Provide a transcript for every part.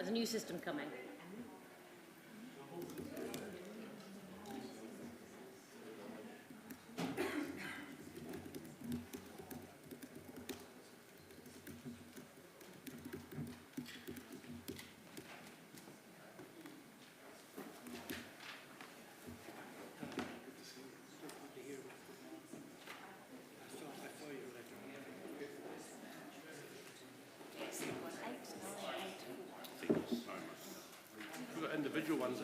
There's a new system coming. We've got individual ones.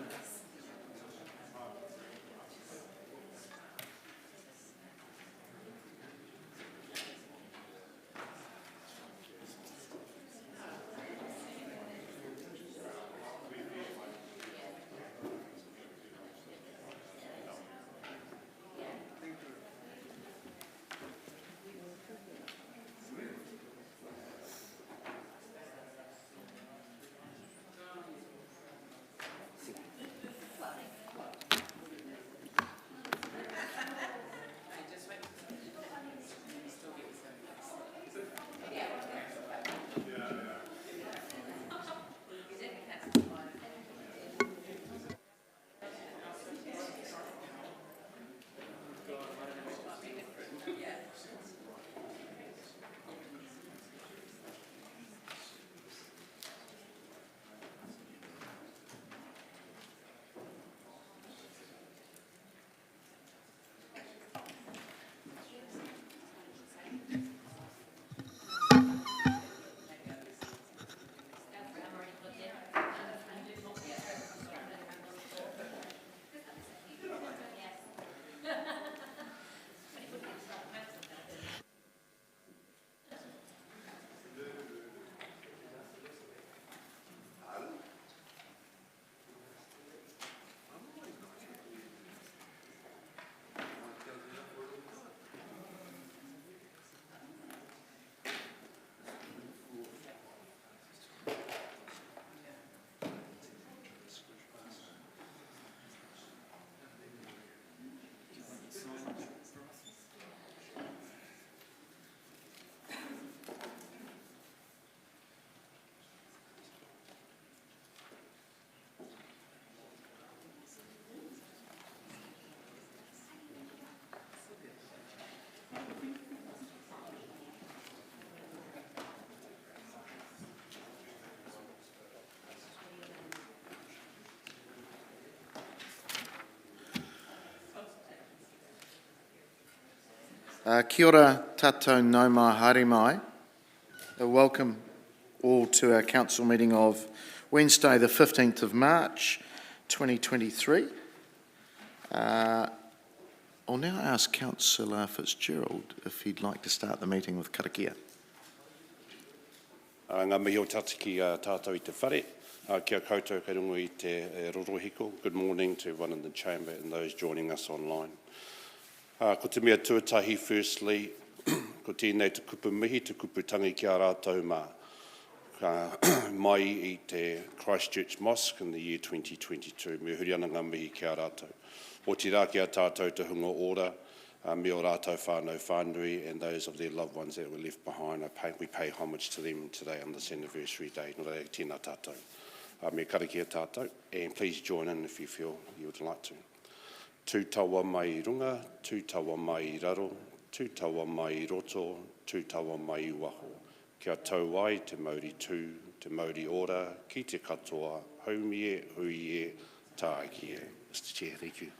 Kia ora tātou nauma haere mai. Welcome all to our council meeting of Wednesday the 15th of March 2023. I'll now ask Councillor Fitzgerald if he'd like to start the meeting with karakia. Ngā mihi o tatiki tātou I te whare. Kia koutou kei rungo I te rorohiko. Good morning to everyone in the chamber and those joining us online. Ko te mea tuatahi firstly, ko tēnei te kupu mihi, te kupu tangi ki a rātou mā. Mai I te Christchurch Mosque in the year 2022, me huri ana ngā mihi ki a rātou. O te rā ki a tātou te hunga ora, me o rātou whānau whānui and those of their loved ones that were left behind. We pay homage to them today on this anniversary day. Nō reira tēnā tātou. Me karakia tātou, and please join in if you feel you would like to. Tū taua mai I runga, tū taua mai I raro, tū taua mai I roto, tū taua mai I waho. Kia tau ai te Māori tū, te Māori ora, ki te katoa, haumie, huie, tākie. Mr Chair, thank you.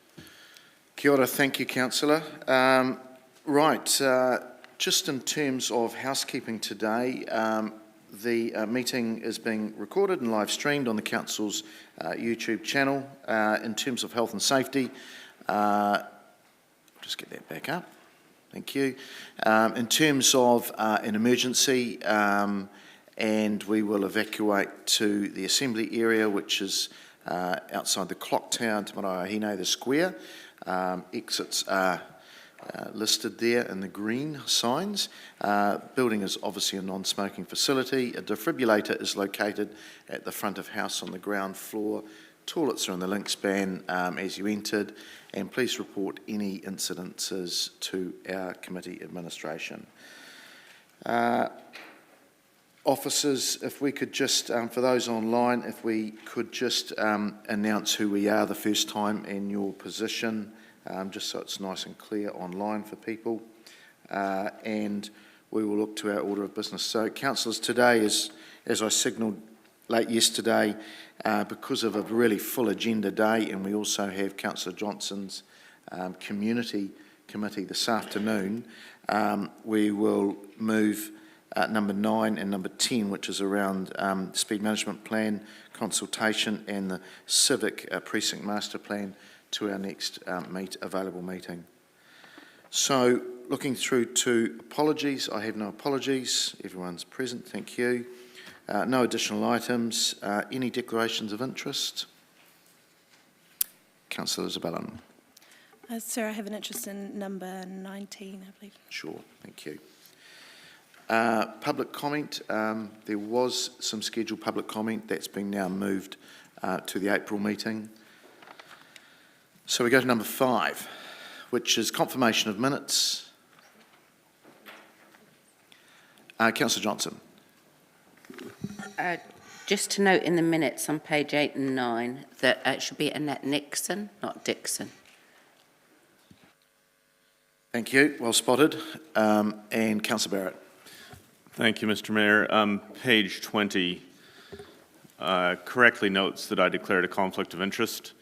Kia ora, thank you, Councillor. Just in terms of housekeeping today, the meeting is being recorded and live streamed on the Council's YouTube channel. In terms of health and safety, just get that back up. Thank you. In terms of an emergency, and we will evacuate to the assembly area, which is outside the clock tower, Te Maraehine, the square. Exits are listed there in the green signs. Building is obviously a non-smoking facility. A defibrillator is located at the front of house on the ground floor. Toilets are in the link span as you entered, and please report any incidences to our committee administration. Of Officers, if we could just, for those online, if we could just announce who we are the first time and your position, just so it's nice and clear online for people. And we will look to our order of business. So, councillors, today is, as I signalled late yesterday, because of a really full agenda day, and we also have Councillor Johnson's Community Committee this afternoon, we will move number 9 and number 10, which is around speed management plan, consultation and the civic precinct master plan, to our next available meeting. So, looking through to apologies, I have no apologies. Everyone's present, thank you. No additional items. Any declarations of interest? Councillor Isabella. Sir, I have an interest in number 19, I believe. Sure, thank you. Public comment. There was some scheduled public comment that's been now moved to the April meeting. So we go to number 5, which is confirmation of minutes. Councillor Johnson. Just to note in the minutes on page 8 and 9 that it should be Annette Nixon, not Dixon. Thank you, well spotted. And Councillor Barrett. Thank you, Mr. Mayor. Page 20 correctly notes that I declared a conflict of interest.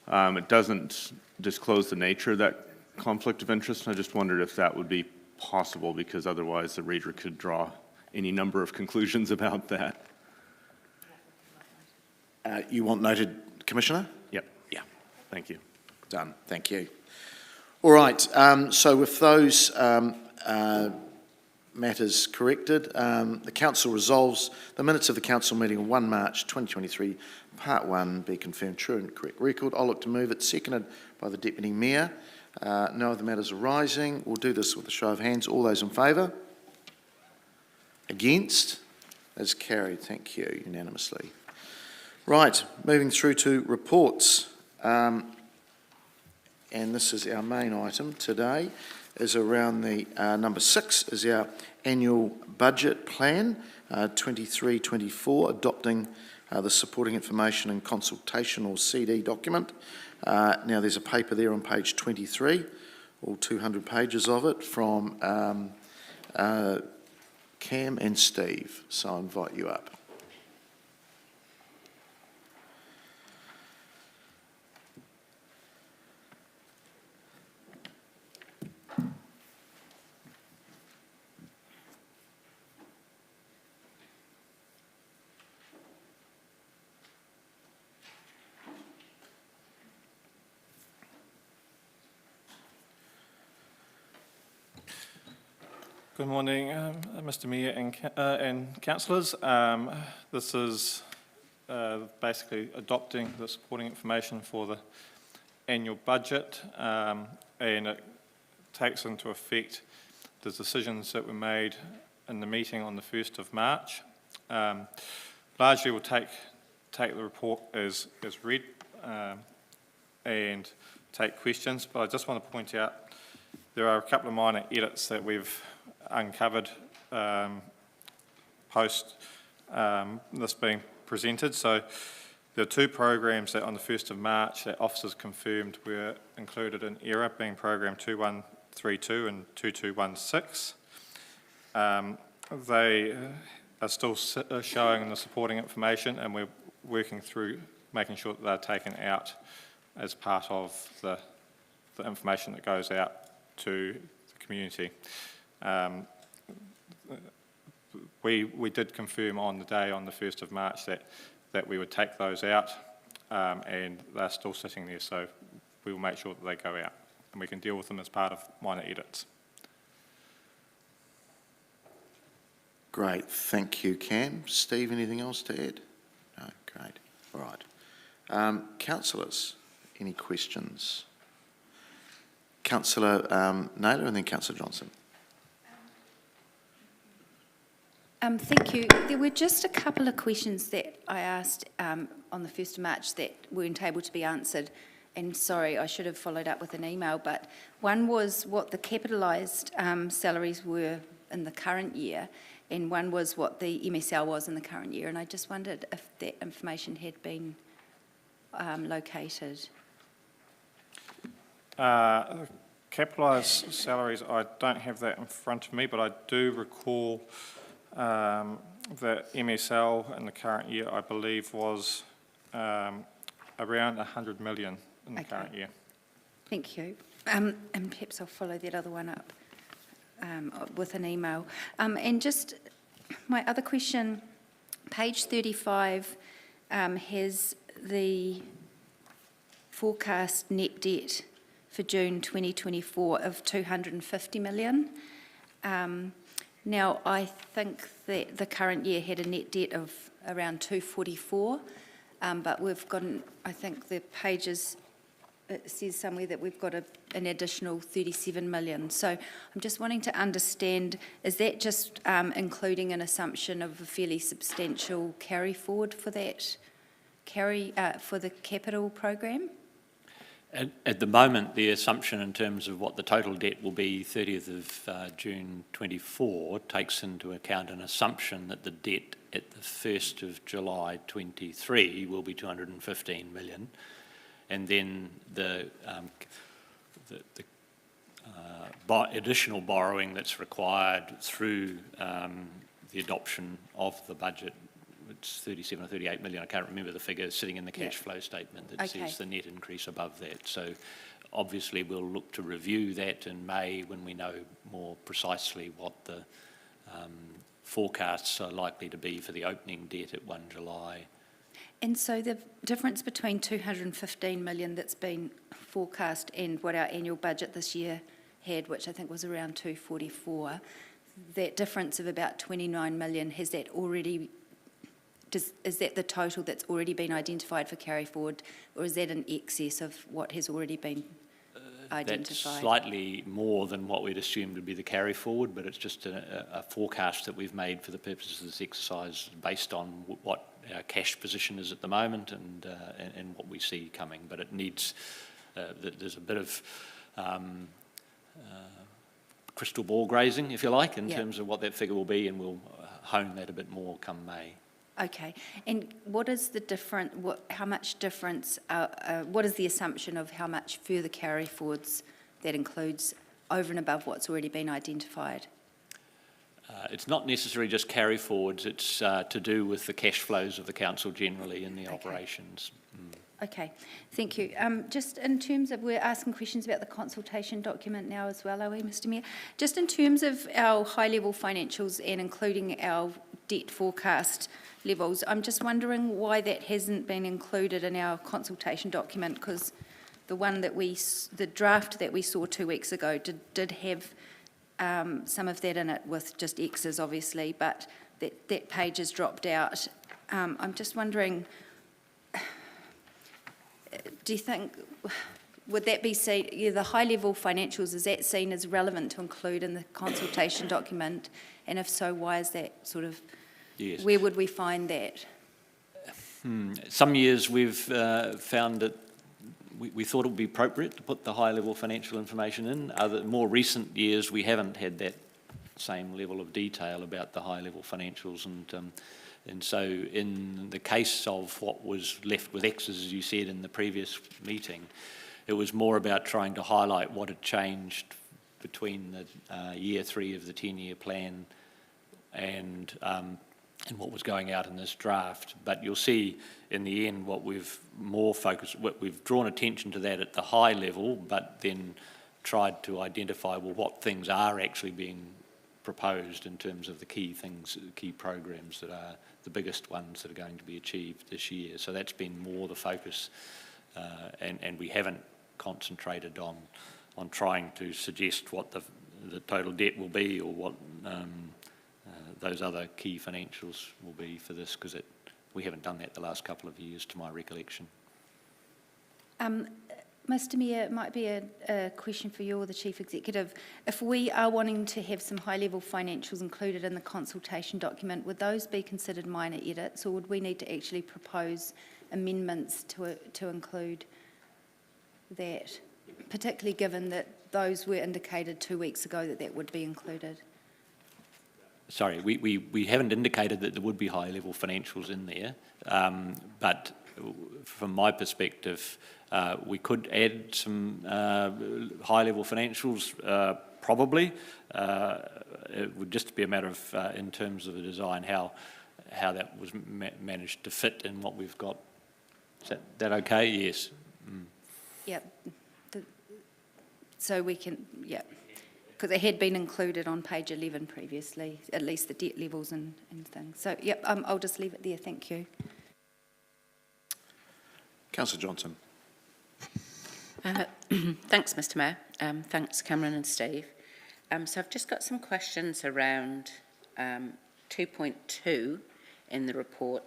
It doesn't disclose the nature of that conflict of interest. I just wondered if that would be possible, because otherwise the reader could draw any number of conclusions about that. You want noted, Commissioner? Yep. Yeah. Thank you. Done. Thank you. All right. So with those matters corrected, the Council resolves the minutes of the Council meeting on 1 March 2023, Part 1, be confirmed true and correct record. I'll look to move it, seconded by the Deputy Mayor. No other matters arising. We'll do this with a show of hands. All those in favour? Against? As carried. Thank you, unanimously. Right, moving through to reports. And this is our main item today, is around the number 6 is our annual budget plan, 23-24, adopting the supporting information and consultation, or CD document. Now there's a paper there on page 23, all 200 pages of it, from Cam and Steve, so I invite you up. Good morning, Mr. Mayor and councillors. This is basically adopting the supporting information for the annual budget, and it takes into effect the decisions that were made in the meeting on the 1st of March. Largely we'll take the report as read and take questions, but I just want to point out there are a couple of minor edits that we've uncovered post this being presented. So there are 2 programs that on the 1st of March that officers confirmed were included in error, being program 2132 and 2216. They are still showing in the supporting information, and we're working through making sure that they're taken out as part of the information that goes out to the community. We did confirm on the day on the 1st of March that we would take those out, and they're still sitting there, so we will make sure that they go out and we can deal with them as part of minor edits. Great, thank you, Cam. Steve, anything else to add? No, great. All right. Councillors, any questions? Councillor Naylor and then Councillor Johnson. Thank you. There were just a couple of questions that I asked on the 1st of March that weren't able to be answered, and sorry, I should have followed up with an email, but one was what the capitalised salaries were in the current year, and one was what the MSL was in the current year, and I just wondered if that information had been located. Capitalised salaries, I don't have that in front of me, but I do recall that MSL in the current year, I believe, was around 100 million in the current year. Thank you. And perhaps I'll follow that other one up with an email. And just my other question, page 35 has the forecast net debt for June 2024 of 250 million. Now, I think that the current year had a net debt of around 244, but we've got, I think the pages, it says somewhere that we've got an additional 37 million. So I'm just wanting to understand, is that just including an assumption of a fairly substantial carry forward for that for the capital program? At the moment, the assumption in terms of what the total debt will be 30th of June 24 takes into account an assumption that the debt at the 1st of July 23 will be 215 million, and then the additional borrowing that's required through the adoption of the budget. It's 37 or 38 million, I can't remember the figure, sitting in the cash flow statement that says the net increase above that. So obviously we'll look to review that in May when we know more precisely what the forecasts are likely to be for the opening debt at 1 July. And so the difference between 215 million that's been forecast and what our annual budget this year had, which I think was around 244, that difference of about 29 million, has that already... is that the total that's already been identified for carry forward, or is that in excess of what has already been identified? That's slightly more than what we'd assumed would be the carry forward, but it's just a forecast that we've made for the purposes of this exercise based on what our cash position is at the moment and what we see coming. But it needs, there's a bit of crystal ball grazing, if you like, in terms of what that figure will be, and we'll hone that a bit more come May. Okay, and what is the different? How much difference? What is the assumption of how much further carry forwards that includes over and above what's already been identified? It's not necessarily just carry forwards. It's to do with the cash flows of the council generally in the operations. Okay, thank you. Just in terms of, we're asking questions about the consultation document now as well, are we, Mr. Mayor? Just in terms of our high-level financials and including our debt forecast levels, I'm just wondering why that hasn't been included in our consultation document, because the draft that we saw 2 weeks ago did have some of that in it with just X's, obviously, but that page has dropped out. I'm just wondering, do you think, would that be seen, the high-level financials, is that seen as relevant to include in the consultation document? And if so, why is that sort of, where would we find that? Some years we've found that we thought it would be appropriate to put the high-level financial information in. More recent years, we haven't had that same level of detail about the high-level financials, and so in the case of what was left with X's, as you said in the previous meeting, it was more about trying to highlight what had changed between the year 3 of the 10-year plan and what was going out in this draft. But you'll see in the end what we've drawn attention to that at the high level, but then tried to identify, well, what things are actually being proposed in terms of the key things, key programs that are the biggest ones that are going to be achieved this year. So that's been more the focus, and we haven't concentrated on trying to suggest what the total debt will be or what those other key financials will be for this, because we haven't done that the last couple of years, to my recollection. Mr. Mayor, it might be a question for you or the Chief Executive. If we are wanting to have some high-level financials included in the consultation document, would those be considered minor edits, or would we need to actually propose amendments to include that, particularly given that those were indicated 2 weeks ago that would be included? sorry, we haven't indicated that there would be high-level financials in there, but from my perspective, we could add some high-level financials, probably. It would just be a matter of, in terms of the design, how that was managed to fit in what we've got. Is that okay? Yes. Mm. Yeah. So we can, yeah, because it had been included on page 11 previously, at least the debt levels and things. So, yep, I'll just leave it there. Thank you. Councillor Johnson. Thanks, Mr Mayor. Thanks, Cameron and Steve. So I've just got some questions around 2.2 in the report,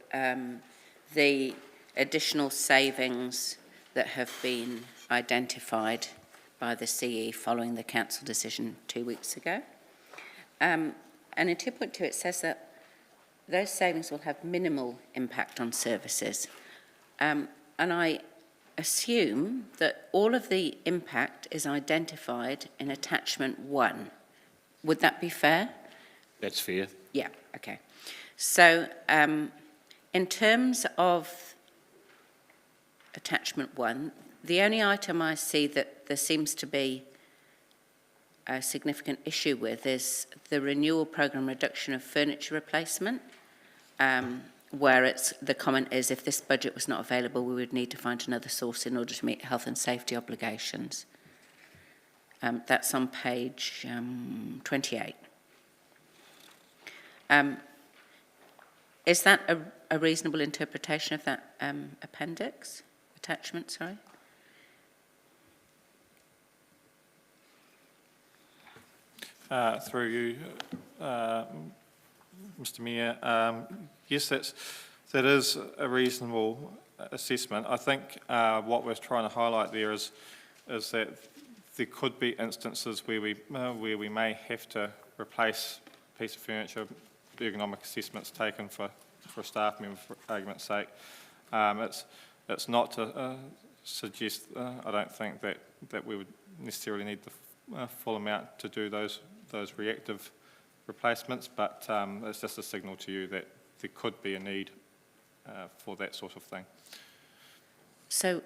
the additional savings that have been identified by the CE following the council decision 2 weeks ago. And in 2.2 it says that those savings will have minimal impact on services. And I assume that all of the impact is identified in attachment 1. Would that be fair? That's fair. Yeah, okay. So in terms of attachment 1, the only item I see that there seems to be a significant issue with is the renewal programme reduction of furniture replacement, where the comment is if this budget was not available, we would need to find another source in order to meet health and safety obligations. That's on page 28. Is that a reasonable interpretation of that attachment, sorry? Through you, Mr Mayor, yes, that is a reasonable assessment. I think what we're trying to highlight there is that there could be instances where we may have to replace a piece of furniture, ergonomic assessments taken for a staff member, for argument's sake. It's not to suggest, I don't think that we would necessarily need the full amount to do those reactive replacements, but it's just a signal to you that there could be a need for that sort of thing. So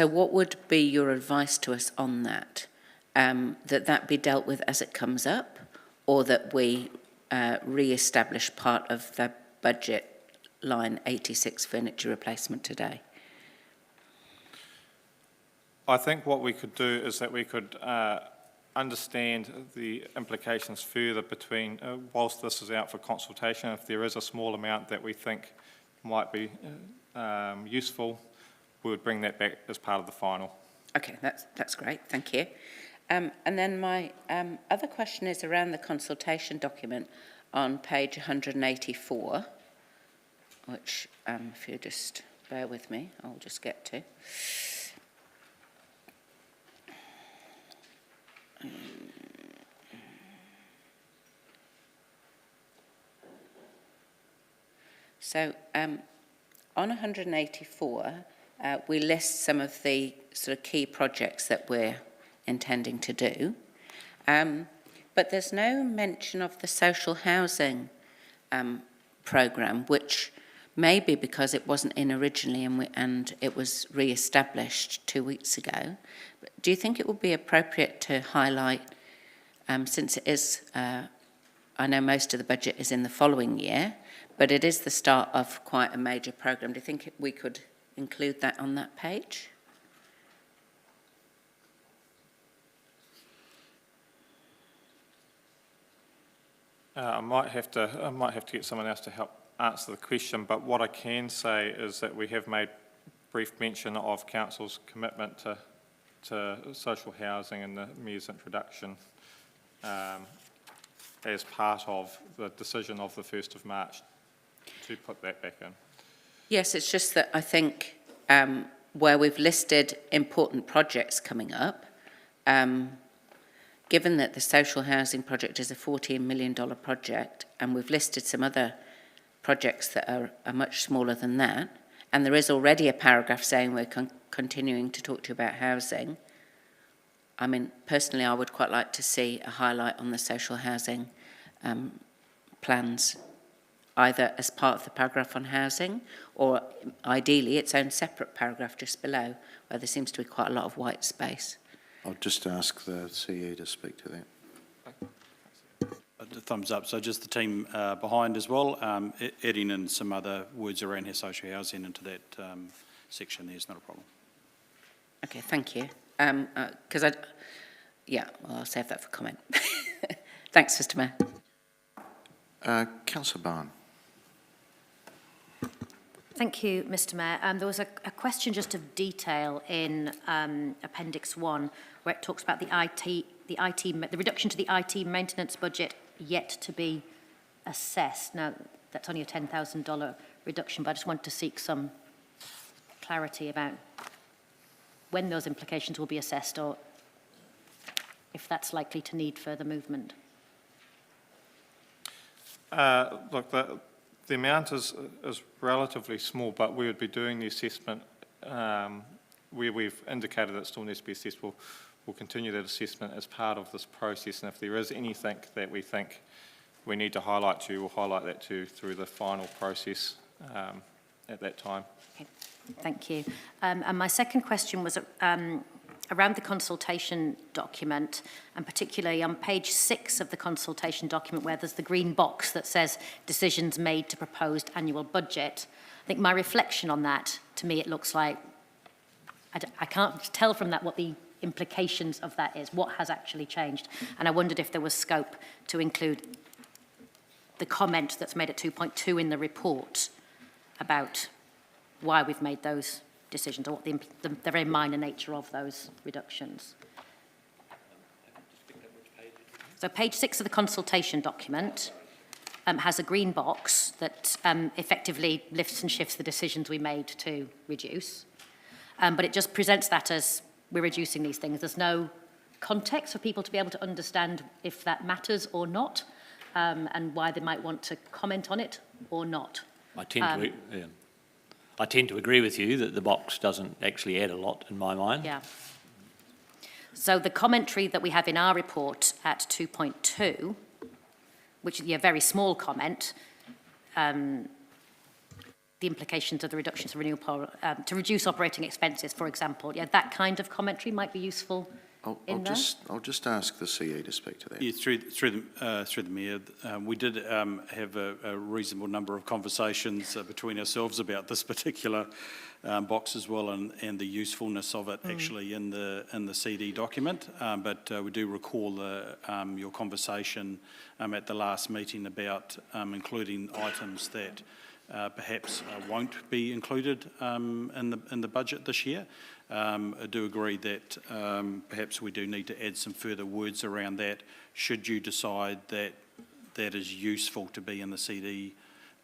what would be your advice to us on that? That be dealt with as it comes up, or that we re-establish part of the budget line 86 furniture replacement today? I think what we could do is that we could understand the implications further between, whilst this is out for consultation, if there is a small amount that we think might be useful, we would bring that back as part of the final. Okay, that's great, thank you. And then my other question is around the consultation document on page 184, which, if you just bear with me, I'll just get to. So on 184, we list some of the sort of key projects that we're intending to do, but there's no mention of the social housing programme, which may be because it wasn't in originally and it was re-established 2 weeks ago. Do you think it would be appropriate to highlight, since it is, I know most of the budget is in the following year, but it is the start of quite a major programme. Do you think we could include that on that page? I might have to get someone else to help answer the question, but what I can say is that we have made brief mention of Council's commitment to social housing in the Mayor's introduction as part of the decision of the 1st of March to put that back in. Yes, it's just that I think where we've listed important projects coming up, given that the social housing project is a $14 million project, and we've listed some other projects that are much smaller than that, and there is already a paragraph saying we're continuing to talk to you about housing. I mean, personally, I would quite like to see a highlight on the social housing plans, either as part of the paragraph on housing or ideally its own separate paragraph just below, where there seems to be quite a lot of white space. I'll just ask the CE to speak to that. Thumbs up. So just the team behind as well, adding in some other words around here, social housing into that section there is not a problem. Okay, thank you. Because I'll save that for comment. Thanks, Mr. Mayor. Councillor Barn. Thank you, Mr. Mayor. There was a question just of detail in Appendix 1, where it talks about the reduction to the IT maintenance budget yet to be assessed. Now, that's only a $10,000 reduction, but I just wanted to seek some clarity about when those implications will be assessed, or if that's likely to need further movement. Look, the amount is relatively small, but we would be doing the assessment where we've indicated it still needs to be assessed. We'll continue that assessment as part of this process, and if there is anything that we think we need to highlight to you, we'll highlight that to you through the final process at that time. Okay. Thank you. And my second question was around the consultation document, and particularly on page 6 of the consultation document, where there's the green box that says decisions made to proposed annual budget. I think my reflection on that, to me, it looks like, I can't tell from that what the implications of that is, what has actually changed. And I wondered if there was scope to include the comment that's made at 2.2 in the report about why we've made those decisions, or what the very minor nature of those reductions. So page 6 of the consultation document has a green box that effectively lifts and shifts the decisions we made to reduce. But it just presents that as we're reducing these things. There's no context for people to be able to understand if that matters or not, and why they might want to comment on it or not. I tend to agree with you that the box doesn't actually add a lot in my mind. Yeah. So the commentary that we have in our report at 2.2, which is a very small comment, the implications of the reductions of renewable power, to reduce operating expenses, for example. Yeah, that kind of commentary might be useful. I'll just ask the CE to speak to that. Yeah, through the Mayor, we did have a reasonable number of conversations between ourselves about this particular box as well, and the usefulness of it actually in the CD document. But we do recall your conversation at the last meeting about including items that perhaps won't be included in the budget this year. I do agree that perhaps we do need to add some further words around that, should you decide that that is useful to be in the CD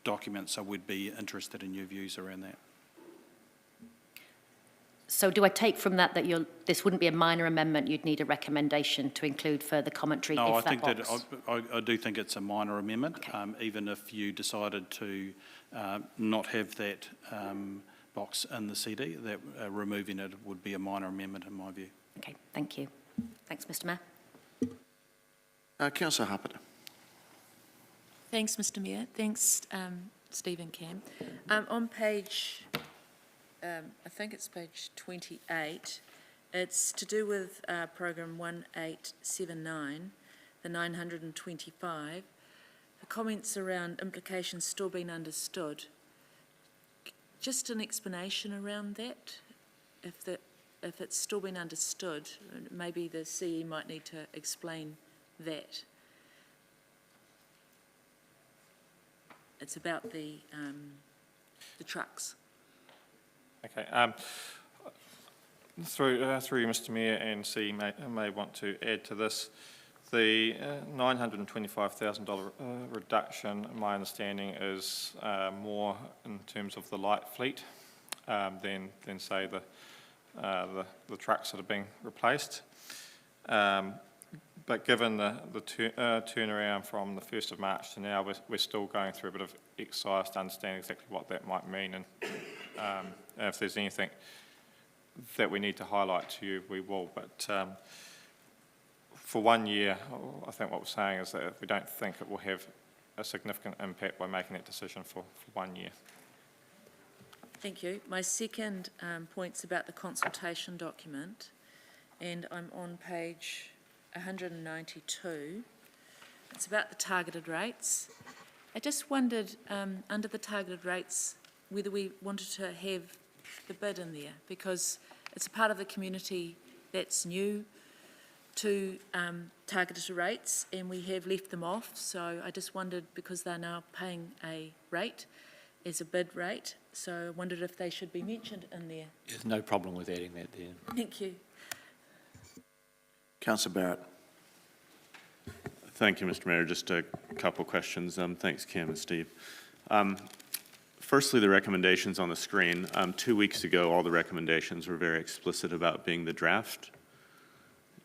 document. So we'd be interested in your views around that. So do I take from that that this wouldn't be a minor amendment, you'd need a recommendation to include further commentary? No, I do think it's a minor amendment, okay. Even if you decided to not have that box in the CD, that removing it would be a minor amendment in my view. Okay, thank you. Thanks, Mr. Mayor. Councillor Harper. Thanks, Mr. Mayor. Thanks, Stephen Cam. On page, I think it's page 28, it's to do with program 1879, the 925. The comments around implications still being understood. Just an explanation around that, if it's still been understood, maybe the CE might need to explain that. It's about the trucks. Okay. Through you, Mr. Mayor, and CE may want to add to this. The $925,000 reduction, my understanding, is more in terms of the light fleet than say the trucks that are being replaced. But given the turnaround from the 1st of March to now, we're still going through a bit of exercise to understand exactly what that might mean, and if there's anything that we need to highlight to you, we will. But for 1 year, I think what we're saying is that we don't think it will have a significant impact by making that decision for 1 year. Thank you. My second point's about the consultation document, and I'm on page 192. It's about the targeted rates. I just wondered, under the targeted rates, whether we wanted to have the bid in there, because it's a part of the community that's new to targeted rates, and we have left them off. So I just wondered, because they're now paying a rate as a bid rate, so I wondered if they should be mentioned in there. There's no problem with adding that there. Thank you. Councillor Barrett. Thank you, Mr. Mayor. Just a couple questions. Thanks, Cam and Steve. Firstly, the recommendations on the screen. 2 weeks ago, all the recommendations were very explicit about being the draft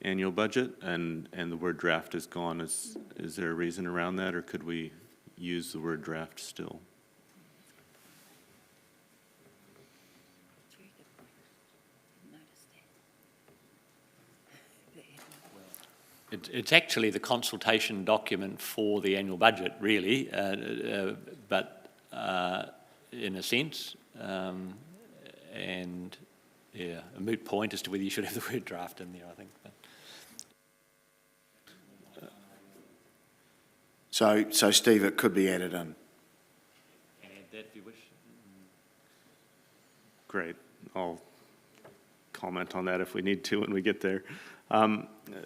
annual budget, and the word draft is gone. Is there a reason around that, or could we use the word draft still? It's actually the consultation document for the annual budget, really, but in a sense, and yeah, a moot point as to whether you should have the word draft in there, I think. But. So Steve, it could be added in. Can add that if you wish. Great. I'll comment on that if we need to when we get there.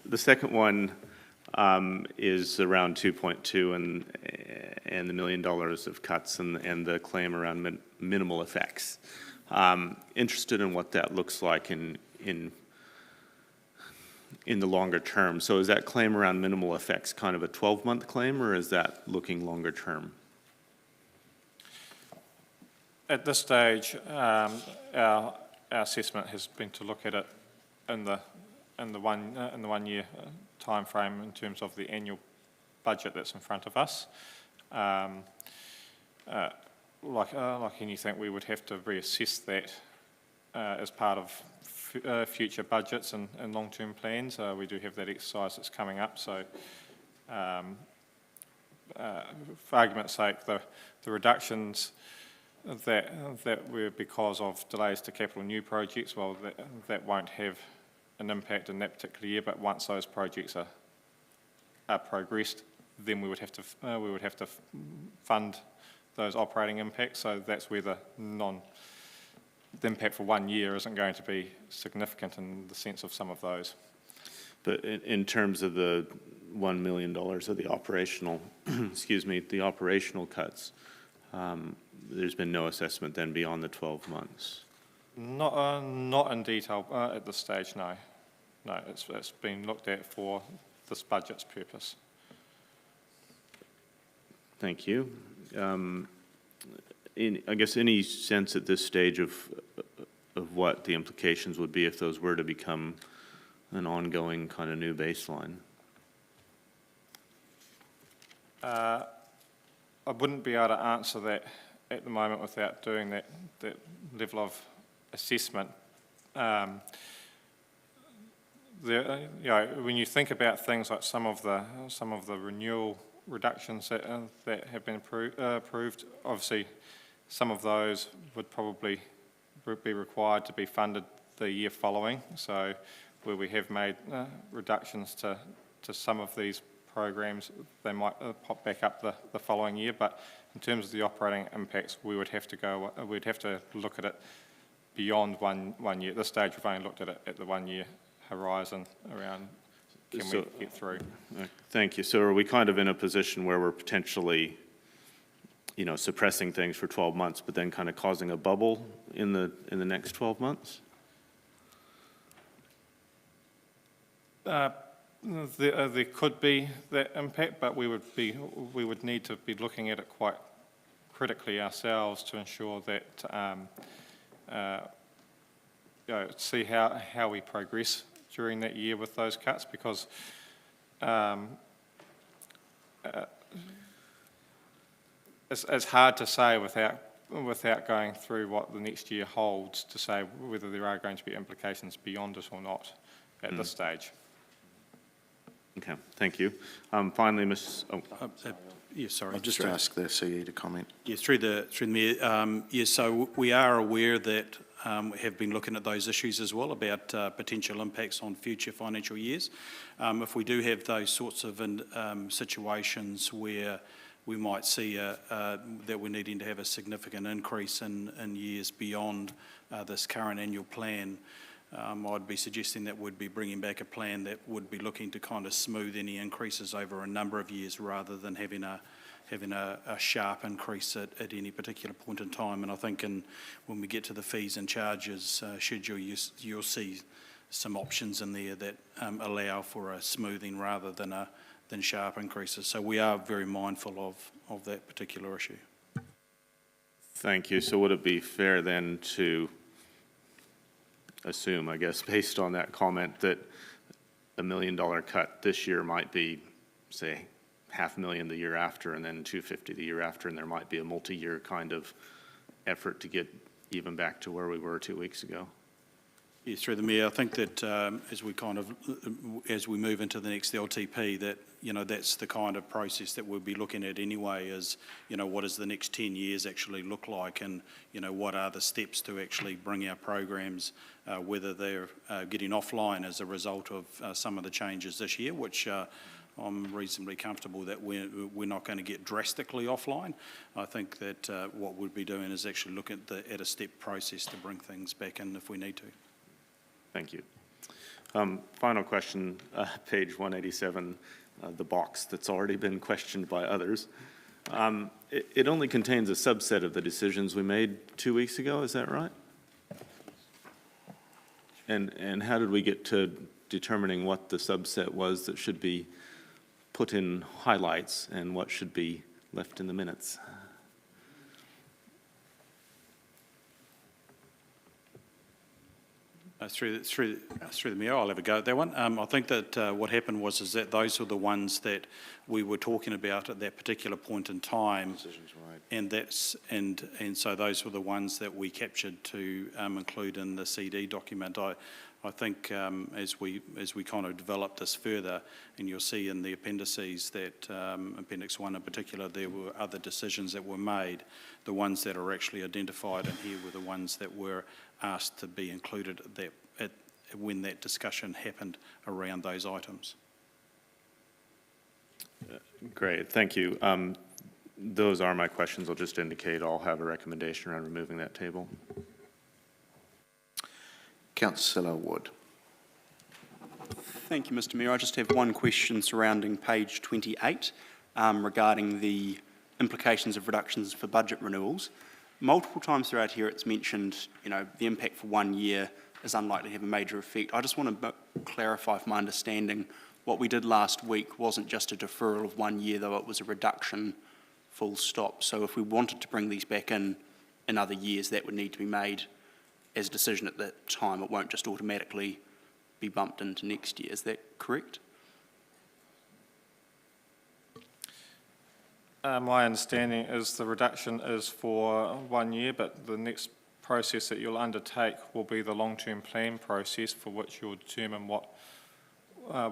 The second one is around 2.2 and the $1 million of cuts and the claim around minimal effects. Interested in what that looks like in the longer term. So is that claim around minimal effects kind of a 12-month claim, or is that looking longer term? At this stage, our assessment has been to look at it in the 1 year time frame in terms of the annual budget that's in front of us. Like anything, we would have to reassess that as part of future budgets and long-term plans. We do have that exercise that's coming up, so for argument's sake, the reductions that were because of delays to capital new projects, well, that won't have an impact in that particular year, but once those projects are progressed, then we would have to fund those operating impacts. So that's where the impact for 1 year isn't going to be significant in the sense of some of those. But in terms of the $1 million of the operational, excuse me, the operational cuts, there's been no assessment then beyond the 12 months? Not in detail at this stage, no. No, it's been looked at for this budget's purpose. Thank you. I guess any sense at this stage of what the implications would be if those were to become an ongoing kind of new baseline? I wouldn't be able to answer that at the moment without doing that level of assessment. When you think about things like some of the renewal reductions that have been approved, obviously some of those would probably be required to be funded the year following. So where we have made reductions to some of these programs, they might pop back up the following year. But in terms of the operating impacts, we'd have to look at it beyond one year. At this stage, we've only looked at it at the 1 year horizon around we get through. Thank you. So are we kind of in a position where we're potentially, suppressing things for 12 months, but then kind of causing a bubble in the next 12 months? There could be that impact, but we would need to be looking at it quite critically ourselves to ensure that see how we progress during that year with those cuts, because it's hard to say without going through what the next year holds to say whether there are going to be implications beyond it or not at this stage. Okay, thank you. Finally, Yeah, sorry. I'll just ask the CE to comment. Yeah, through the Mayor. Yes, so we are aware that we have been looking at those issues as well about potential impacts on future financial years. If we do have those sorts of situations where we might see that we're needing to have a significant increase in years beyond this current annual plan, I'd be suggesting that we'd be bringing back a plan that would be looking to kind of smooth any increases over a number of years rather than having a sharp increase at any particular point in time. And I think when we get to the fees and charges schedule, you'll see some options in there that allow for a smoothing rather than sharp increases. So we are very mindful of that particular issue. Thank you. So would it be fair then to assume, I guess, based on that comment, that $1 million cut this year might be, say, $500,000 the year after, and then $250,000 the year after, and there might be a multi-year kind of effort to get even back to where we were 2 weeks ago? Yes, through the Mayor, I think that as we move into the next LTP, that, you know, that's the kind of process that we'll be looking at anyway, is, you know, what does the next 10 years actually look like, and, you know, what are the steps to actually bring our programs, whether they're getting offline as a result of some of the changes this year, which I'm reasonably comfortable that we're not going to get drastically offline. I think that what we'd be doing is actually look at a step process to bring things back in if we need to. Thank you. Final question, page 187, the box that's already been questioned by others. It only contains a subset of the decisions we made 2 weeks ago, is that right? And how did we get to determining what the subset was that should be put in highlights and what should be left in the minutes? Through the Mayor, I'll have a go at that one. I think that what happened was that those were the ones that we were talking about at that particular point in time, and so those were the ones that we captured to include in the CD document. I think as we kind of develop this further, and you'll see in the appendices that Appendix 1 in particular, there were other decisions that were made. The ones that are actually identified in here were the ones that were asked to be included when that discussion happened around those items. Great, thank you. Those are my questions. I'll just indicate I'll have a recommendation around removing that table. Councillor Wood. Thank you, Mr. Mayor. I just have one question surrounding page 28 regarding the implications of reductions for budget renewals. Multiple times throughout here it's mentioned, you know, the impact for 1 year is unlikely to have a major effect. I just want to clarify from my understanding, what we did last week wasn't just a deferral of 1 year, though it was a reduction full stop. So if we wanted to bring these back in other years, that would need to be made as a decision at that time. It won't just automatically be bumped into next year. Is that correct? My understanding is the reduction is for 1 year, but the next process that you'll undertake will be the long-term plan process, for which you'll determine what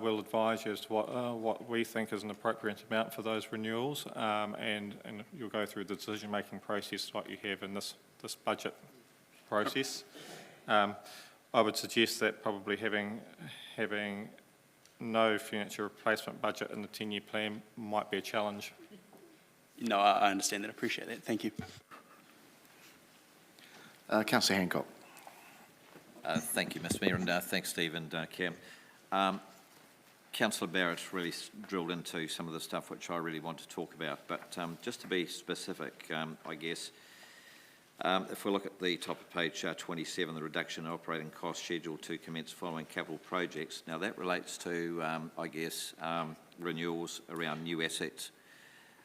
we'll advise you as to what we think is an appropriate amount for those renewals, and you'll go through the decision-making process like you have in this budget process. I would suggest that probably having no furniture replacement budget in the 10-year plan might be a challenge. No, I understand that. I appreciate that. Thank you. Councillor Hancock. Thank you, Mr. Mayor, and thanks, Steve and Cam. Councillor Barrett really drilled into some of the stuff which I really want to talk about, but just to be specific, I guess, if we look at the top of page 27, the reduction in operating cost schedule to commence following capital projects. Now that relates to, I guess, renewals around new assets.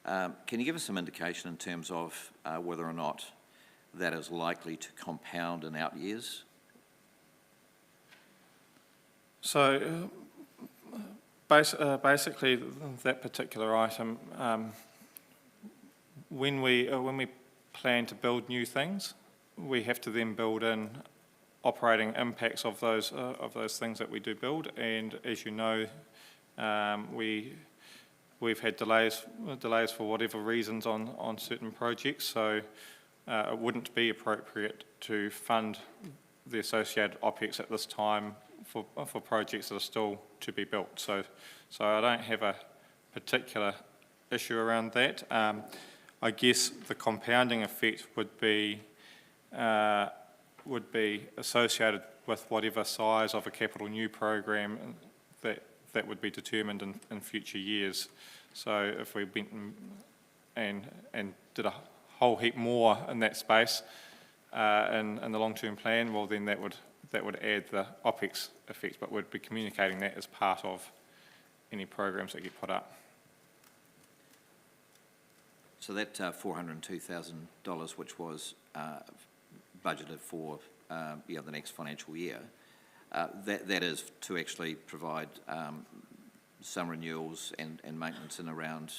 Can you give us some indication in terms of whether or not that is likely to compound in out years? So basically that particular item, when we plan to build new things, we have to then build in operating impacts of those things that we do build, and as you know, we we've had delays for whatever reasons on certain projects, so it wouldn't be appropriate to fund the associated OPEX at this time for projects that are still to be built. So I don't have a particular issue around that. I guess the compounding effect would be associated with whatever size of a capital new program that would be determined in future years. So if we went and did a whole heap more in that space in the long-term plan, well then that would add the OPEX effect, but we'd be communicating that as part of any programs that get put up. So that $402,000, which was budgeted for the next financial year, that is to actually provide some renewals and maintenance and around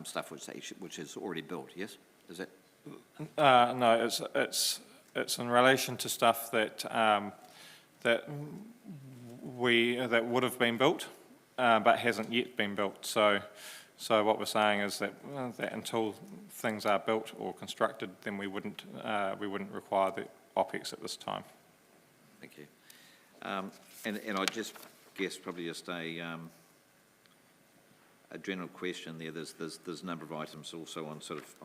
stuff which is already built. Yes, is that? No, it's in relation to stuff that that would have been built, but hasn't yet been built. So what we're saying is that until things are built or constructed, then we wouldn't require the OPEX at this time. Thank you. And I just guess probably just a general question there. There's a number of items also on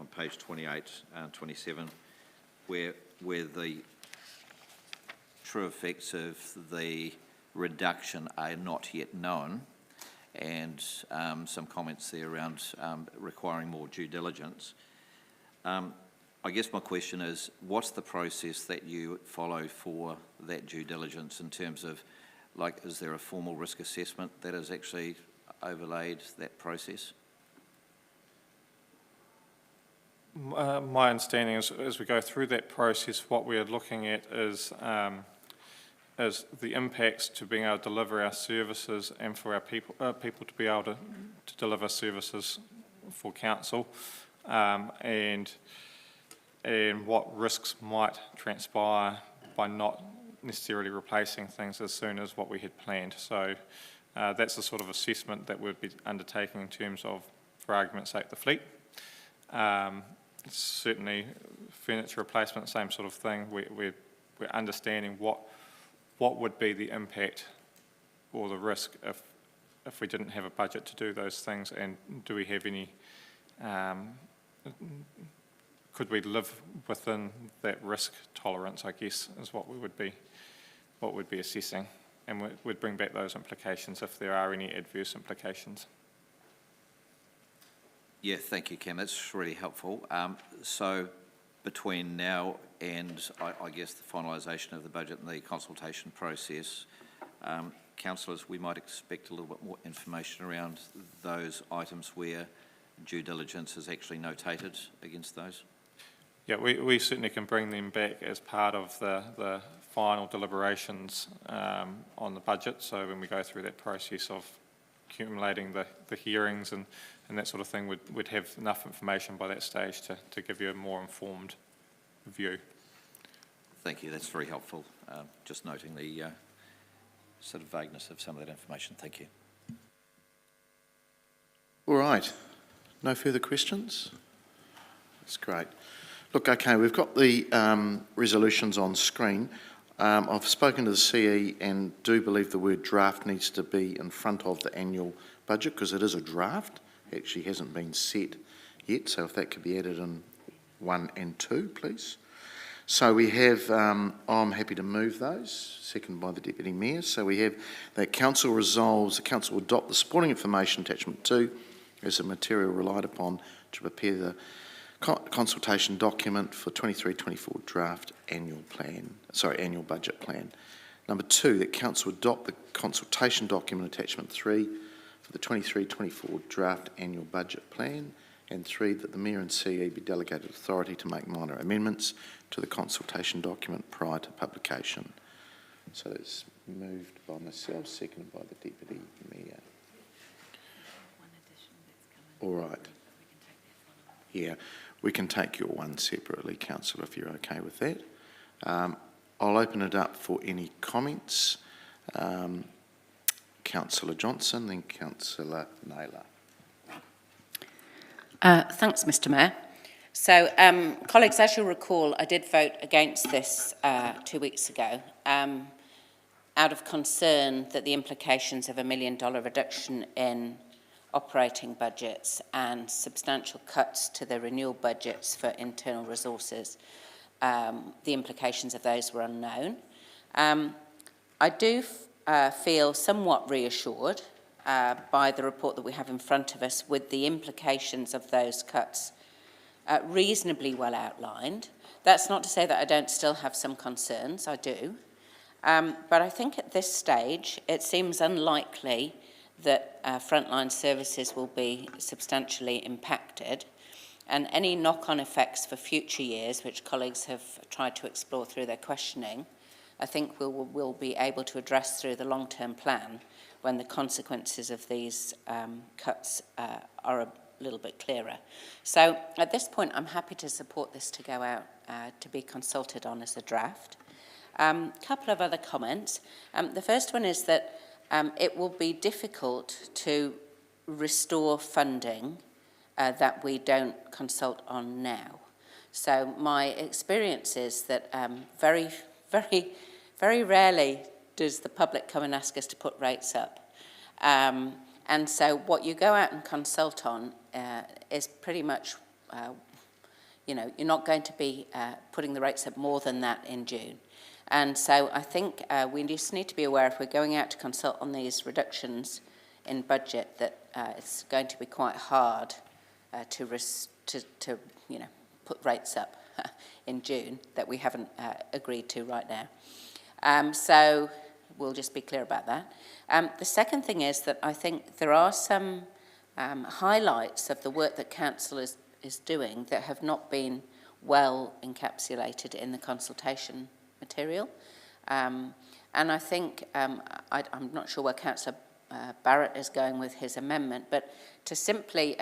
page 28 and 27 where the true effects of the reduction are not yet known, and some comments there around requiring more due diligence. I guess my question is, what's the process that you follow for that due diligence in terms of, like, is there a formal risk assessment that has actually overlaid that process? My understanding is, as we go through that process, what we are looking at is the impacts to being able to deliver our services and for our people to be able to deliver services for council, and what risks might transpire by not necessarily replacing things as soon as what we had planned. So that's the sort of assessment that we'd be undertaking in terms of, for argument's sake, the fleet. Certainly furniture replacement, same sort of thing. We're understanding what would be the impact or the risk if we didn't have a budget to do those things, and do we have any, could we live within that risk tolerance, I guess, is what we would be assessing, and we'd bring back those implications if there are any adverse implications. Yeah, thank you, Cam. That's really helpful. So between now and I guess the finalisation of the budget and the consultation process, councillors, we might expect a little bit more information around those items where due diligence is actually notated against those. Yeah, we certainly can bring them back as part of the final deliberations on the budget. So when we go through that process of accumulating the hearings and that sort of thing, we'd have enough information by that stage to give you a more informed view. Thank you, that's very helpful. Just noting the sort of vagueness of some of that information. Thank you. All right, no further questions? That's great. Look, okay, we've got the resolutions on screen. I've spoken to the CE and do believe the word draft needs to be in front of the annual budget because it is a draft. It actually hasn't been set yet, so if that could be added in 1 and 2, please. So we have, I'm happy to move those, seconded by the Deputy Mayor. So we have that council resolves, the council will adopt the supporting information attachment 2 as a material relied upon to prepare the consultation document for 23-24 draft annual budget plan. Number 2, that council adopt the consultation document attachment 3 for the 23-24 draft annual budget plan, and 3, that the Mayor and CE be delegated authority to make minor amendments to the consultation document prior to publication. So that's moved by myself, seconded by the Deputy Mayor. All right. Yeah, we can take your one separately, Councillor, if you're okay with that. I'll open it up for any comments. Councillor Johnson, then Councillor Naylor. Thanks, Mr Mayor. So, colleagues, as you'll recall, I did vote against this 2 weeks ago out of concern that the implications of $1 million reduction in operating budgets and substantial cuts to the renewal budgets for internal resources, the implications of those were unknown. I do feel somewhat reassured by the report that we have in front of us, with the implications of those cuts reasonably well outlined. That's not to say that I don't still have some concerns, I do. But I think at this stage it seems unlikely that frontline services will be substantially impacted, and any knock-on effects for future years, which colleagues have tried to explore through their questioning, I think we'll be able to address through the long-term plan when the consequences of these cuts are a little bit clearer. So at this point, I'm happy to support this to go out to be consulted on as a draft. Couple of other comments. The first one is that it will be difficult to restore funding that we don't consult on now. So my experience is that very rarely does the public come and ask us to put rates up. And so what you go out and consult on is pretty much, you're not going to be putting the rates up more than that in June. And so I think we just need to be aware, if we're going out to consult on these reductions in budget, that it's going to be quite hard to put rates up in June that we haven't agreed to right now. So we'll just be clear about that. The second thing is that I think there are some highlights of the work that Council is doing that have not been well encapsulated in the consultation material. And I think, I'm not sure where Councillor Barrett is going with his amendment, but to simply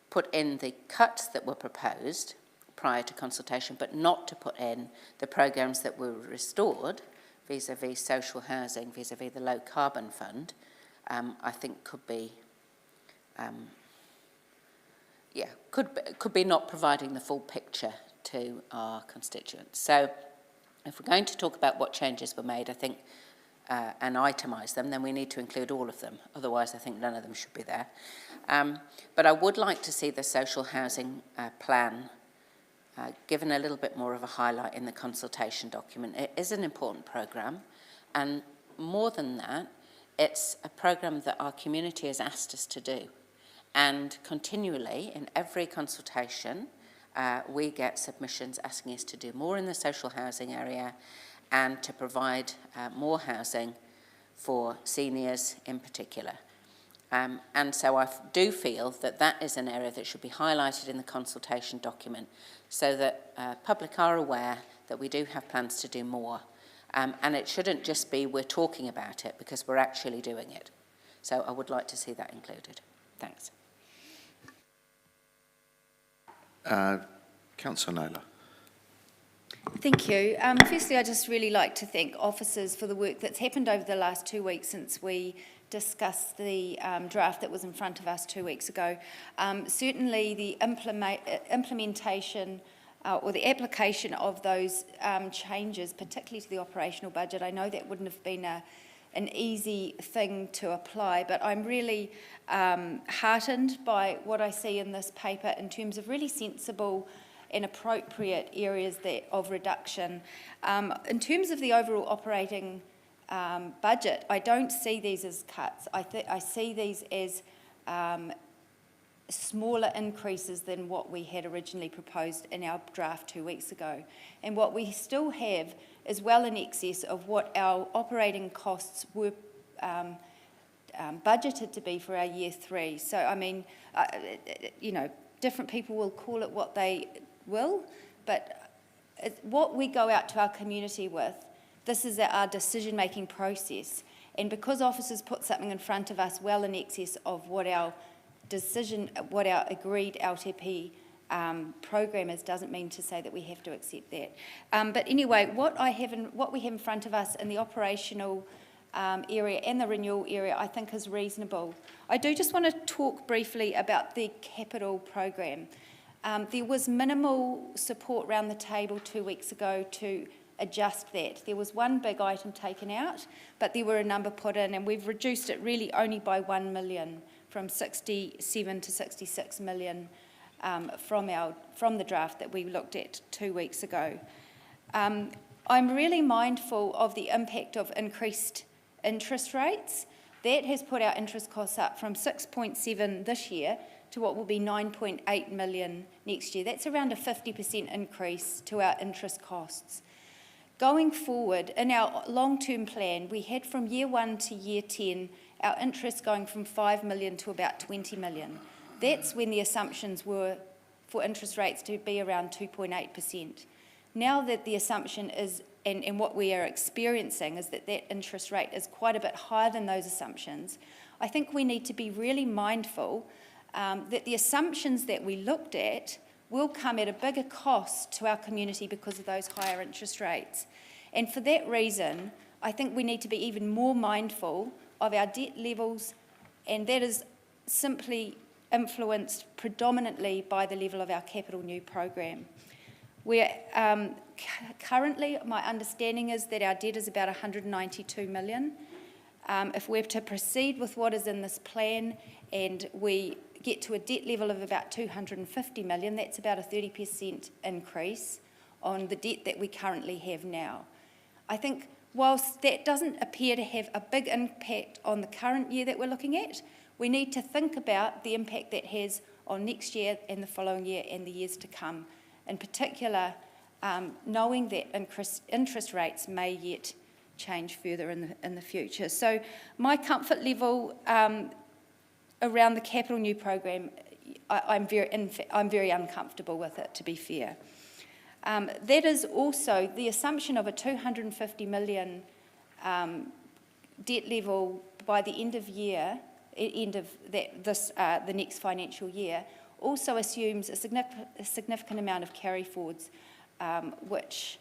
put in the cuts that were proposed prior to consultation, but not to put in the programmes that were restored, vis-à-vis social housing, vis-à-vis the low carbon fund, I think could be not providing the full picture to our constituents. So if we're going to talk about what changes were made, I think, and itemise them, then we need to include all of them. Otherwise, I think none of them should be there. But I would like to see the social housing plan given a little bit more of a highlight in the consultation document. It is an important programme, and more than that, it's a programme that our community has asked us to do. And continually, in every consultation, we get submissions asking us to do more in the social housing area and to provide more housing for seniors in particular. And so I do feel that that is an area that should be highlighted in the consultation document, so that public are aware that we do have plans to do more. And it shouldn't just be we're talking about it, because we're actually doing it. So I would like to see that included. Thanks. Councillor Naylor. Thank you. Firstly, I'd just really like to thank officers for the work that's happened over the last 2 weeks since we discussed the draft that was in front of us 2 weeks ago. Certainly the implementation or the application of those changes, particularly to the operational budget, I know that wouldn't have been an easy thing to apply, but I'm really heartened by what I see in this paper in terms of really sensible and appropriate areas of reduction. In terms of the overall operating budget, I don't see these as cuts. I see these as smaller increases than what we had originally proposed in our draft 2 weeks ago. And what we still have is well in excess of what our operating costs were budgeted to be for our year 3. So, I mean, different people will call it what they will, but what we go out to our community with, this is our decision-making process. And because officers put something in front of us well in excess of what our agreed LTP program is, doesn't mean to say that we have to accept that. But anyway, what we have in front of us in the operational area and the renewal area, I think is reasonable. I do just want to talk briefly about the capital program. There was minimal support around the table 2 weeks ago to adjust that. There was one big item taken out, but there were a number put in, and we've reduced it really only by 1 million, from 67 to 66 million from the draft that we looked at 2 weeks ago. I'm really mindful of the impact of increased interest rates. That has put our interest costs up from 6.7 this year to what will be 9.8 million next year. That's around a 50% increase to our interest costs. Going forward, in our long-term plan, we had from year 1 to year 10, our interest going from 5 million to about 20 million. That's when the assumptions were for interest rates to be around 2.8%. Now that the assumption is, and what we are experiencing is that interest rate is quite a bit higher than those assumptions, I think we need to be really mindful that the assumptions that we looked at will come at a bigger cost to our community because of those higher interest rates. And for that reason, I think we need to be even more mindful of our debt levels, and that is simply influenced predominantly by the level of our capital new program. We're currently, my understanding is that our debt is about 192 million. If we're to proceed with what is in this plan and we get to a debt level of about 250 million, that's about a 30% increase on the debt that we currently have now. I think whilst that doesn't appear to have a big impact on the current year that we're looking at, we need to think about the impact that has on next year and the following year and the years to come. In particular, knowing that interest rates may yet change further in the future. So my comfort level around the capital new program, I'm very uncomfortable with it, to be fair. That is also the assumption of a 250 million debt level by the end of the next financial year. Also assumes a significant amount of carry forwards, which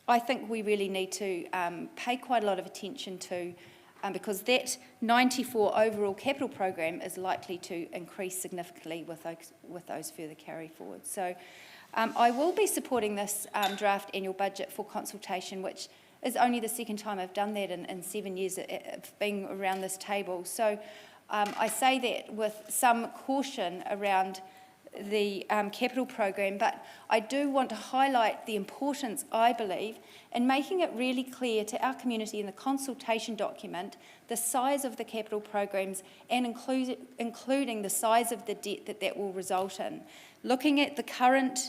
I think we really need to pay quite a lot of attention to, because that 94 overall capital program is likely to increase significantly with those further carry forwards. So I will be supporting this draft annual budget for consultation, which is only the second time I've done that in 7 years of being around this table. So I say that with some caution around the capital program, but I do want to highlight the importance, I believe, in making it really clear to our community in the consultation document the size of the capital programs and including the size of the debt that will result in. Looking at the current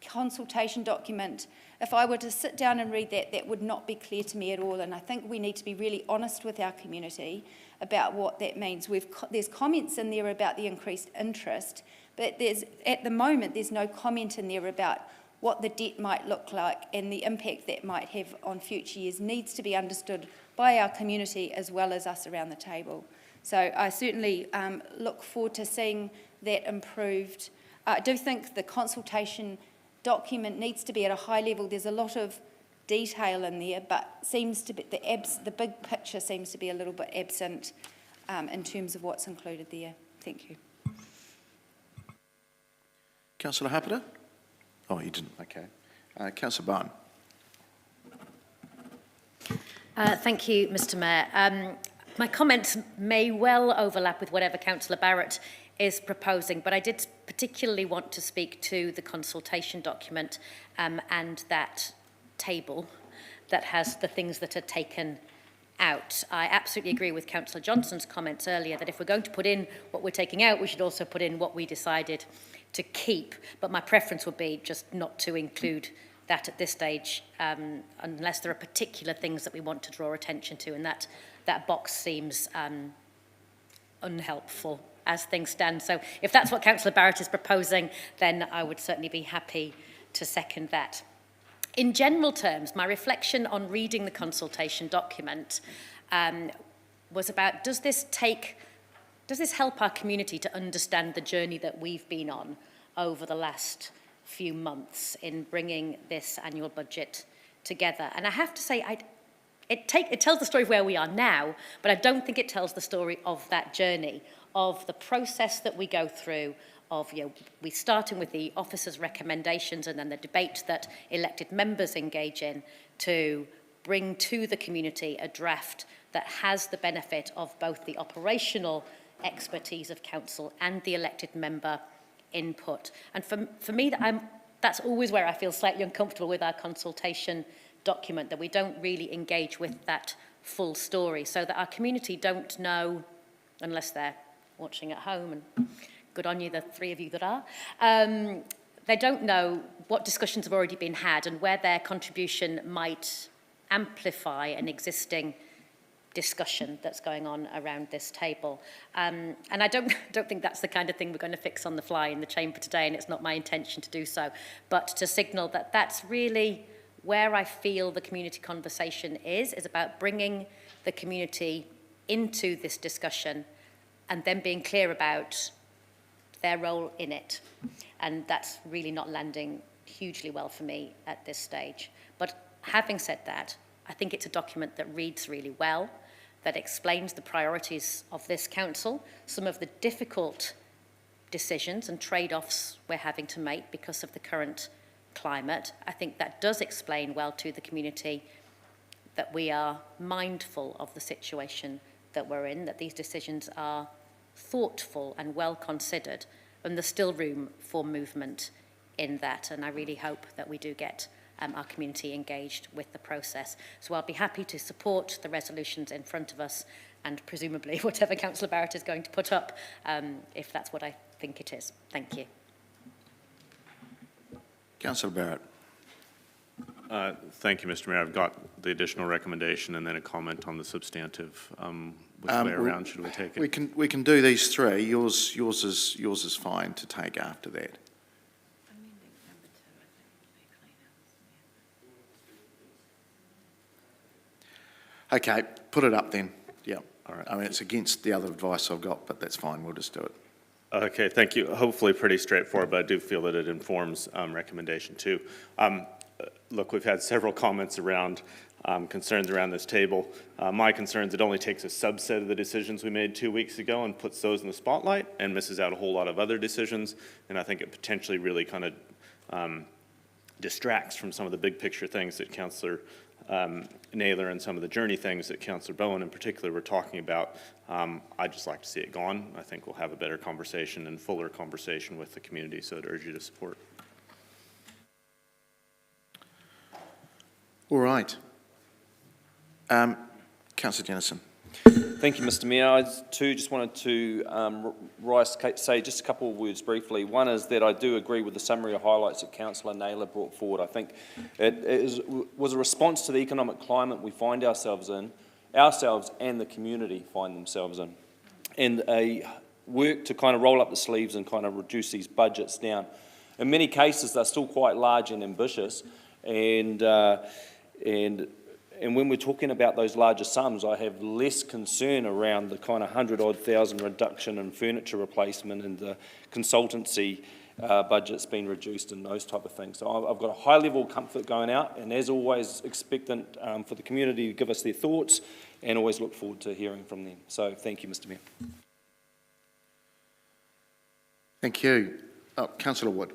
consultation document, if I were to sit down and read that, that would not be clear to me at all, and I think we need to be really honest with our community about what that means. There's comments in there about the increased interest, but at the moment there's no comment in there about what the debt might look like, and the impact that might have on future years needs to be understood by our community as well as us around the table. So I certainly look forward to seeing that improved. I do think the consultation document needs to be at a high level. There's a lot of detail in there, but seems to be the big picture seems to be a little bit absent in terms of what's included there. Thank you. Councillor Happer? Oh, you didn't. Okay. Councillor Barn. Thank you, Mr Mayor. My comments may well overlap with whatever Councillor Barrett is proposing, but I did particularly want to speak to the consultation document and that table that has the things that are taken out. I absolutely agree with Councillor Johnson's comments earlier that if we're going to put in what we're taking out, we should also put in what we decided to keep. But my preference would be just not to include that at this stage unless there are particular things that we want to draw attention to, and that box seems unhelpful as things stand. So if that's what Councillor Barrett is proposing, then I would certainly be happy to second that. In general terms, my reflection on reading the consultation document was about, does this help our community to understand the journey that we've been on over the last few months in bringing this annual budget together? And I have to say, it tells the story of where we are now, but I don't think it tells the story of that journey, of the process that we go through, of, we starting with the officers' recommendations and then the debate that elected members engage in to bring to the community a draft that has the benefit of both the operational expertise of council and the elected member input. And for me, that's always where I feel slightly uncomfortable with our consultation document, that we don't really engage with that full story, so that our community don't know, unless they're watching at home, and good on you, the three of you that are, they don't know what discussions have already been had and where their contribution might amplify an existing discussion that's going on around this table. And I don't think that's the kind of thing we're going to fix on the fly in the chamber today, and it's not my intention to do so, but to signal that that's really where I feel the community conversation is about bringing the community into this discussion and then being clear about their role in it. And that's really not landing hugely well for me at this stage. But having said that, I think it's a document that reads really well, that explains the priorities of this council, some of the difficult decisions and trade-offs we're having to make because of the current climate. I think that does explain well to the community that we are mindful of the situation that we're in, that these decisions are thoughtful and well considered, and there's still room for movement in that. And I really hope that we do get our community engaged with the process. So I'll be happy to support the resolutions in front of us, and presumably whatever Councillor Barrett is going to put up, if that's what I think it is. Thank you. Councillor Barrett. Thank you, Mr. Mayor. I've got the additional recommendation and then a comment on the substantive. Which way around should we take it? We can do these three. Yours is fine to take after that. Okay, put it up then. Yeah. All right. I mean, it's against the other advice I've got, but that's fine. We'll just do it. Okay, thank you. Hopefully pretty straightforward, but I do feel that it informs recommendation two. Look, we've had several comments around concerns around this table. My concerns, it only takes a subset of the decisions we made 2 weeks ago and puts those in the spotlight and misses out a whole lot of other decisions. And I think it potentially really kind of distracts from some of the big picture things that Councillor Naylor and some of the journey things that Councillor Bowen in particular were talking about. I'd just like to see it gone. I think we'll have a better conversation and fuller conversation with the community, so I'd urge you to support. All right. Councillor Jennison. Thank you, Mr. Mayor. I too just wanted to say just a couple of words briefly. One is that I do agree with the summary of highlights that Councillor Naylor brought forward. I think it was a response to the economic climate we find ourselves in, ourselves and the community find themselves in, and a work to kind of roll up the sleeves and kind of reduce these budgets down. In many cases, they're still quite large and ambitious, and when we're talking about those larger sums, I have less concern around the kind of 100-odd thousand reduction in furniture replacement and the consultancy budget's been reduced and those type of things. So I've got a high level of comfort going out, and as always, expectant for the community to give us their thoughts, and always look forward to hearing from them. So thank you, Mr. Mayor. Thank you. Councillor Wood.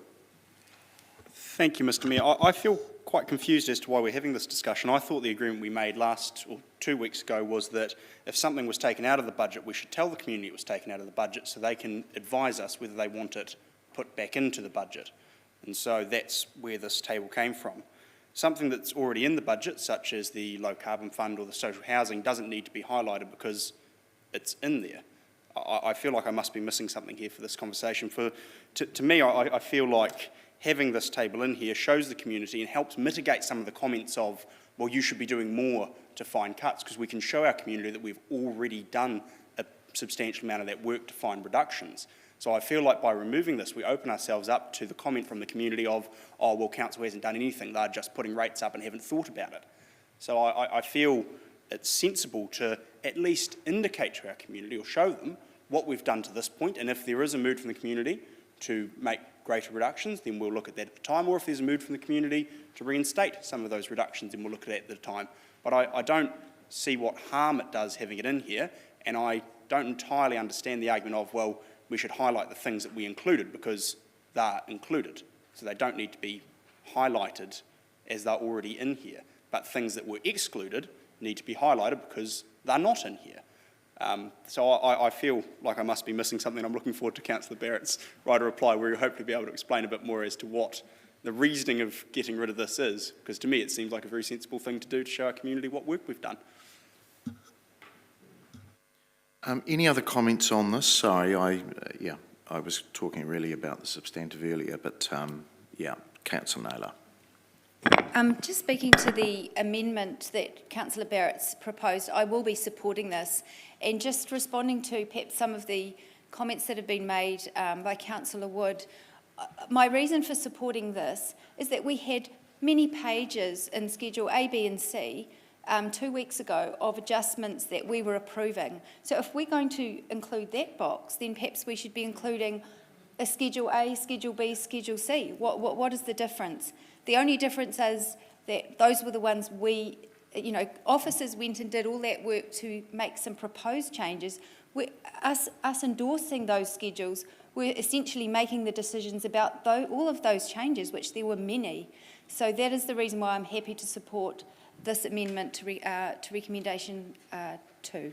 Thank you, Mr. Mayor. I feel quite confused as to why we're having this discussion. I thought the agreement we made 2 weeks ago was that if something was taken out of the budget, we should tell the community it was taken out of the budget so they can advise us whether they want it put back into the budget. And so that's where this table came from. Something that's already in the budget, such as the low carbon fund or the social housing, doesn't need to be highlighted because it's in there. I feel like I must be missing something here for this conversation. To me, I feel like having this table in here shows the community and helps mitigate some of the comments of, well, you should be doing more to find cuts, because we can show our community that we've already done a substantial amount of that work to find reductions. So I feel like by removing this, we open ourselves up to the comment from the community of, oh, well, council hasn't done anything, they're just putting rates up and haven't thought about it. So I feel it's sensible to at least indicate to our community or show them what we've done to this point, and if there is a mood from the community to make greater reductions, then we'll look at that at the time, or if there's a mood from the community to reinstate some of those reductions, then we'll look at that at the time. But I don't see what harm it does having it in here, and I don't entirely understand the argument of, well, we should highlight the things that we included because they're included. So they don't need to be highlighted as they're already in here. But things that were excluded need to be highlighted because they're not in here. So I feel like I must be missing something. I'm looking forward to Councillor Barrett's writer reply where he'll hopefully be able to explain a bit more as to what the reasoning of getting rid of this is, because to me it seems like a very sensible thing to do to show our community what work we've done. Any other comments on this? Sorry, I was talking really about the substantive earlier, but Councillor Naylor. Just speaking to the amendment that Councillor Barrett's proposed, I will be supporting this. And just responding to perhaps some of the comments that have been made by Councillor Wood, my reason for supporting this is that we had many pages in Schedule A, B and C 2 weeks ago of adjustments that we were approving. So if we're going to include that box, then perhaps we should be including a Schedule A, Schedule B, Schedule C. What is the difference? The only difference is that those were the ones officers went and did all that work to make some proposed changes. Us endorsing those schedules, we're essentially making the decisions about all of those changes, which there were many. So that is the reason why I'm happy to support this amendment to recommendation 2.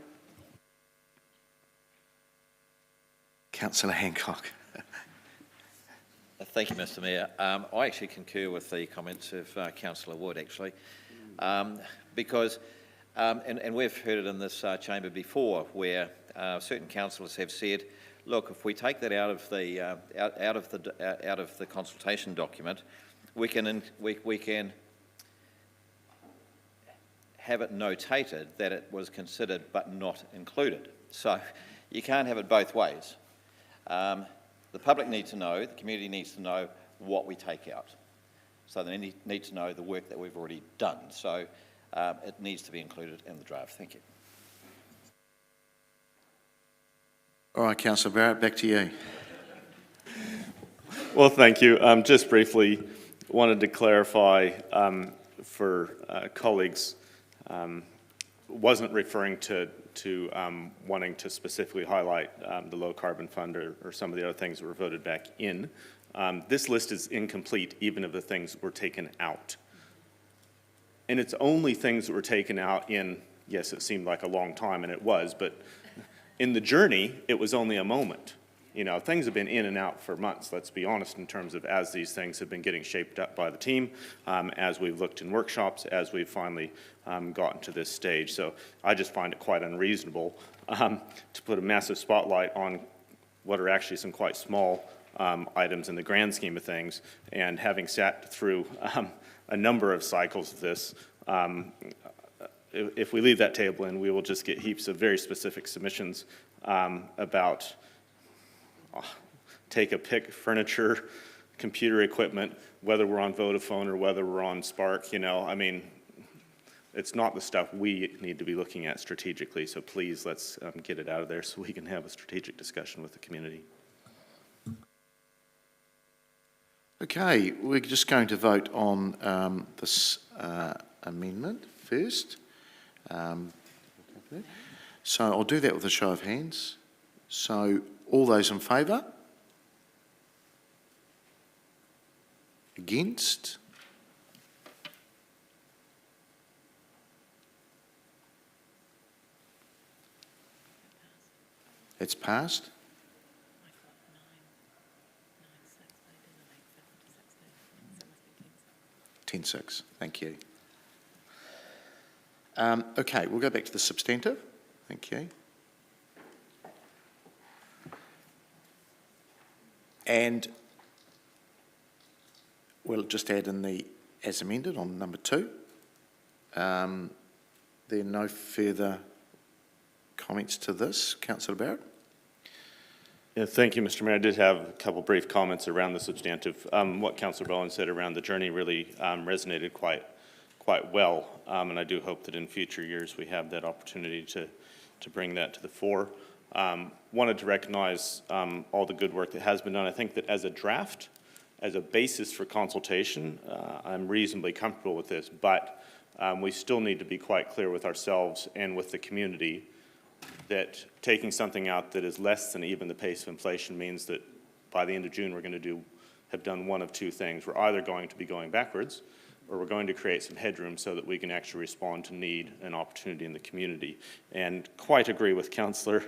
Councillor Hancock. Thank you, Mr Mayor. I actually concur with the comments of Councillor Wood, actually, because, and we've heard it in this chamber before, where certain councillors have said, look, if we take that out of the consultation document, we can have it notated that it was considered but not included. So you can't have it both ways. The public need to know, the community needs to know what we take out. So they need to know the work that we've already done. So it needs to be included in the draft. Thank you. All right, Councillor Barrett, back to you. Well, thank you. Just briefly wanted to clarify for colleagues, wasn't referring to wanting to specifically highlight the low carbon fund or some of the other things that were voted back in. This list is incomplete even if the things were taken out. And it's only things that were taken out in, yes, it seemed like a long time, and it was, but in the journey, it was only a moment. You know, things have been in and out for months, let's be honest, in terms of as these things have been getting shaped up by the team, as we've looked in workshops, as we've finally gotten to this stage. So I just find it quite unreasonable to put a massive spotlight on what are actually some quite small items in the grand scheme of things, and having sat through a number of cycles of this, if we leave that table in, we will just get heaps of very specific submissions about take a pick, furniture, computer equipment, whether we're on Vodafone or whether we're on Spark, you know, I mean, it's not the stuff we need to be looking at strategically, so please let's get it out of there so we can have a strategic discussion with the community. Okay, we're just going to vote on this amendment first. So I'll do that with a show of hands. So all those in favour? Against? It's passed. 10-6, thank you. Okay, we'll go back to the substantive. Thank you. And we'll just add in the as amended on number 2. There are no further comments to this. Councillor Barrett? Yeah, thank you, Mr Mayor. I did have a couple brief comments around the substantive. What Councillor Bowen said around the journey really resonated quite well, and I do hope that in future years we have that opportunity to bring that to the fore. Wanted to recognize all the good work that has been done. I think that as a draft, as a basis for consultation, I'm reasonably comfortable with this, but we still need to be quite clear with ourselves and with the community that taking something out that is less than even the pace of inflation means that by the end of June, we're going to have done one of two things. We're either going to be going backwards, or we're going to create some headroom so that we can actually respond to need and opportunity in the community. And quite agree with Councillor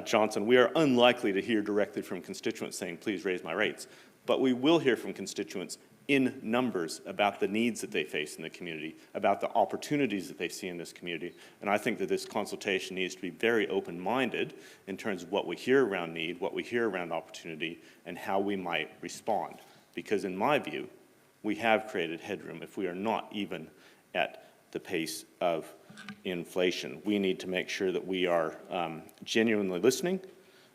Johnson. We are unlikely to hear directly from constituents saying, please raise my rates. But we will hear from constituents in numbers about the needs that they face in the community, about the opportunities that they see in this community. And I think that this consultation needs to be very open-minded in terms of what we hear around need, what we hear around opportunity, and how we might respond. Because in my view, we have created headroom if we are not even at the pace of inflation. We need to make sure that we are genuinely listening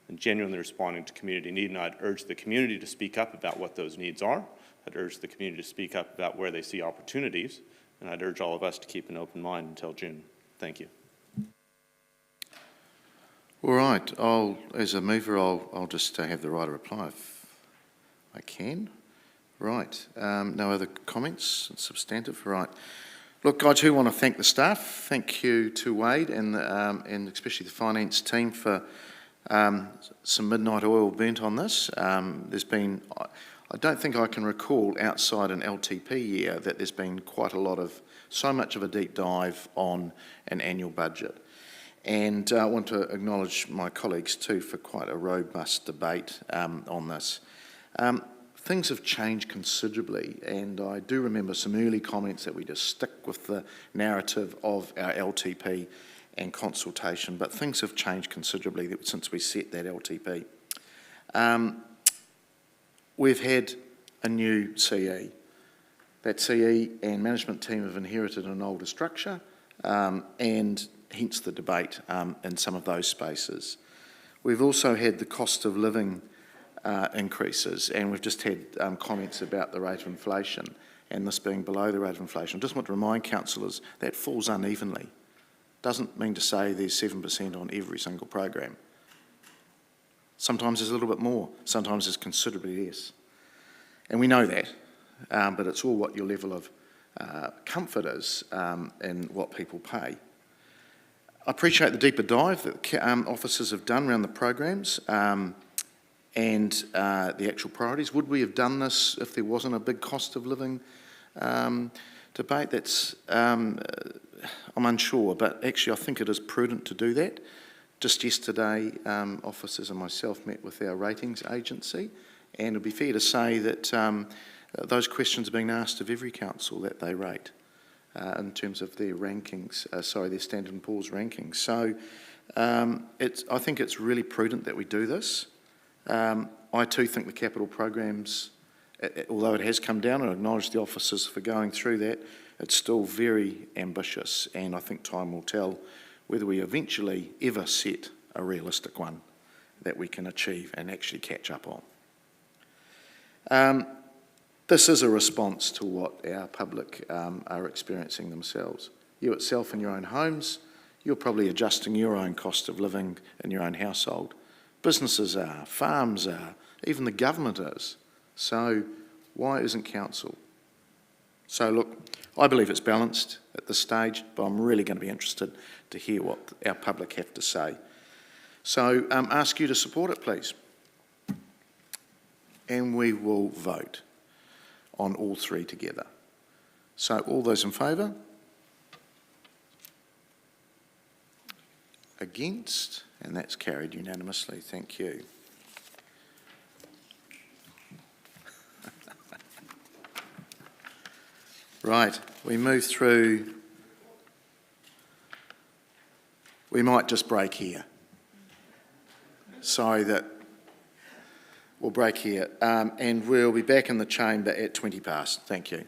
and genuinely responding to community need. And I'd urge the community to speak up about what those needs are. I'd urge the community to speak up about where they see opportunities, and I'd urge all of us to keep an open mind until June. Thank you. All right, as a mover, I'll just have the right to reply if I can. Right, no other comments, substantive, right. Look, I too want to thank the staff. Thank you to Wade and especially the finance team for some midnight oil burnt on this. There's been, I don't think I can recall outside an LTP year that there's been quite a lot of, so much of a deep dive on an annual budget. And I want to acknowledge my colleagues too for quite a robust debate on this. Things have changed considerably, and I do remember some early comments that we just stick with the narrative of our LTP and consultation, but things have changed considerably since we set that LTP. We've had a new CE. That CE and management team have inherited an older structure, and hence the debate in some of those spaces. We've also had the cost of living increases, and we've just had comments about the rate of inflation and this being below the rate of inflation. I just want to remind councillors that falls unevenly. Doesn't mean to say there's 7% on every single program. Sometimes there's a little bit more, sometimes there's considerably less. And we know that, but it's all what your level of comfort is in what people pay. I appreciate the deeper dive that officers have done around the programs and the actual priorities. Would we have done this if there wasn't a big cost of living debate? That's, I'm unsure, but actually I think it is prudent to do that. Just yesterday, officers and myself met with our ratings agency, and it would be fair to say that those questions are being asked of every council that they rate in terms of their rankings, their Standard & Poor's rankings. So I think it's really prudent that we do this. I too think the capital programs, although it has come down, and I acknowledge the officers for going through that, it's still very ambitious, and I think time will tell whether we eventually ever set a realistic one that we can achieve and actually catch up on. This is a response to what our public are experiencing themselves. You itself in your own homes, you're probably adjusting your own cost of living in your own household. Businesses are, farms are, even the government is. So why isn't council? So look, I believe it's balanced at this stage, but I'm really going to be interested to hear what our public have to say. So ask you to support it, please. And we will vote on all three together. So all those in favour? Against? And that's carried unanimously. Thank you. Right, we move through. We might just break here. Sorry that we'll break here. And we'll be back in the chamber at 20 past. Thank you.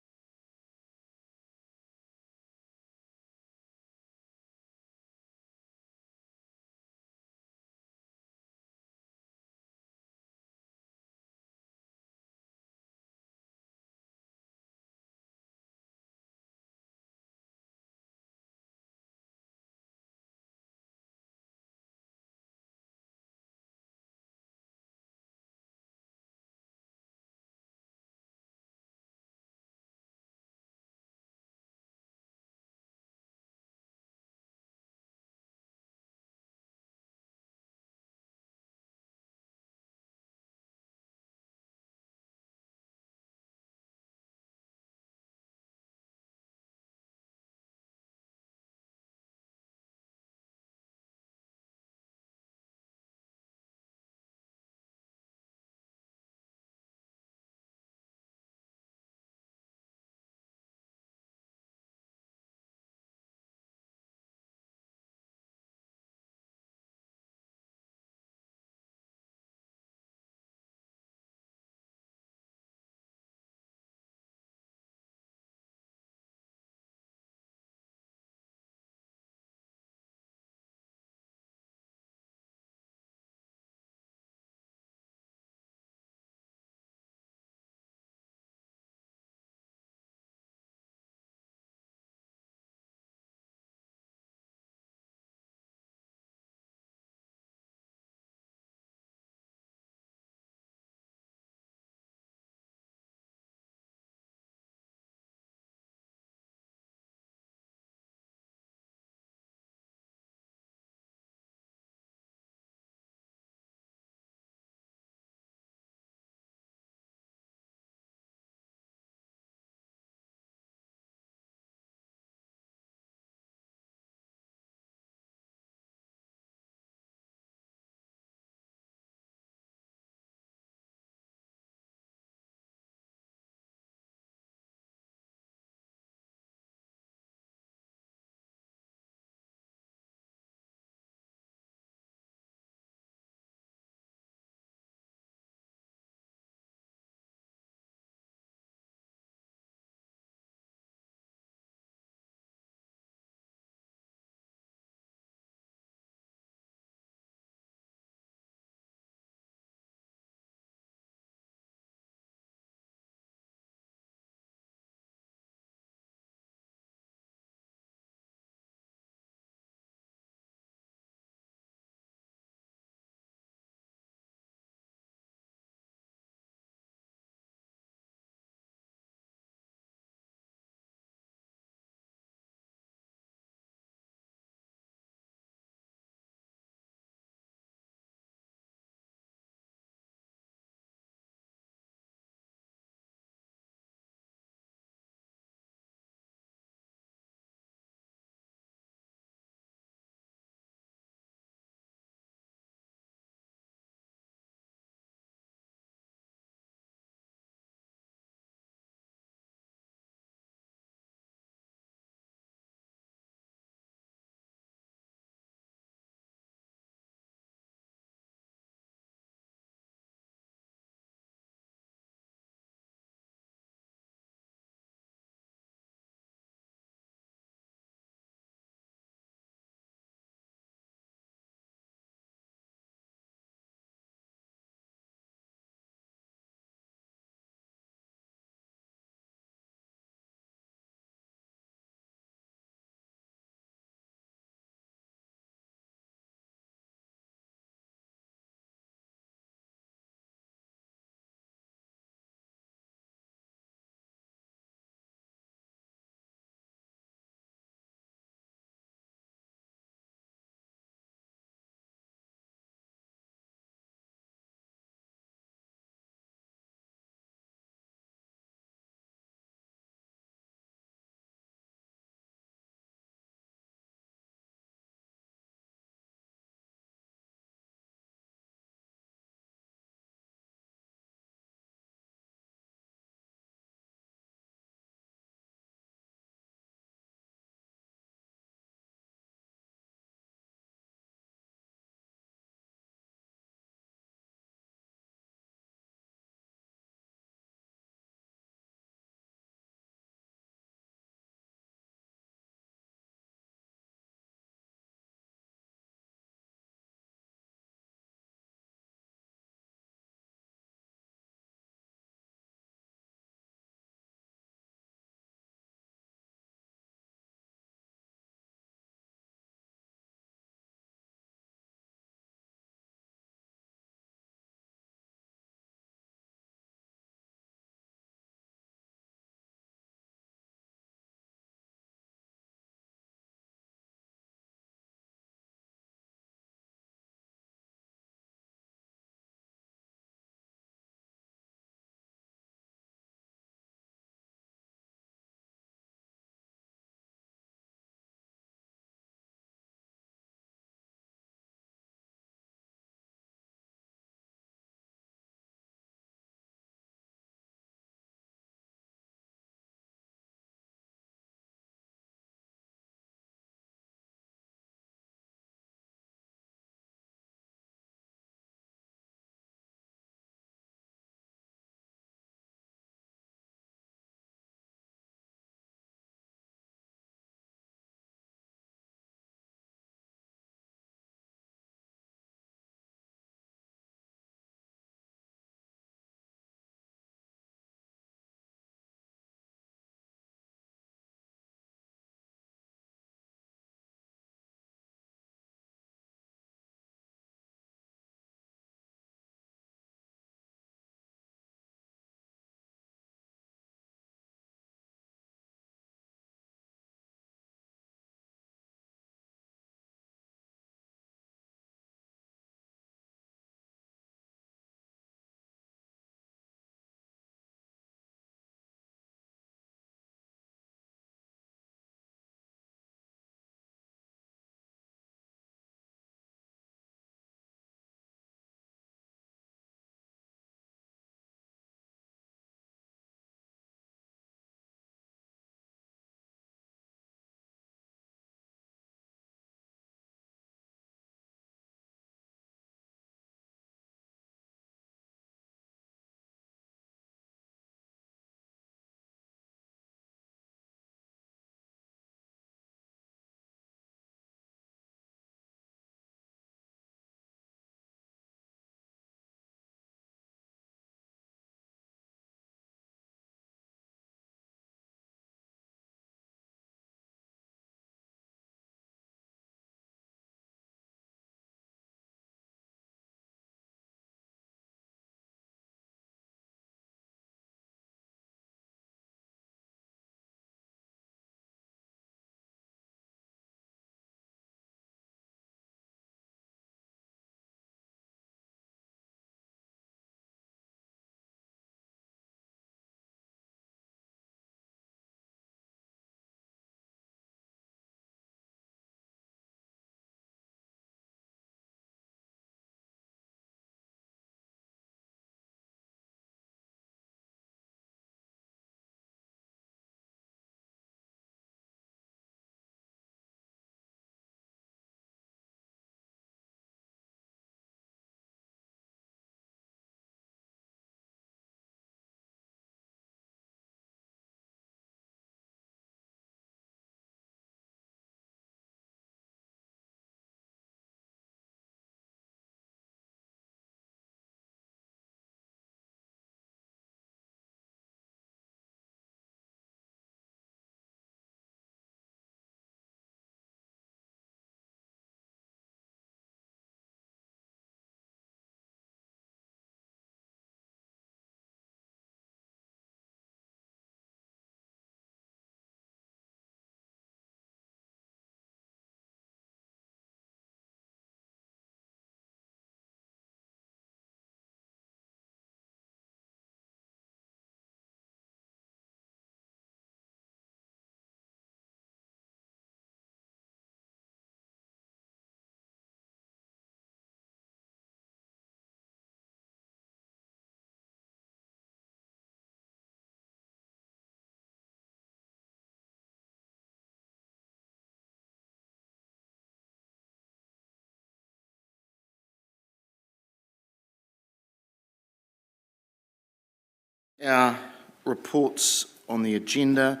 Our reports on the agenda,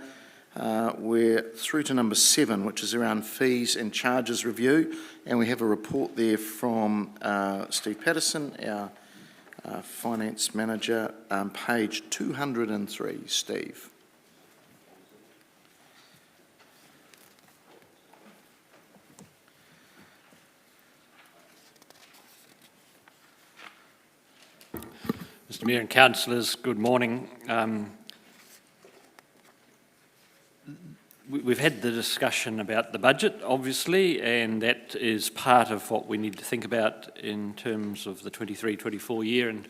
we're through to number 7, which is around fees and charges review, and we have a report there from Steve Patterson, our finance manager, page 203. Steve. Mr Mayor and Councillors, good morning. We've had the discussion about the budget, obviously, and that is part of what we need to think about in terms of the 23-24 year, and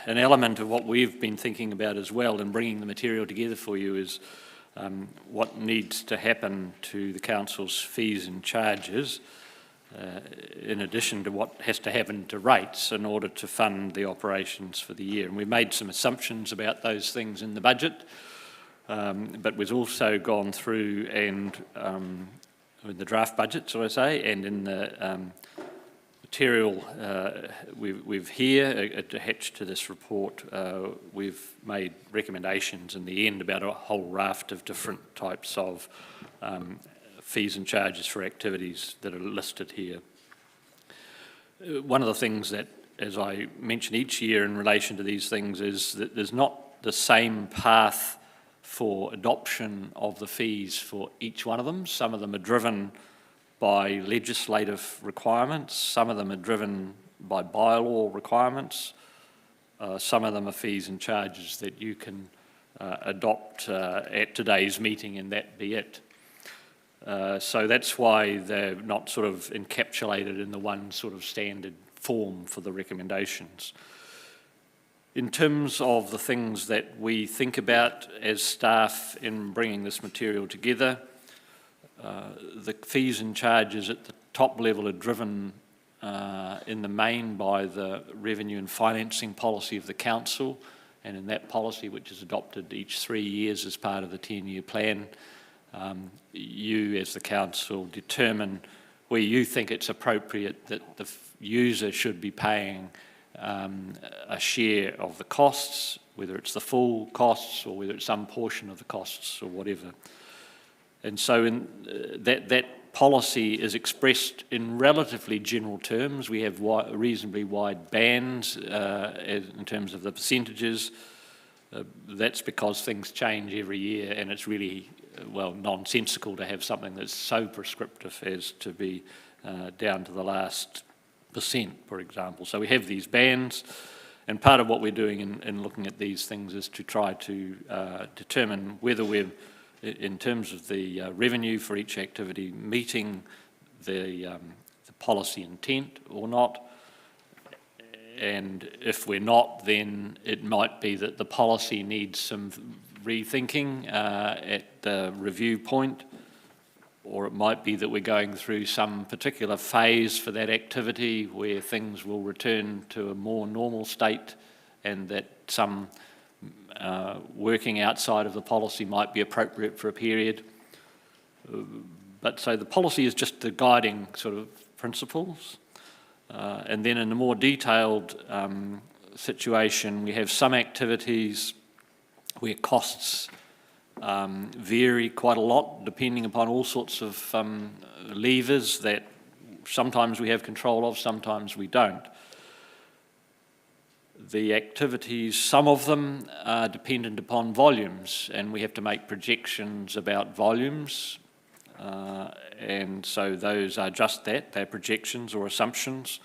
an element of what we've been thinking about as well in bringing the material together for you is what needs to happen to the council's fees and charges in addition to what has to happen to rates in order to fund the operations for the year. And we made some assumptions about those things in the budget. But we've also gone through and in the draft budget, so I say, and in the material we've here attached to this report, we've made recommendations in the end about a whole raft of different types of fees and charges for activities that are listed here. One of the things that, as I mention each year in relation to these things, is that there's not the same path for adoption of the fees for each one of them. Some of them are driven by legislative requirements, some of them are driven by bylaw requirements, some of them are fees and charges that you can adopt at today's meeting and that be it. So that's why they're not sort of encapsulated in the one sort of standard form for the recommendations. In terms of the things that we think about as staff in bringing this material together, the fees and charges at the top level are driven in the main by the revenue and financing policy of the council, and in that policy, which is adopted each 3 years as part of the 10-year plan, you as the council determine where you think it's appropriate that the user should be paying a share of the costs, whether it's the full costs or whether it's some portion of the costs or whatever. And so that policy is expressed in relatively general terms. We have reasonably wide bands in terms of the percentages. That's because things change every year, and it's really, well, nonsensical to have something that's so prescriptive as to be down to the last %, for example. So we have these bands, and part of what we're doing in looking at these things is to try to determine whether we're, in terms of the revenue for each activity, meeting the policy intent or not. And if we're not, then it might be that the policy needs some rethinking at the review point, or it might be that we're going through some particular phase for that activity where things will return to a more normal state, and that some working outside of the policy might be appropriate for a period. But so the policy is just the guiding sort of principles. And then in a more detailed situation, we have some activities where costs vary quite a lot depending upon all sorts of levers that sometimes we have control of, sometimes we don't. The activities, some of them are dependent upon volumes, and we have to make projections about volumes. And so those are just that, they're projections or assumptions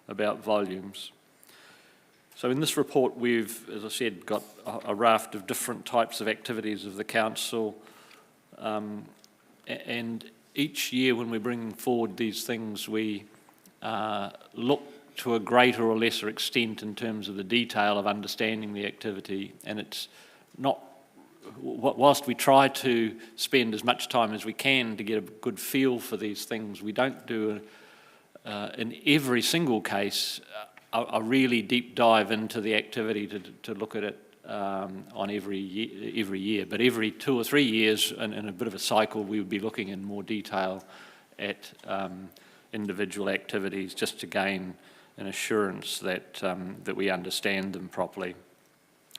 about volumes. So in this report we've, as I said, got a raft of different types of activities of the council, and each year when we're bringing forward these things we look to a greater or lesser extent in terms of the detail of understanding the activity, and it's not, whilst we try to spend as much time as we can to get a good feel for these things, we don't do in every single case a really deep dive into the activity to look at it on every year. But every 2 or 3 years, in a bit of a cycle, we would be looking in more detail at individual activities just to gain an assurance that that we understand them properly.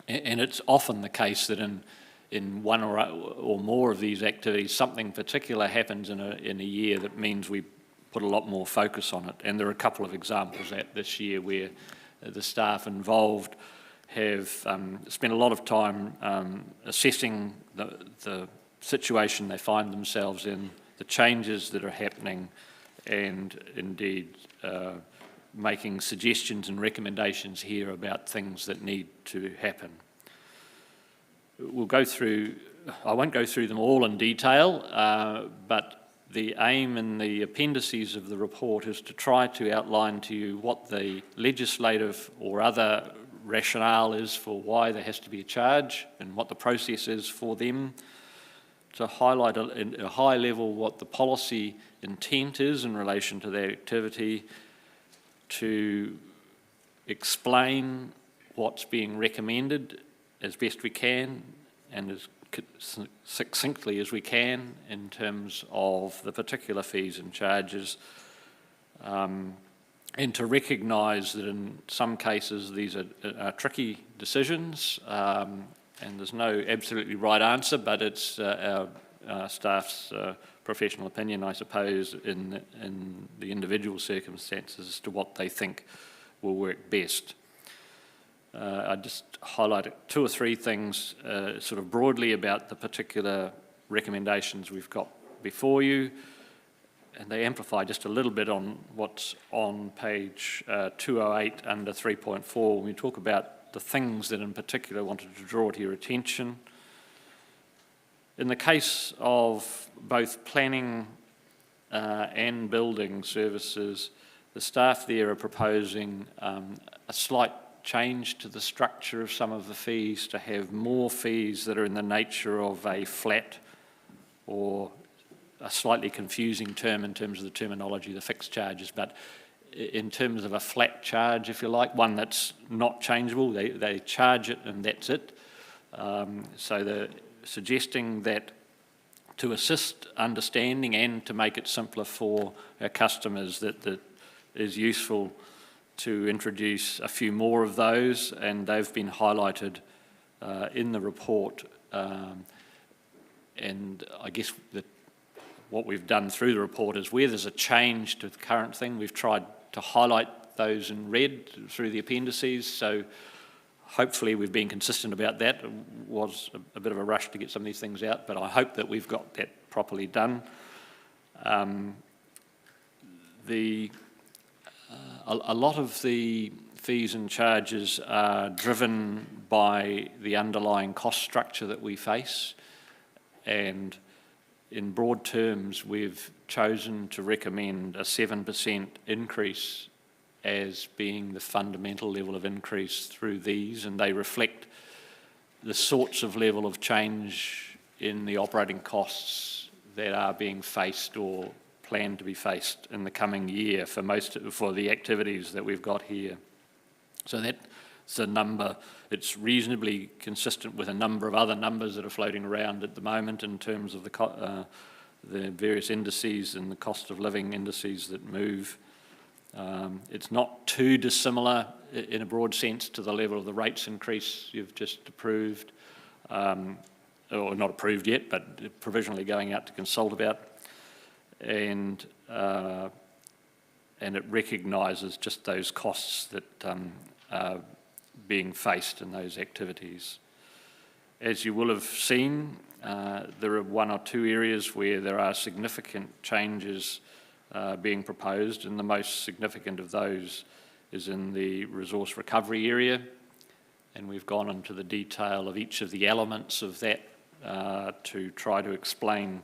And it's often the case that in one or more of these activities, something particular happens in a year that means we put a lot more focus on it. And there are a couple of examples this year where the staff involved have spent a lot of time assessing the situation they find themselves in, the changes that are happening, and indeed making suggestions and recommendations here about things that need to happen. I won't go through them all in detail, but the aim in the appendices of the report is to try to outline to you what the legislative or other rationale is for why there has to be a charge and what the process is for them, to highlight at a high level what the policy intent is in relation to that activity, to explain what's being recommended as best we can and as succinctly as we can in terms of the particular fees and charges, and to recognise that in some cases these are tricky decisions, and there's no absolutely right answer, but it's our staff's professional opinion, I suppose, in the individual circumstances as to what they think will work best. I just highlight 2 or 3 things sort of broadly about the particular recommendations we've got before you, and they amplify just a little bit on what's on page 208 under 3.4 when we talk about the things that in particular I wanted to draw to your attention. In the case of both planning and building services, the staff there are proposing a slight change to the structure of some of the fees, to have more fees that are in the nature of a flat, or a slightly confusing term in terms of the terminology, the fixed charges, but in terms of a flat charge, if you like, one that's not changeable. They charge it and that's it. So they're suggesting that to assist understanding and to make it simpler for our customers, that is useful to introduce a few more of those, and they've been highlighted in the report. And I guess that what we've done through the report is where there's a change to the current thing, we've tried to highlight those in red through the appendices. So hopefully we've been consistent about that. It was a bit of a rush to get some of these things out, but I hope that we've got that properly done. A lot of the fees and charges are driven by the underlying cost structure that we face, and in broad terms we've chosen to recommend a 7% increase as being the fundamental level of increase through these, and they reflect the sorts of level of change in the operating costs that are being faced or planned to be faced in the coming year for the activities that we've got here. So that's a number. It's reasonably consistent with a number of other numbers that are floating around at the moment in terms of the various indices and the cost of living indices that move. It's not too dissimilar in a broad sense to the level of the rates increase you've just approved, or not approved yet, but provisionally going out to consult about. And it recognises just those costs that are being faced in those activities. As you will have seen, there are 1 or 2 areas where there are significant changes being proposed, and the most significant of those is in the resource recovery area, and we've gone into the detail of each of the elements of that to try to explain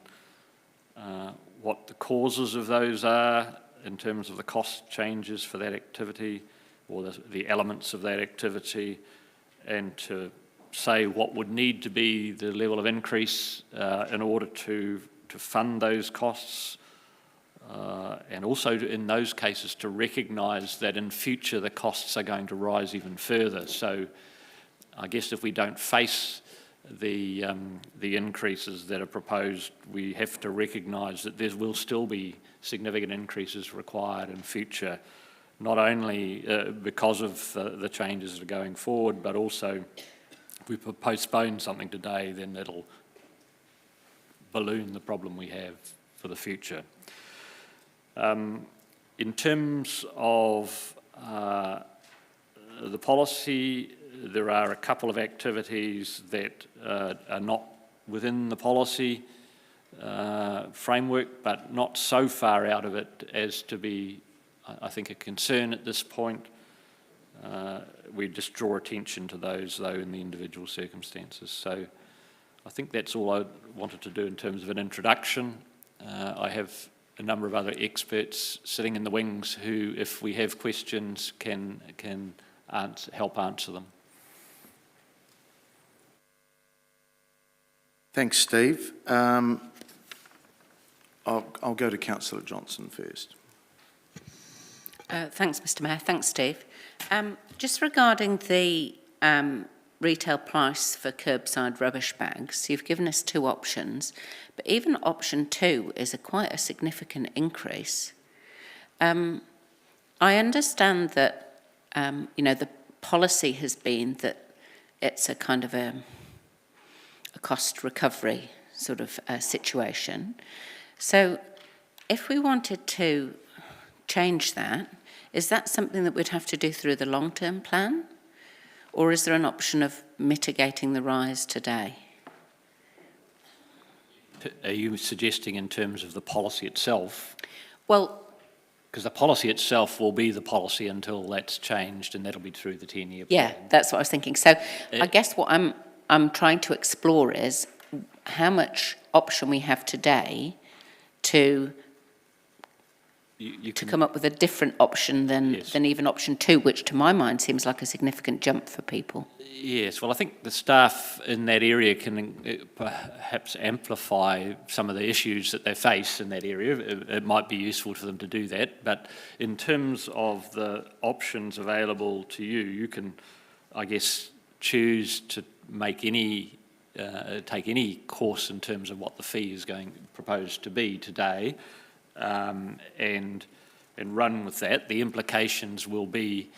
what the causes of those are in terms of the cost changes for that activity, or the elements of that activity, and to say what would need to be the level of increase in order to fund those costs, and also in those cases to recognise that in future the costs are going to rise even further. So I guess if we don't face the increases that are proposed, we have to recognise that there will still be significant increases required in future, not only because of the changes that are going forward, but also we postpone something today, then that'll balloon the problem we have for the future. In terms of the policy, there are a couple of activities that are not within the policy framework, but not so far out of it as to be, I think, a concern at this point. We just draw attention to those, though, in the individual circumstances. So I think that's all I wanted to do in terms of an introduction. I have a number of other experts sitting in the wings who, if we have questions, can help answer them. Thanks, Steve. I'll go to Councillor Johnson first. Thanks, Mr Mayor. Thanks, Steve. Just regarding the retail price for curbside rubbish bags, you've given us two options, but even option 2 is quite a significant increase. I understand that, the policy has been that it's a kind of a cost recovery sort of situation. So if we wanted to change that, is that something that we'd have to do through the long-term plan? Or is there an option of mitigating the rise today? Are you suggesting in terms of the policy itself? Well, because the policy itself will be the policy until that's changed, and that'll be through the 10-year plan. yeah, that's what I was thinking. So I guess what I'm trying to explore is how much option we have today to come up with a different option than even option 2, which to my mind seems like a significant jump for people. Yes, well, I think the staff in that area can perhaps amplify some of the issues that they face in that area. It might be useful for them to do that, but in terms of the options available to you, you can, I guess, choose to make take any course in terms of what the fee is proposed to be today, and run with that. The implications will be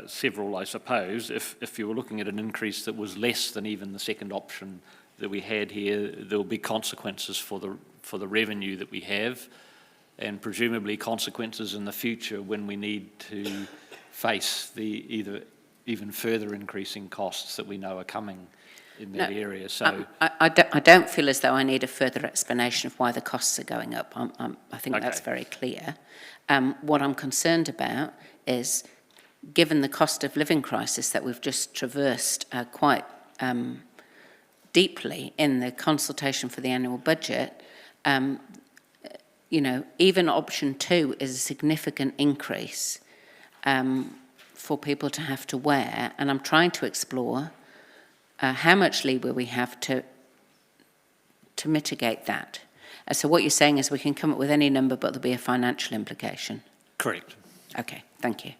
several, I suppose. If you were looking at an increase that was less than even the second option that we had here, there will be consequences for the revenue that we have, and presumably consequences in the future when we need to face the even further increasing costs that we know are coming in that area. So I don't feel as though I need a further explanation of why the costs are going up. I think Okay. that's very clear. What I'm concerned about is, given the cost of living crisis that we've just traversed quite deeply in the consultation for the annual budget, even option 2 is a significant increase for people to have to wear, and I'm trying to explore how much leeway we have to mitigate that. So what you're saying is we can come up with any number, but there'll be a financial implication. correct. Okay, thank you.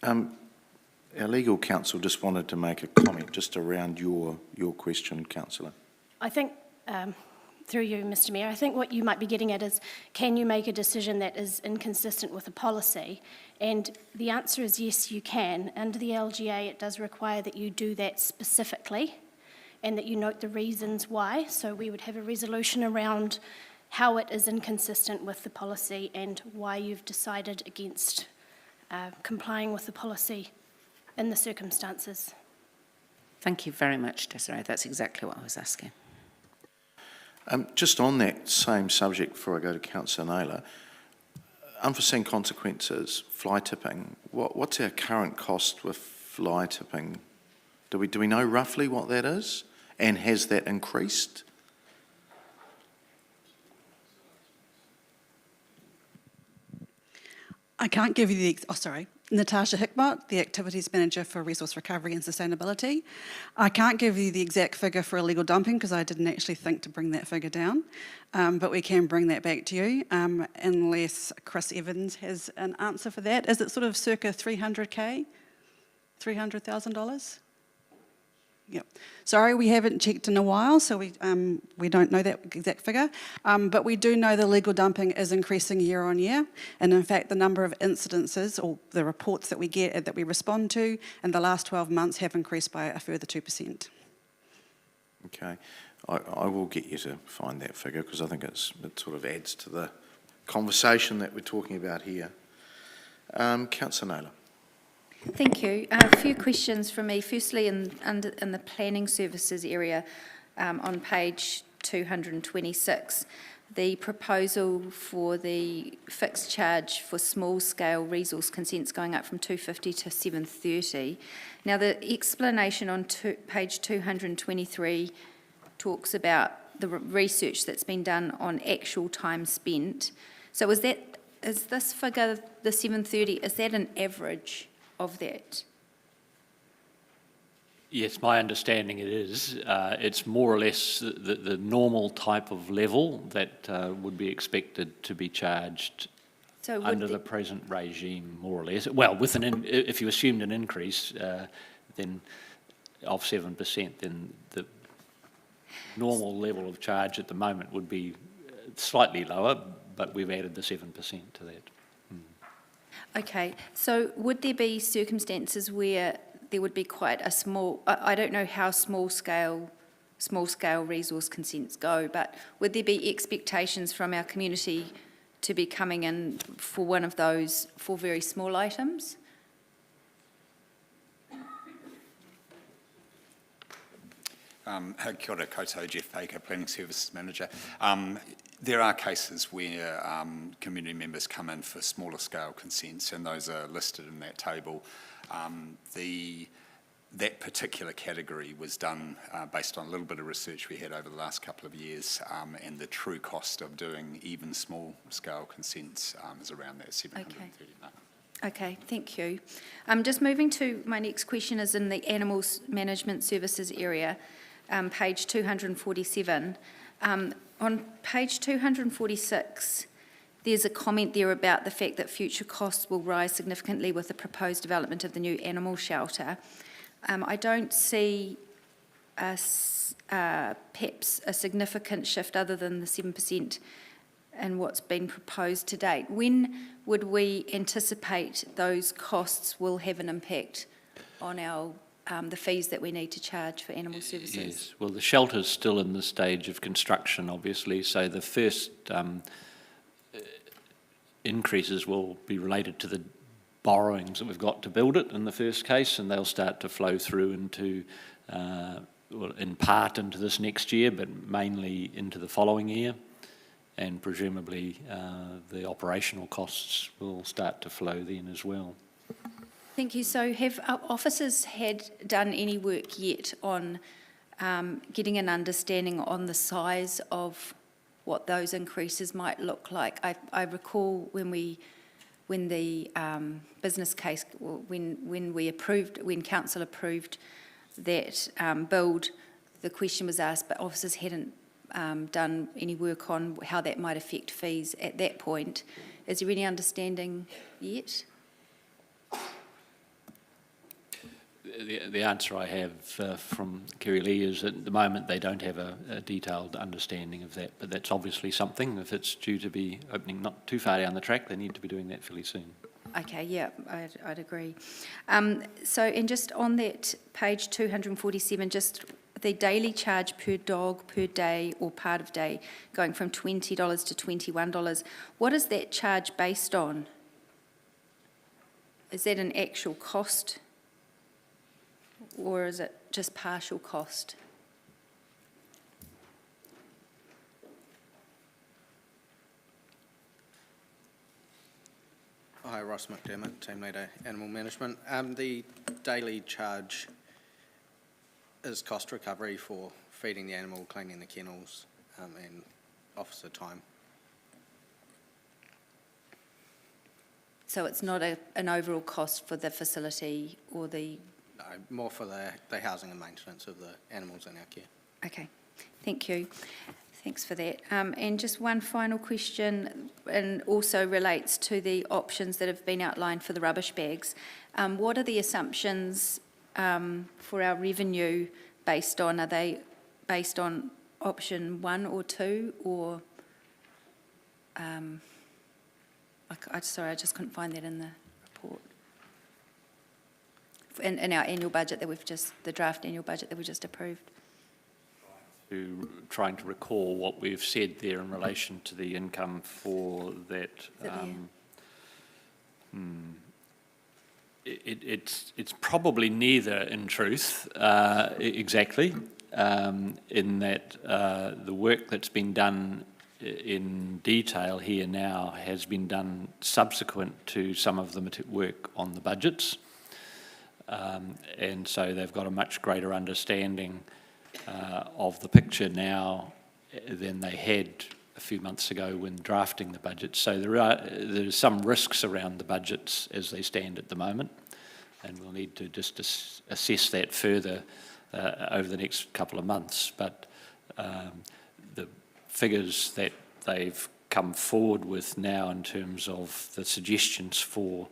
Our legal counsel just wanted to make a comment just around your question, Councillor. I think, through you, Mr Mayor, I think what you might be getting at is, can you make a decision that is inconsistent with the policy? And the answer is yes, you can. Under the LGA, it does require that you do that specifically and that you note the reasons why. So we would have a resolution around how it is inconsistent with the policy and why you've decided against complying with the policy in the circumstances. Thank you very much, Desiree. That's exactly what I was asking. Just on that same subject, before I go to Councillor Naylor, unforeseen consequences, fly tipping. What's our current cost with fly tipping? Do we know roughly what that is? And has that increased? I can't give you Natasha Hickmott, the Activities Manager for Resource Recovery and Sustainability. I can't give you the exact figure for illegal dumping because I didn't actually think to bring that figure down, but we can bring that back to you unless Chris Evans has an answer for that. Is it sort of circa $300,000? Yep. Sorry, we haven't checked in a while, so we don't know that exact figure. But we do know the legal dumping is increasing year on year. And in fact, the number of incidences or the reports that we get, that we respond to in the last 12 months have increased by a further 2%. Okay. I will get you to find that figure because I think it sort of adds to the conversation that we're talking about here. Councillor Naylor. Thank you. A few questions from me. Firstly, in the planning services area, on page 226, the proposal for the fixed charge for small-scale resource consents going up from 250 to 730. Now, the explanation on page 223 talks about the research that's been done on actual time spent. So is this figure, the 730, is that an average of that? Yes, my understanding it is. It's more or less the normal type of level that would be expected to be charged under the present regime, more or less. Well, with if you assumed an increase then of 7%, then the normal level of charge at the moment would be slightly lower, but we've added the 7% to that. Okay, so would there be circumstances where there would be quite a small, I don't know how small scale resource consents go, but would there be expectations from our community to be coming in for one of those for very small items? Kia ora koutou, Jeff Baker, Planning Services Manager. There are cases where community members come in for smaller scale consents, and those are listed in that table. That particular category was done based on a little bit of research we had over the last couple of years, and the true cost of doing even small scale consents is around that 730 mark. Okay, thank you. Just moving to my next question is in the animals management services area, page 247. On page 246, there's a comment there about the fact that future costs will rise significantly with the proposed development of the new animal shelter. I don't see perhaps a significant shift other than the 7% in what's been proposed to date. When would we anticipate those costs will have an impact on our the fees that we need to charge for animal services? Yes, well, the shelter's still in the stage of construction, obviously, so the first increases will be related to the borrowings that we've got to build it in the first case, and they'll start to flow through into, well, in part into this next year, but mainly into the following year, and presumably the operational costs will start to flow then as well. Thank you. So have officers had done any work yet on getting an understanding on the size of what those increases might look like? I recall when the business case, when council approved that build, the question was asked, but officers hadn't done any work on how that might affect fees at that point. Is there any understanding yet? The answer I have from Kerry Lee is at the moment they don't have a detailed understanding of that, but that's obviously something. If it's due to be opening not too far down the track, they need to be doing that fairly soon. Okay, yeah, I'd agree. So, and just on that page 247, just the daily charge per dog per day or part of day going from $20 to $21, what is that charge based on? Is that an actual cost? Or is it just partial cost? Hi, Ross McDermott, Team Leader, Animal Management. The daily charge is cost recovery for feeding the animal, cleaning the kennels, and officer time. So it's not an overall cost for the facility or the... No, more for the housing and maintenance of the animals in our care. Okay, thank you. Thanks for that. And just one final question, and also relates to the options that have been outlined for the rubbish bags. What are the assumptions for our revenue based on? Are they based on option 1 or 2, or, sorry, I just couldn't find that in the report. In our annual budget that the draft annual budget that we just approved. Trying to recall what we've said there in relation to the income for that. It's probably neither, in truth, exactly, in that the work that's been done in detail here now has been done subsequent to some of the work on the budgets. And so they've got a much greater understanding of the picture now than they had a few months ago when drafting the budget. So there's some risks around the budgets as they stand at the moment, and we'll need to just assess that further over the next couple of months. But the figures that they've come forward with now in terms of the suggestions for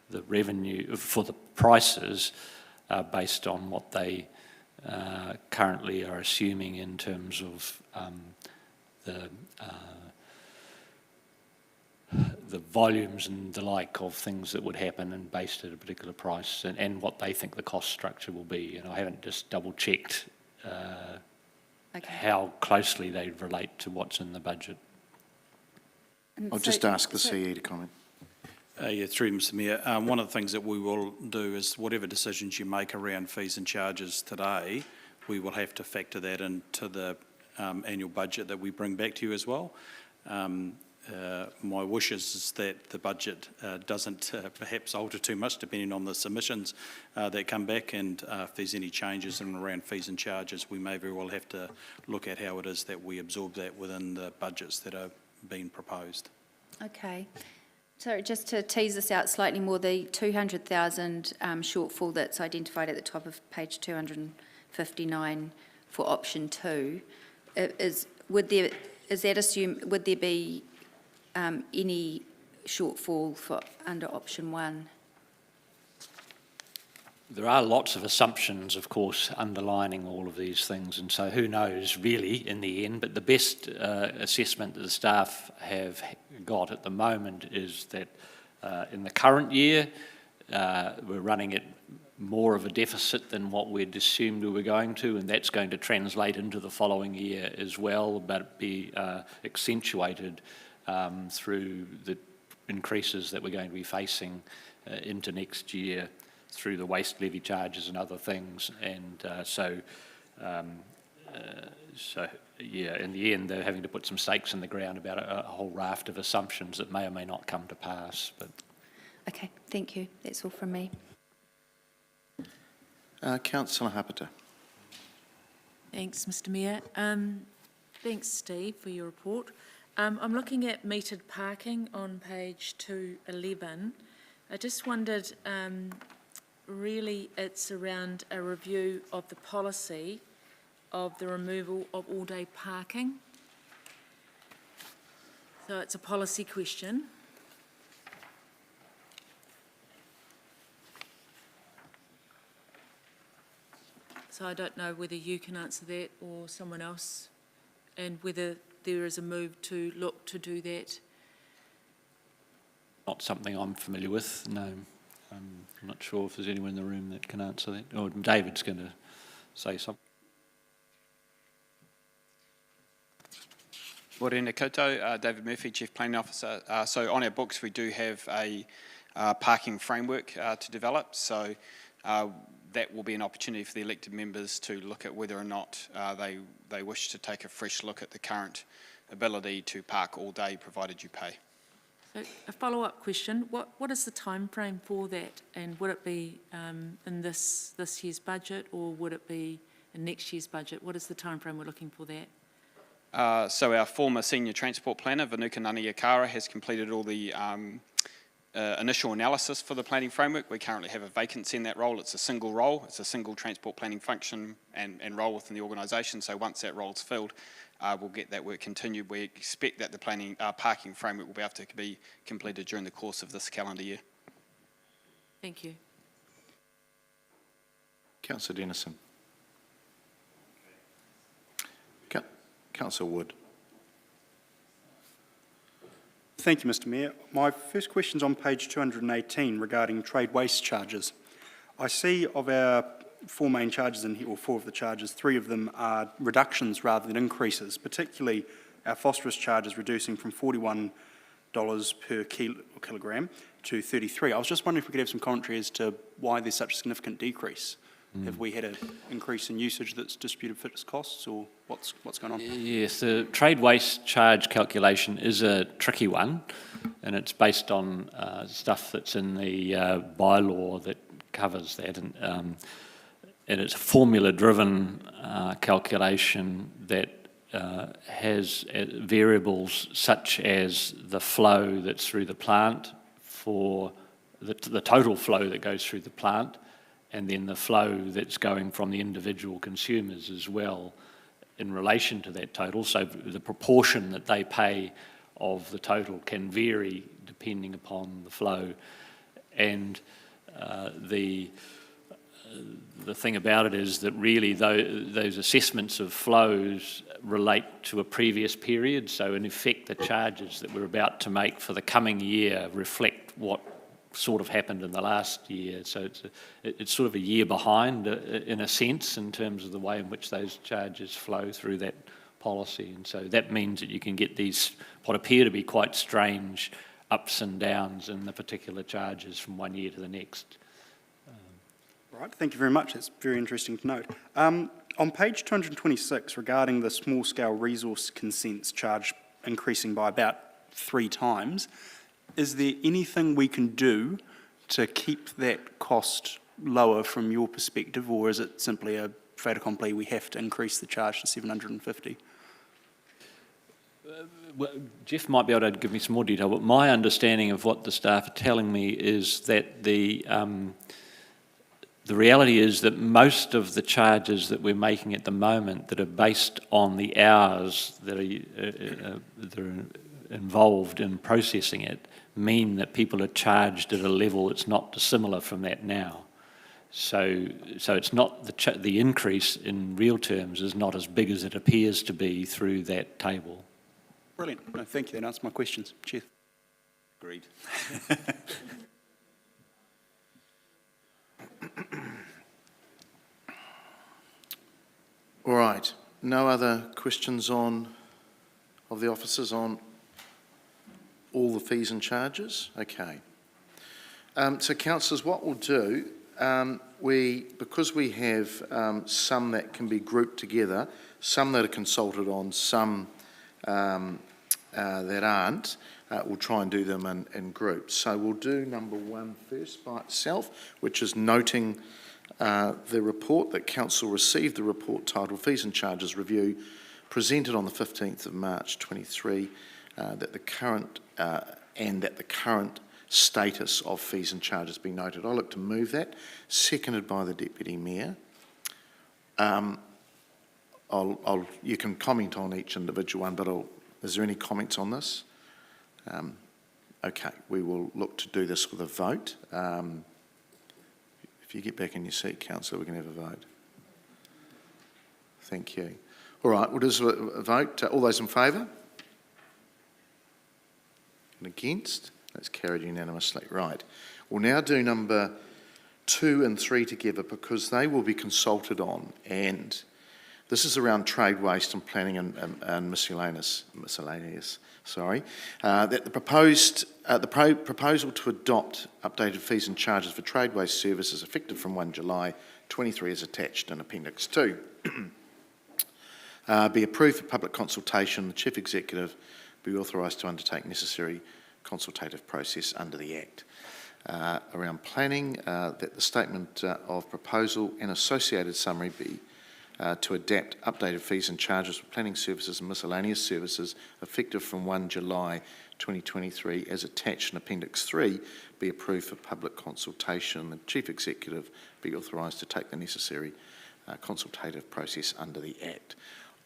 the revenue, for the prices, are based on what they currently are assuming in terms of the volumes and the like of things that would happen and based at a particular price, and what they think the cost structure will be. And I haven't just double-checked how closely they relate to what's in the budget. I'll just ask the CE to comment. Yeah, through Mr Mayor. One of the things that we will do is whatever decisions you make around fees and charges today, we will have to factor that into the annual budget that we bring back to you as well. My wish is that the budget doesn't perhaps alter too much depending on the submissions that come back, and if there's any changes in around fees and charges, we may very well have to look at how it is that we absorb that within the budgets that are being proposed. Okay. So just to tease this out slightly more, the 200,000 shortfall that's identified at the top of page 259 for option 2, would there be any shortfall for under option 1? There are lots of assumptions, of course, underlining all of these things, and so who knows really in the end, but the best assessment that the staff have got at the moment is that in the current year we're running at more of a deficit than what we'd assumed we were going to, and that's going to translate into the following year as well, but be accentuated through the increases that we're going to be facing into next year through the waste levy charges and other things. And so yeah, in the end, they're having to put some stakes in the ground about a whole raft of assumptions that may or may not come to pass. But okay, thank you. That's all from me. Councillor Hapata. Thanks, Mr Mayor. Thanks, Steve, for your report. I'm looking at metered parking on page 211. I just wondered, really it's around a review of the policy of the removal of all-day parking. So it's a policy question. So I don't know whether you can answer that or someone else, and whether there is a move to look to do that. not something I'm familiar with, no. I'm not sure if there's anyone in the room that can answer that. Or David's going to say something. Morena koutou, David Murphy, Chief Planning Officer. So on our books we do have a parking framework to develop, so that will be an opportunity for the elected members to look at whether or not they wish to take a fresh look at the current ability to park all day provided you pay. So a follow-up question, what is the time frame for that, and would it be in this year's budget, or would it be in next year's budget? What is the time frame we're looking for that? So our former Senior Transport Planner, Vanuka Naniakara, has completed all the initial analysis for the planning framework. We currently have a vacancy in that role. It's a single role. It's a single transport planning function and role within the organisation. So once that role's filled, we'll get that work continued. We expect that the planning parking framework will be able to be completed during the course of this calendar year. Thank you. Councillor Dennison. Councillor Wood. Thank you, Mr Mayor. My first question is on page 218 regarding trade waste charges. I see of our 4 main charges in here, or 4 of the charges, 3 of them are reductions rather than increases, particularly our phosphorus charges reducing from $41 per kilogram to 33. I was just wondering if we could have some commentary as to why there's such a significant decrease. Have we had an increase in usage that's disputed fixed costs, or what's going on? Yes, the trade waste charge calculation is a tricky one, and it's based on stuff that's in the bylaw that covers that, and it's a formula-driven calculation that has variables such as the flow that's through the plant, for the total flow that goes through the plant, and then the flow that's going from the individual consumers as well in relation to that total. So the proportion that they pay of the total can vary depending upon the flow. And the thing about it is that really those assessments of flows relate to a previous period. So in effect, the charges that we're about to make for the coming year reflect what sort of happened in the last year. So it's sort of a year behind in a sense in terms of the way in which those charges flow through that policy. And so that means that you can get these what appear to be quite strange ups and downs in the particular charges from one year to the next. Right, thank you very much. That's very interesting to note. On page 226, regarding the small-scale resource consents charge increasing by about 3 times, is there anything we can do to keep that cost lower from your perspective, or is it simply a fait accompli, we have to increase the charge to $750? Well, Jeff might be able to give me some more detail, but my understanding of what the staff are telling me is that the reality is that most of the charges that we're making at the moment that are based on the hours that are involved in processing it mean that people are charged at a level that's not dissimilar from that now. So it's not the increase in real terms is not as big as it appears to be through that table. Brilliant. No, thank you. That answers my questions. Cheers. Agreed. All right. No other questions of the officers on all the fees and charges? Okay. So, councillors, what we'll do, because we have some that can be grouped together, some that are consulted on, some that aren't, we'll try and do them in groups. So we'll do number 1 first by itself, which is noting the report that Council received, the report titled Fees and Charges Review, presented on the 15th of March 23, that the current status of fees and charges be noted. I'll look to move that, seconded by the Deputy Mayor. You can comment on each individual one, but is there any comments on this? Okay, we will look to do this with a vote. If you get back in your seat, Councillor, we can have a vote. Thank you. All right, we'll do a vote. All those in favour? And against? That's carried unanimously. Right. We'll now do number 2 and 3 together because they will be consulted on, and this is around trade waste and planning and miscellaneous. That the proposal to adopt updated fees and charges for trade waste services effective from 1 July 23 is attached in Appendix 2. Be approved for public consultation. The Chief Executive be authorised to undertake necessary consultative process under the Act. Around planning, that the statement of proposal and associated summary be to adapt updated fees and charges for planning services and miscellaneous services effective from 1 July 2023 as attached in Appendix 3 be approved for public consultation. The Chief Executive be authorised to take the necessary consultative process under the Act.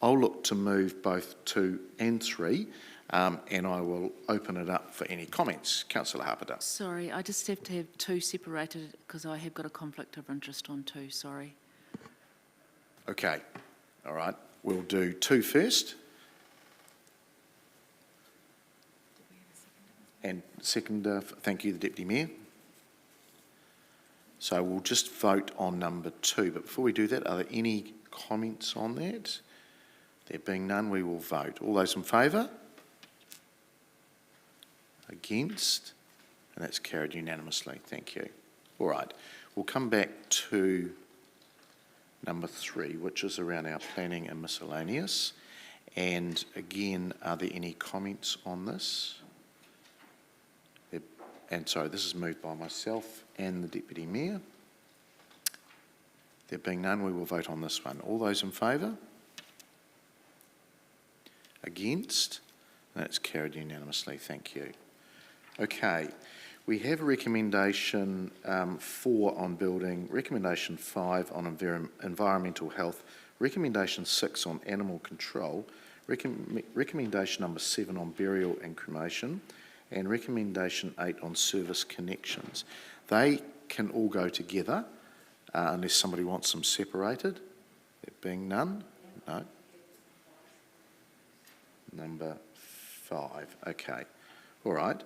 I'll look to move both 2 and 3 and I will open it up for any comments. Councillor Harperdale. Sorry, I just have to have 2 separated because I have got a conflict of interest on 2, sorry. Okay, all right. We'll do 2 first. And seconder, thank you, the Deputy Mayor. So we'll just vote on number 2, but before we do that, are there any comments on that? There being none, we will vote. All those in favour? Against? And that's carried unanimously. Thank you. All right. We'll come back to number 3, which is around our planning and miscellaneous. And again, are there any comments on this? And sorry, this is moved by myself and the Deputy Mayor. There being none, we will vote on this one. All those in favour? Against? And that's carried unanimously. Thank you. Okay, we have a recommendation 4 on building, recommendation 5 on environmental health, recommendation 6 on animal control, recommendation number 7 on burial and cremation, and recommendation 8 on service connections. They can all go together unless somebody wants them separated. There being none? No. Number 5. Okay. All right.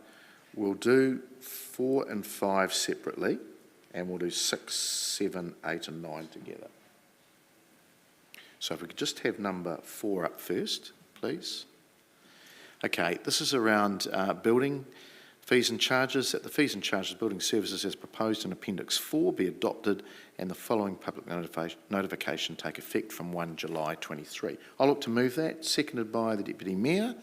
We'll do 4 and 5 separately, and we'll do 6, 7, 8 and 9 together. So if we could just have number 4 up first, please. Okay, this is around building fees and charges, that the fees and charges of building services as proposed in Appendix 4 be adopted and the following public notification take effect from 1 July 23. I'll look to move that, seconded by the Deputy Mayor.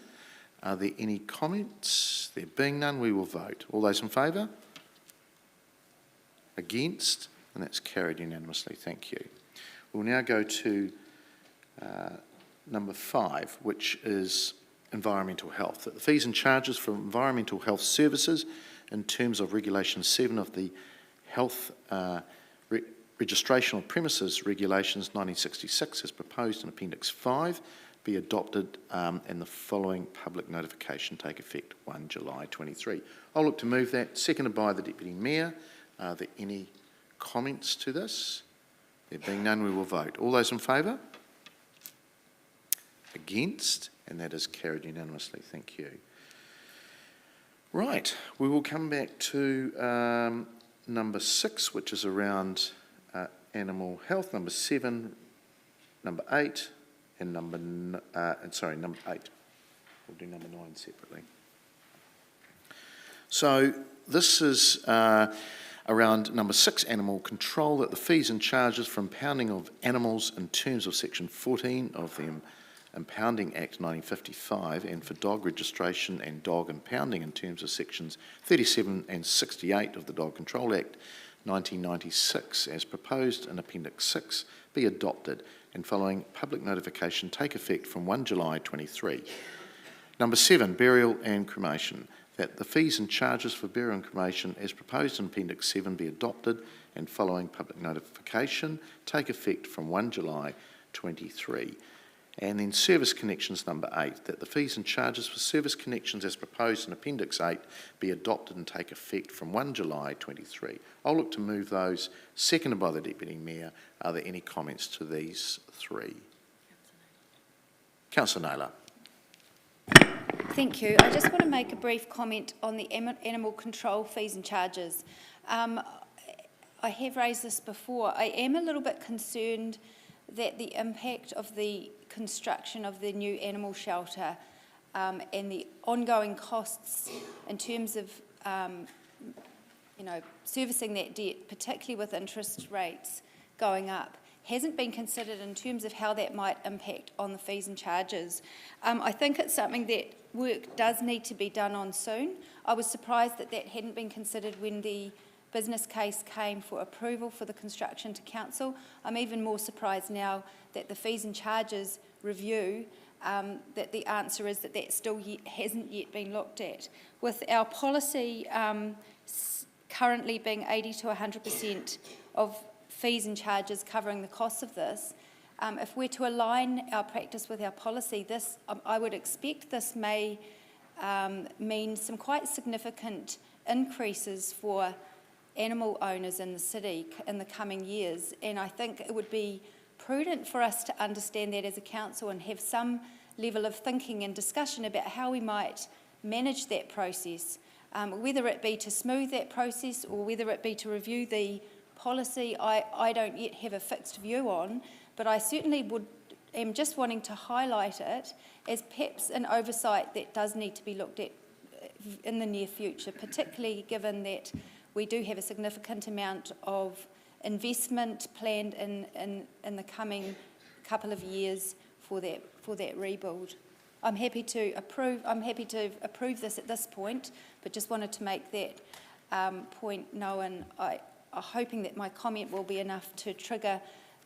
Are there any comments? There being none, we will vote. All those in favour? Against? And that's carried unanimously. Thank you. We'll now go to number 5, which is environmental health. That the fees and charges for environmental health services in terms of Regulation 7 of the Health Registration of Premises Regulations 1966 as proposed in Appendix 5 be adopted and the following public notification take effect 1 July 23. I'll look to move that, seconded by the Deputy Mayor. Are there any comments to this? There being none, we will vote. All those in favour? Against? And that is carried unanimously. Thank you. Right, we will come back to number 6, which is around animal health, number 7, number 8, and number 8. We'll do number 9 separately. So this is around number 6, animal control, that the fees and charges for impounding of animals in terms of Section 14 of the Impounding Act 1955 and for dog registration and dog impounding in terms of Sections 37 and 68 of the Dog Control Act 1996 as proposed in Appendix 6 be adopted and following public notification take effect from 1 July 23. Number 7, burial and cremation, that the fees and charges for burial and cremation as proposed in Appendix 7 be adopted and following public notification take effect from 1 July 23. And then service connections number 8, that the fees and charges for service connections as proposed in Appendix 8 be adopted and take effect from 1 July 23. I'll look to move those, seconded by the Deputy Mayor. Are there any comments to these 3? Councillor Naylor. Thank you. I just want to make a brief comment on the animal control fees and charges. I have raised this before. I am a little bit concerned that the impact of the construction of the new animal shelter and the ongoing costs in terms of servicing that debt, particularly with interest rates going up, hasn't been considered in terms of how that might impact on the fees and charges. I think it's something that work does need to be done on soon. I was surprised that that hadn't been considered when the business case came for approval for the construction to council. I'm even more surprised now that the fees and charges review, that the answer is that that still hasn't yet been looked at. With our policy currently being 80 to 100% of fees and charges covering the costs of this, if we're to align our practice with our policy, this I would expect this may mean some quite significant increases for animal owners in the city in the coming years, and I think it would be prudent for us to understand that as a council and have some level of thinking and discussion about how we might manage that process. Whether it be to smooth that process or whether it be to review the policy, I don't yet have a fixed view on, but I certainly am just wanting to highlight it as perhaps an oversight that does need to be looked at in the near future, particularly given that we do have a significant amount of investment planned in the coming couple of years for that rebuild. I'm happy to approve this at this point, but just wanted to make that point known. I'm hoping that my comment will be enough to trigger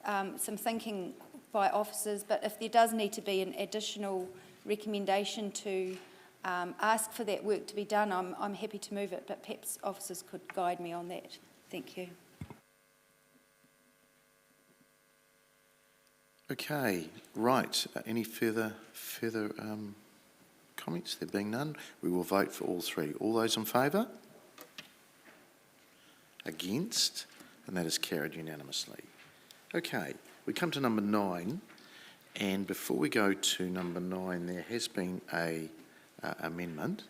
some thinking by officers, but if there does need to be an additional recommendation to ask for that work to be done, I'm happy to move it, but perhaps officers could guide me on that. Thank you. Okay, right. Any further comments? There being none, we will vote for all three. All those in favour? Against? And that is carried unanimously. Okay, we come to number 9, and before we go to number 9, there has been a amendment.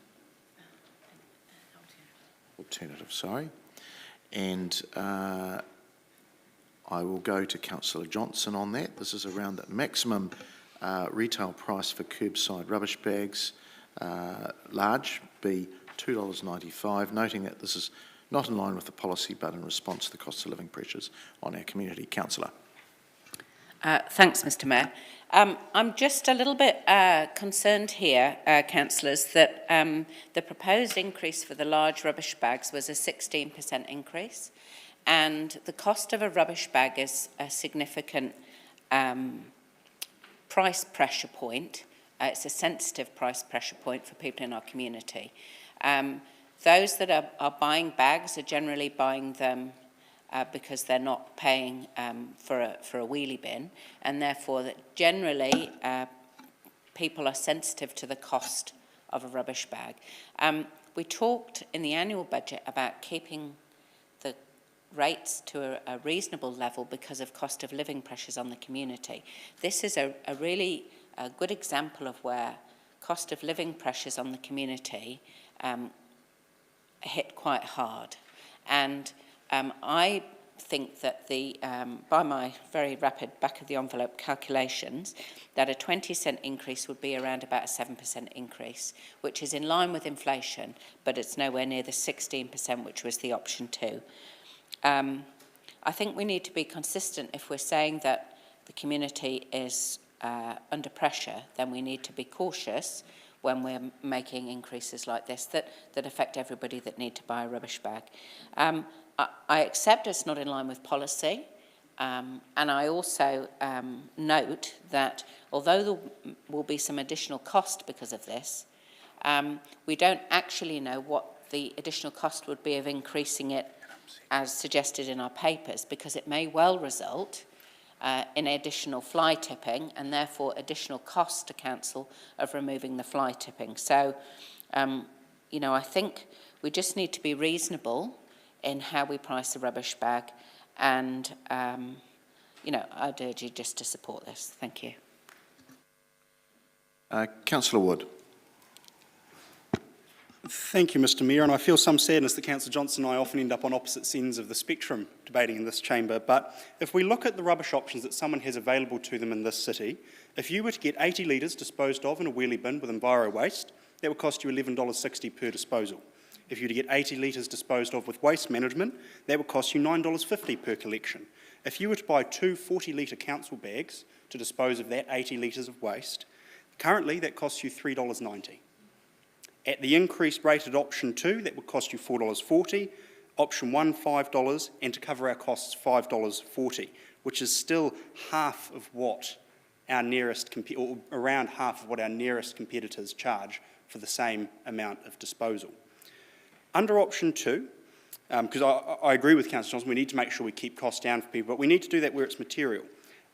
Alternative, sorry. And I will go to Councillor Johnson on that. This is around the maximum retail price for curbside rubbish bags, large, be $2.95, noting that this is not in line with the policy but in response to the cost of living pressures on our community. Councillor. Thanks, Mr Mayor. I'm just a little bit concerned here, councillors, that the proposed increase for the large rubbish bags was a 16% increase, and the cost of a rubbish bag is a significant price pressure point. It's a sensitive price pressure point for people in our community. Those that are buying bags are generally buying them because they're not paying for a wheelie bin, and therefore that generally people are sensitive to the cost of a rubbish bag. We talked in the annual budget about keeping the rates to a reasonable level because of cost of living pressures on the community. This is a really good example of where cost of living pressures on the community hit quite hard. And I think that by my very rapid back-of-the-envelope calculations, that a 20-cent increase would be around about a 7% increase, which is in line with inflation, but it's nowhere near the 16%, which was the option 2. I think we need to be consistent. If we're saying that the community is under pressure, then we need to be cautious when we're making increases like this that affect everybody that need to buy a rubbish bag. I accept it's not in line with policy, and I also note that although there will be some additional cost because of this, we don't actually know what the additional cost would be of increasing it as suggested in our papers, because it may well result in additional fly tipping and therefore additional cost to council of removing the fly tipping. So, you know, I think we just need to be reasonable in how we price a rubbish bag, and, you know, I'd urge you just to support this. Thank you. Councillor Wood. Thank you, Mr Mayor, and I feel some sadness that Councillor Johnson and I often end up on opposite ends of the spectrum debating in this chamber, but if we look at the rubbish options that someone has available to them in this city, if you were to get 80 litres disposed of in a wheelie bin with Enviro Waste, that would cost you $11.60 per disposal. If you were to get 80 litres disposed of with waste management, that would cost you $9.50 per collection. If you were to buy 2 40-litre council bags to dispose of that 80 litres of waste, currently that costs you $3.90. At the increased rated option 2, that would cost you $4.40, option 1, $5, and to cover our costs, $5.40, which is still half of what our nearest, or around half of what our nearest competitors charge for the same amount of disposal. Under option 2, because I agree with Councillor Johnson, we need to make sure we keep costs down for people, but we need to do that where it's material.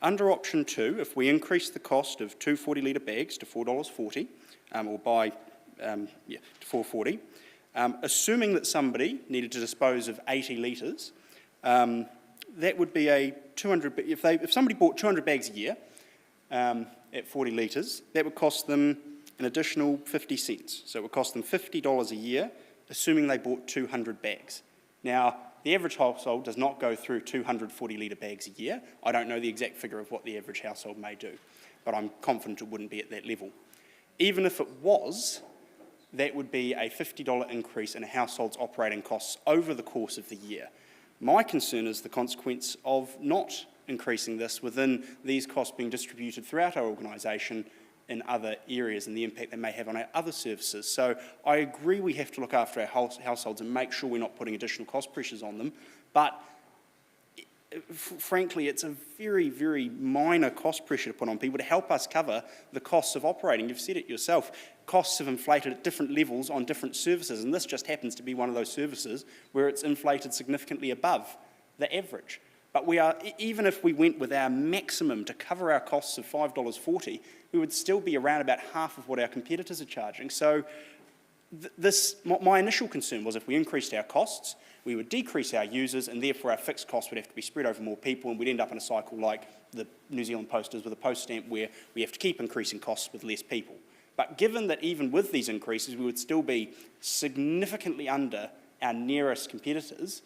Under option 2, if we increase the cost of 2 40-litre bags to $4.40, or by to $4.40, assuming that somebody needed to dispose of 80 litres, that would be a 200. If somebody bought 200 bags a year at 40 litres, that would cost them an additional 50 cents. So it would cost them $50 a year assuming they bought 200 bags. Now, the average household does not go through 240 litre bags a year. I don't know the exact figure of what the average household may do, but I'm confident it wouldn't be at that level. Even if it was, that would be a $50 increase in a household's operating costs over the course of the year. My concern is the consequence of not increasing this within these costs being distributed throughout our organisation in other areas and the impact they may have on our other services. So I agree we have to look after our households and make sure we're not putting additional cost pressures on them, but frankly, it's a very, very minor cost pressure to put on people to help us cover the costs of operating. You've said it yourself, costs have inflated at different levels on different services, and this just happens to be one of those services where it's inflated significantly above the average. But we are, even if we went with our maximum to cover our costs of $5.40, we would still be around about half of what our competitors are charging. So my initial concern was if we increased our costs, we would decrease our users, and therefore our fixed costs would have to be spread over more people, and we'd end up in a cycle like the New Zealand Post is with a post stamp, where we have to keep increasing costs with less people. But given that even with these increases, we would still be significantly under our nearest competitors,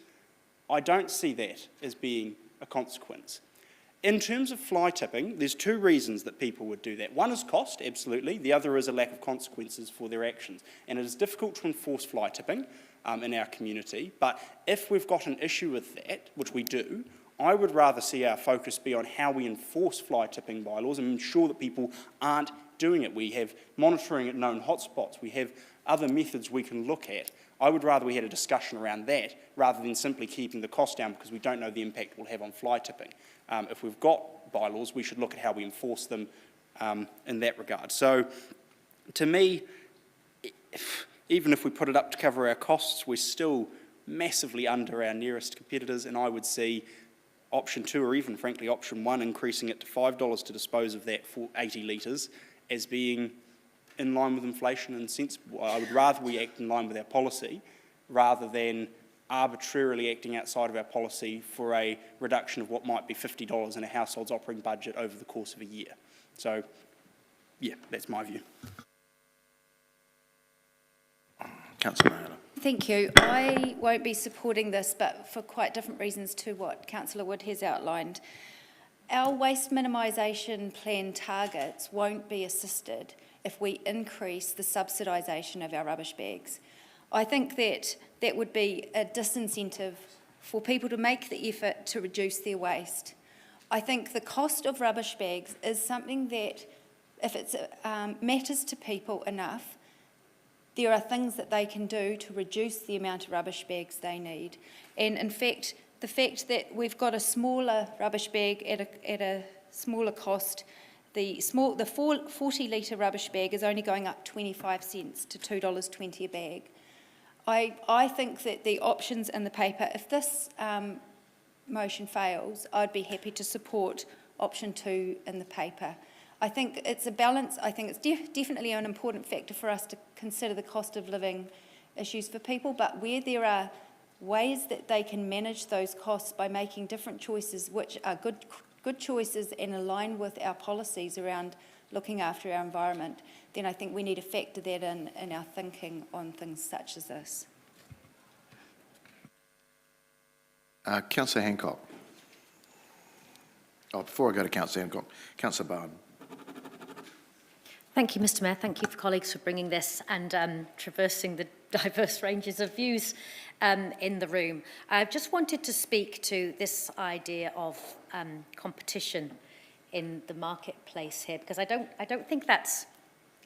I don't see that as being a consequence. In terms of fly tipping, there's two reasons that people would do that. One is cost, absolutely. The other is a lack of consequences for their actions. And it is difficult to enforce fly tipping in our community. But if we've got an issue with that, which we do, I would rather see our focus be on how we enforce fly tipping bylaws and ensure that people aren't doing it. We have monitoring at known hotspots. We have other methods we can look at. I would rather we had a discussion around that rather than simply keeping the cost down because we don't know the impact it will have on fly tipping. If we've got bylaws, we should look at how we enforce them in that regard. So, to me, even if we put it up to cover our costs, we're still massively under our nearest competitors, and I would see option 2 or even, frankly, option 1 increasing it to $5 to dispose of that for 80 litres as being in line with inflation and sensible. I would rather we act in line with our policy rather than arbitrarily acting outside of our policy for a reduction of what might be $50 in a household's operating budget over the course of a year. So, yeah, that's my view. Councillor Naylor. Thank you. I won't be supporting this, but for quite different reasons to what Councillor Wood has outlined. Our waste minimisation plan targets won't be assisted if we increase the subsidisation of our rubbish bags. I think that that would be a disincentive for people to make the effort to reduce their waste. I think the cost of rubbish bags is something that, if it matters to people enough, there are things that they can do to reduce the amount of rubbish bags they need. And in fact, the fact that we've got a smaller rubbish bag at a smaller cost, the 40 litre rubbish bag is only going up 25 cents to $2.20 a bag. I think that the options in the paper, if this motion fails, I'd be happy to support option 2 in the paper. I think it's a balance. I think it's definitely an important factor for us to consider the cost of living issues for people, but where there are ways that they can manage those costs by making different choices which are good choices and align with our policies around looking after our environment, then I think we need to factor that in our thinking on things such as this. Councillor Hancock. Oh, before I go to Councillor Hancock, Councillor Barden. Thank you, Mr Mayor. Thank you for colleagues for bringing this and traversing the diverse ranges of views in the room. I just wanted to speak to this idea of competition in the marketplace here, because I don't think that's,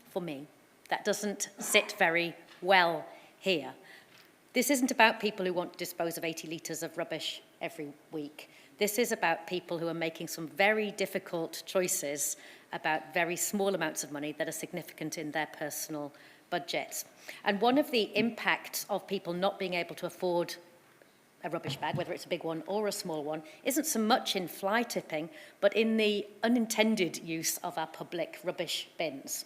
for me, that doesn't sit very well here. This isn't about people who want to dispose of 80 litres of rubbish every week. This is about people who are making some very difficult choices about very small amounts of money that are significant in their personal budgets. And one of the impacts of people not being able to afford a rubbish bag, whether it's a big one or a small one, isn't so much in fly tipping, but in the unintended use of our public rubbish bins,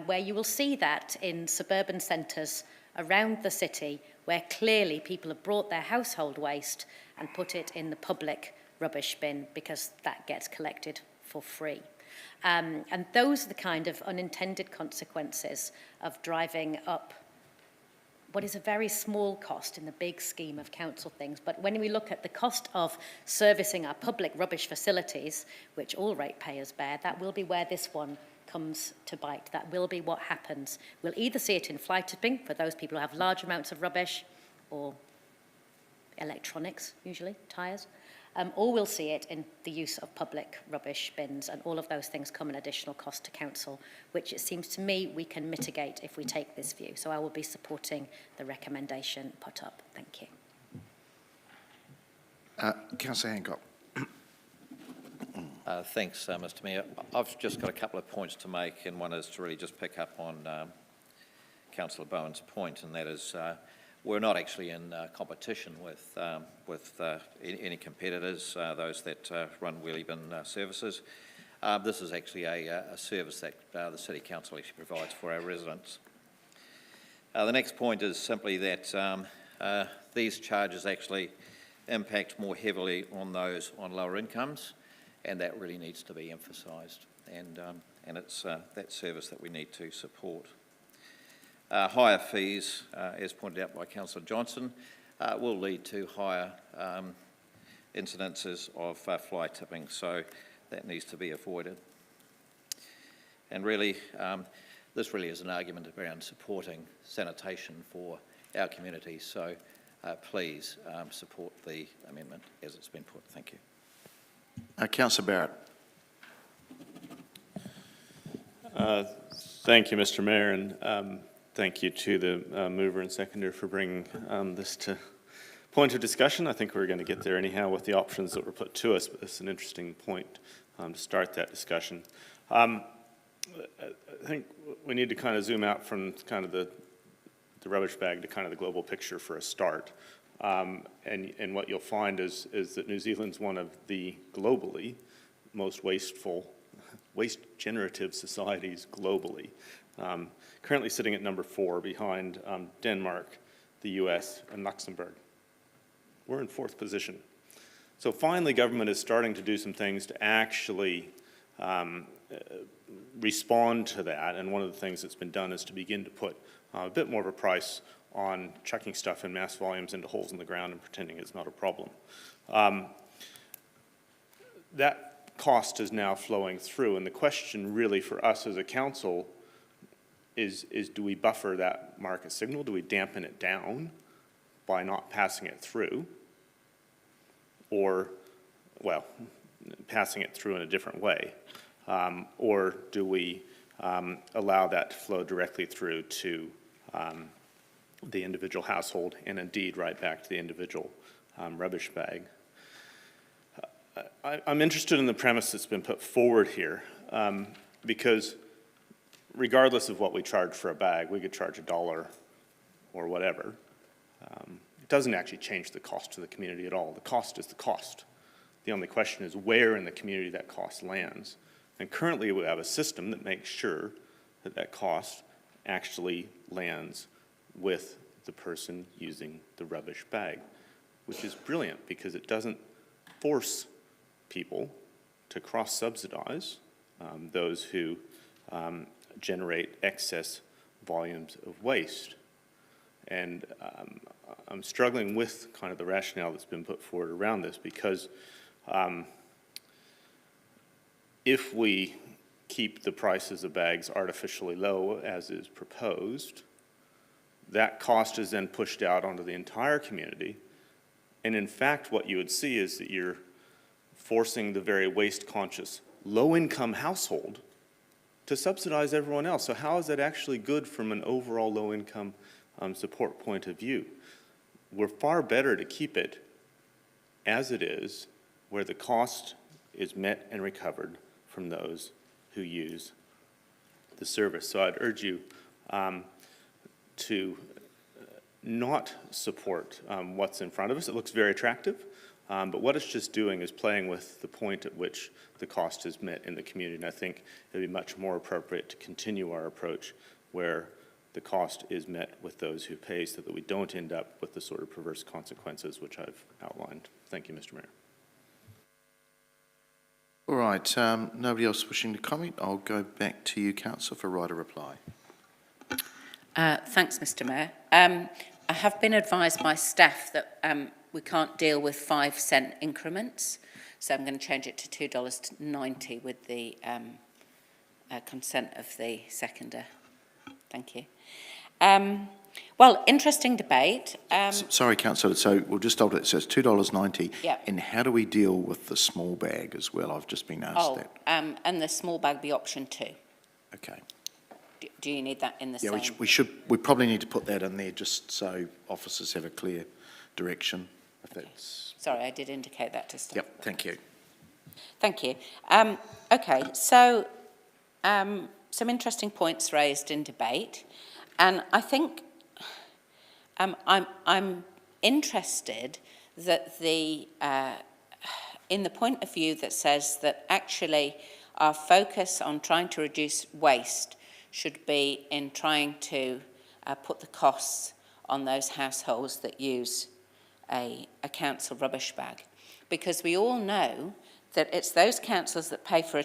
where you will see that in suburban centres around the city, where clearly people have brought their household waste and put it in the public rubbish bin because that gets collected for free. And those are the kind of unintended consequences of driving up what is a very small cost in the big scheme of council things. But when we look at the cost of servicing our public rubbish facilities, which all ratepayers bear, that will be where this one comes to bite. That will be what happens. We'll either see it in fly tipping for those people who have large amounts of rubbish, or electronics, usually, tyres, or we'll see it in the use of public rubbish bins, and all of those things come an additional cost to council, which it seems to me we can mitigate if we take this view. So I will be supporting the recommendation put up. Thank you. Councillor Hancock. Thanks, Mr Mayor. I've just got a couple of points to make, and one is to really just pick up on Councillor Bowen's point, and that is we're not actually in competition with any competitors, those that run wheelie bin services. This is actually a service that the City Council actually provides for our residents. The next point is simply that these charges actually impact more heavily on those on lower incomes, and that really needs to be emphasised, and it's that service that we need to support. Higher fees, as pointed out by Councillor Johnson, will lead to higher incidences of fly tipping, so that needs to be avoided. And really, this really is an argument around supporting sanitation for our community, so please support the amendment as it's been put. Thank you. Councillor Barrett. Thank you, Mr Mayor, and thank you to the mover and seconder for bringing this to point of discussion. I think we're going to get there anyhow with the options that were put to us, but it's an interesting point to start that discussion. I think we need to kind of zoom out from kind of the rubbish bag to kind of the global picture for a start. And what you'll find is that New Zealand's one of the globally most waste-generative societies globally. Currently sitting at number 4 behind Denmark, the US, and Luxembourg. We're in 4th position. So finally, government is starting to do some things to actually respond to that, and one of the things that's been done is to begin to put a bit more of a price on chucking stuff in mass volumes into holes in the ground and pretending it's not a problem. That cost is now flowing through, and the question really for us as a council is do we buffer that market signal? Do we dampen it down by not passing it through? Or, well, passing it through in a different way? Or do we allow that to flow directly through to the individual household and indeed right back to the individual rubbish bag? I'm interested in the premise that's been put forward here because regardless of what we charge for a bag, we could charge $1 or whatever. It doesn't actually change the cost to the community at all. The cost is the cost. The only question is where in the community that cost lands. And currently we have a system that makes sure that that cost actually lands with the person using the rubbish bag, which is brilliant because it doesn't force people to cross-subsidize those who generate excess volumes of waste. And I'm struggling with kind of the rationale that's been put forward around this because if we keep the prices of bags artificially low as is proposed, that cost is then pushed out onto the entire community. And in fact, what you would see is that you're forcing the very waste-conscious, low-income household to subsidize everyone else. So how is that actually good from an overall low-income support point of view? We're far better to keep it as it is, where the cost is met and recovered from those who use the service. So I'd urge you to not support what's in front of us. It looks very attractive, but what it's just doing is playing with the point at which the cost is met in the community, and I think it would be much more appropriate to continue our approach where the cost is met with those who pay so that we don't end up with the sort of perverse consequences which I've outlined. Thank you, Mr. Mayor. All right, nobody else wishing to comment? I'll go back to you, Councillor, for right of reply. Thanks, Mr Mayor. I have been advised by staff that we can't deal with 5-cent increments, so I'm going to change it to $2.90 with the consent of the seconder. Thank you. Well, interesting debate. Sorry, councillor, so we'll just hold it, so it's $2.90. Yeah. And how do we deal with the small bag as well? I've just been asked that. And the small bag be option 2. Okay. Do you need that in the Yeah, same? we probably need to put that in there just so officers have a clear direction, if that's... Sorry, I did indicate that to staff. Yep, thank you. Thank you. Okay, so some interesting points raised in debate, and I think I'm interested that in the point of view that says that actually our focus on trying to reduce waste should be in trying to put the costs on those households that use a council rubbish bag, because we all know that it's those councils that pay for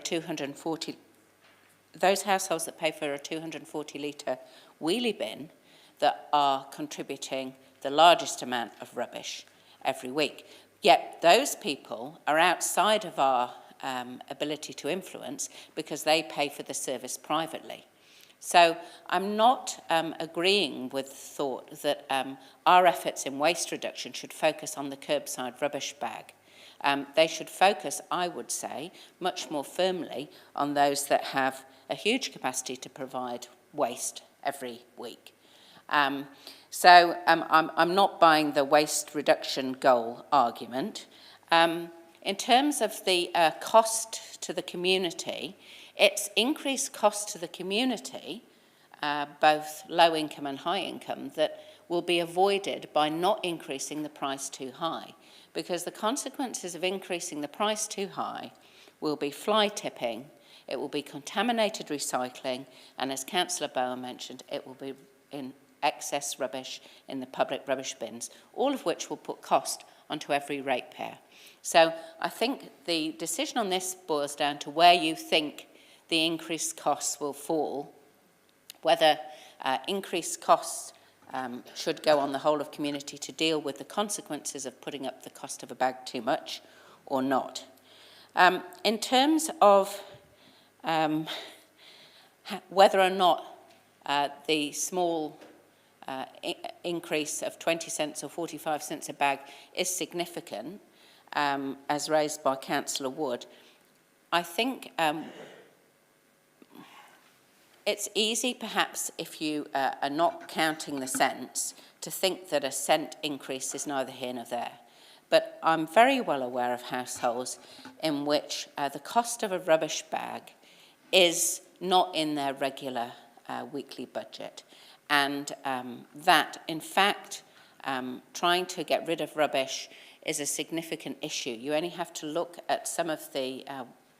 those households that pay for a 240 litre wheelie bin that are contributing the largest amount of rubbish every week. Yet those people are outside of our ability to influence because they pay for the service privately. So I'm not agreeing with the thought that our efforts in waste reduction should focus on the curbside rubbish bag. They should focus, I would say, much more firmly on those that have a huge capacity to provide waste every week. So I'm not buying the waste reduction goal argument. In terms of the cost to the community, it's increased cost to the community, both low income and high income, that will be avoided by not increasing the price too high, because the consequences of increasing the price too high will be fly tipping, it will be contaminated recycling, and as Councillor Bowen mentioned, it will be in excess rubbish in the public rubbish bins, all of which will put cost onto every ratepayer. So I think the decision on this boils down to where you think the increased costs will fall, whether increased costs should go on the whole of community to deal with the consequences of putting up the cost of a bag too much or not. In terms of whether or not the small increase of 20 cents or 45 cents a bag is significant, as raised by Councillor Wood, I think it's easy, perhaps, if you are not counting the cents, to think that a cent increase is neither here nor there. But I'm very well aware of households in which the cost of a rubbish bag is not in their regular weekly budget. And that, in fact, trying to get rid of rubbish is a significant issue. You only have to look at some of the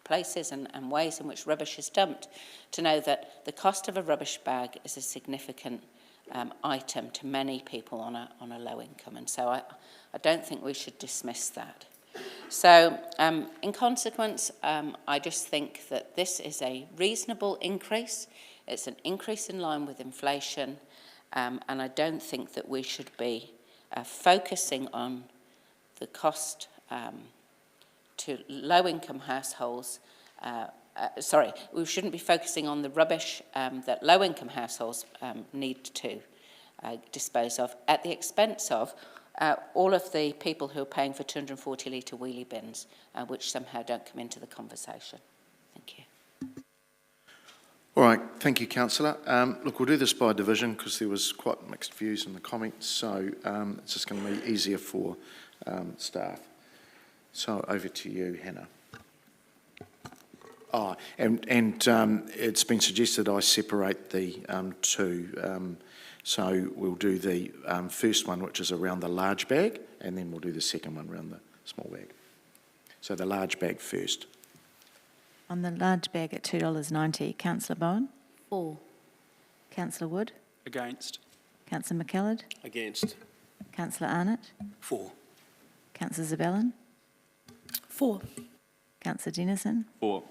places and ways in which rubbish is dumped to know that the cost of a rubbish bag is a significant item to many people on a low income. And so I don't think we should dismiss that. So in consequence, I just think that this is a reasonable increase. It's an increase in line with inflation, and I don't think that we should be focusing on the cost to low-income households. We shouldn't be focusing on the rubbish that low-income households need to dispose of at the expense of all of the people who are paying for 240 litre wheelie bins, which somehow don't come into the conversation. Thank you. All right, thank you, Councillor. Look, we'll do this by division because there was quite mixed views in the comments, so it's just going to be easier for staff. So over to you, Hannah. Oh, and it's been suggested I separate the two. So we'll do the first one, which is around the large bag, and then we'll do the second one around the small bag. So the large bag first. On the large bag at $2.90, Councillor Bowen? For. Councillor Wood? Against. Councillor McKillard? Against. Councillor Arnott? For. Councillor Zabellan? For. Councillor Dennison? For.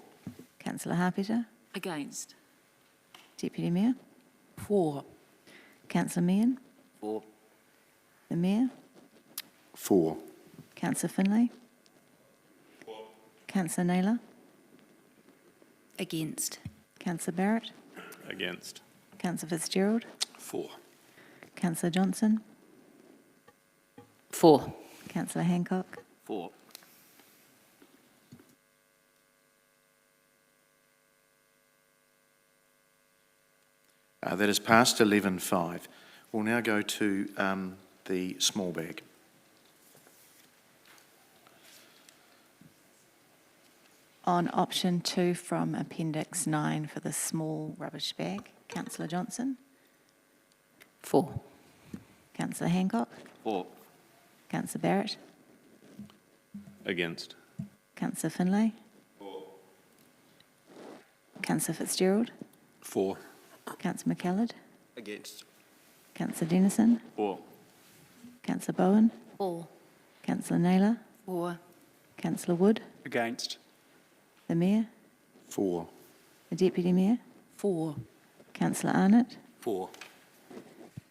Councillor Harpeter? Against. Deputy Mayor? For. Councillor Meehan? For. The Mayor? For. Councillor Finlay? Councillor Naylor? Against. Councillor Barrett? Against. Councillor Fitzgerald? For. Councillor Johnson? For. Councillor Hancock? For. That is passed 11-5. We'll now go to the small bag. On option 2 from Appendix 9 for the small rubbish bag, Councillor Johnson? For. Councillor Hancock? For. Councillor Barrett? Against. Councillor Finlay? Councillor Fitzgerald? For. Councillor McCallard? Against. Councillor Dennison? For. Councillor Bowen? For. Councillor Naylor? For. Councillor Wood? Against. The Mayor? For. The Deputy Mayor? For. Councillor Arnott? For.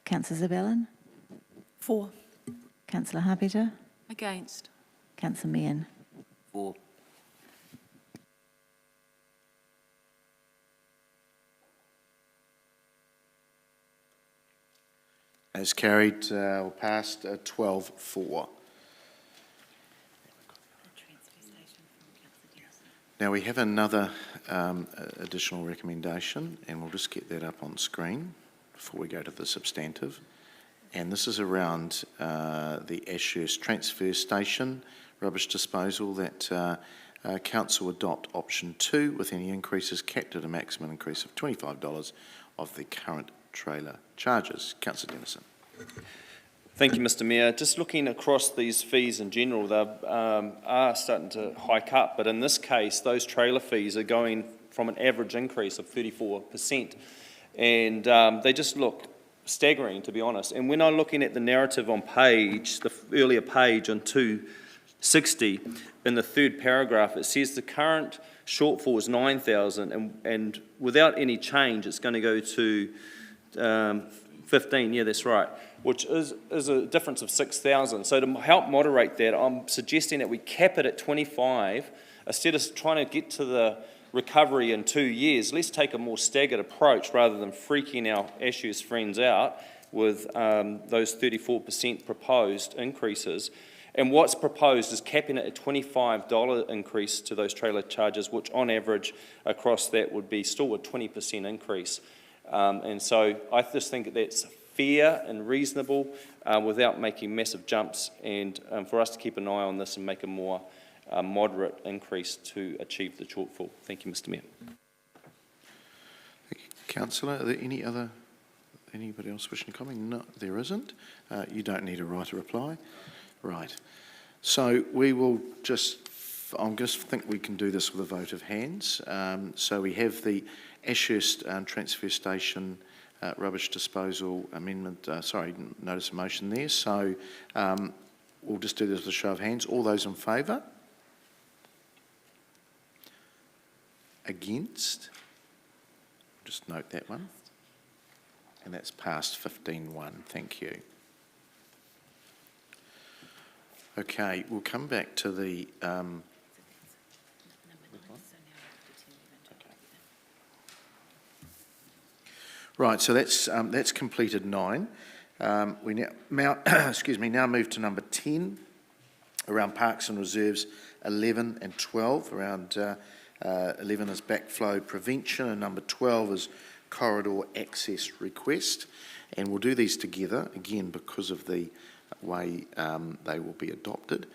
Councillor Zabellan? For. Councillor Harpeter? Against. Councillor Meehan? For. As carried, or passed 12-4. Now we have another additional recommendation, and we'll just get that up on screen before we go to the substantive. And this is around the Ashurst transfer station rubbish disposal, that council adopt option 2 with any increases capped at a maximum increase of $25 of the current trailer charges. Councillor Dennison. Thank you, Mr Mayor. Just looking across these fees in general, they are starting to hike up, but in this case, those trailer fees are going from an average increase of 34%. And they just look staggering, to be honest. And when I'm looking at the narrative on page, the earlier page on 260, in the third paragraph, it says the current shortfall is 9,000, and without any change, it's going to go to 15, yeah, that's right, which is a difference of 6,000. So to help moderate that, I'm suggesting that we cap it at 25. Instead of trying to get to the recovery in 2 years, let's take a more staggered approach rather than freaking our Ashurst friends out with those 34% proposed increases. And what's proposed is capping it at $25 increase to those trailer charges, which on average across that would be still a 20% increase. And so I just think that's fair and reasonable without making massive jumps, and for us to keep an eye on this and make a more moderate increase to achieve the shortfall. Thank you, Mr Mayor. Thank you. Councillor, are there anybody else wishing to comment? No, there isn't. You don't need a right to reply. Right. So we will just, I just think we can do this with a vote of hands. So we have the Ashurst transfer station rubbish disposal amendment, notice of motion there. So we'll just do this with a show of hands. All those in favour? Against? Just note that one. And that's passed 15-1. Thank you. Okay, we'll come back to the... Right, so that's completed 9. We now now move to number 10, around parks and reserves 11 and 12. Around 11 is backflow prevention, and number 12 is corridor access request. And we'll do these together, again, because of the way they will be adopted.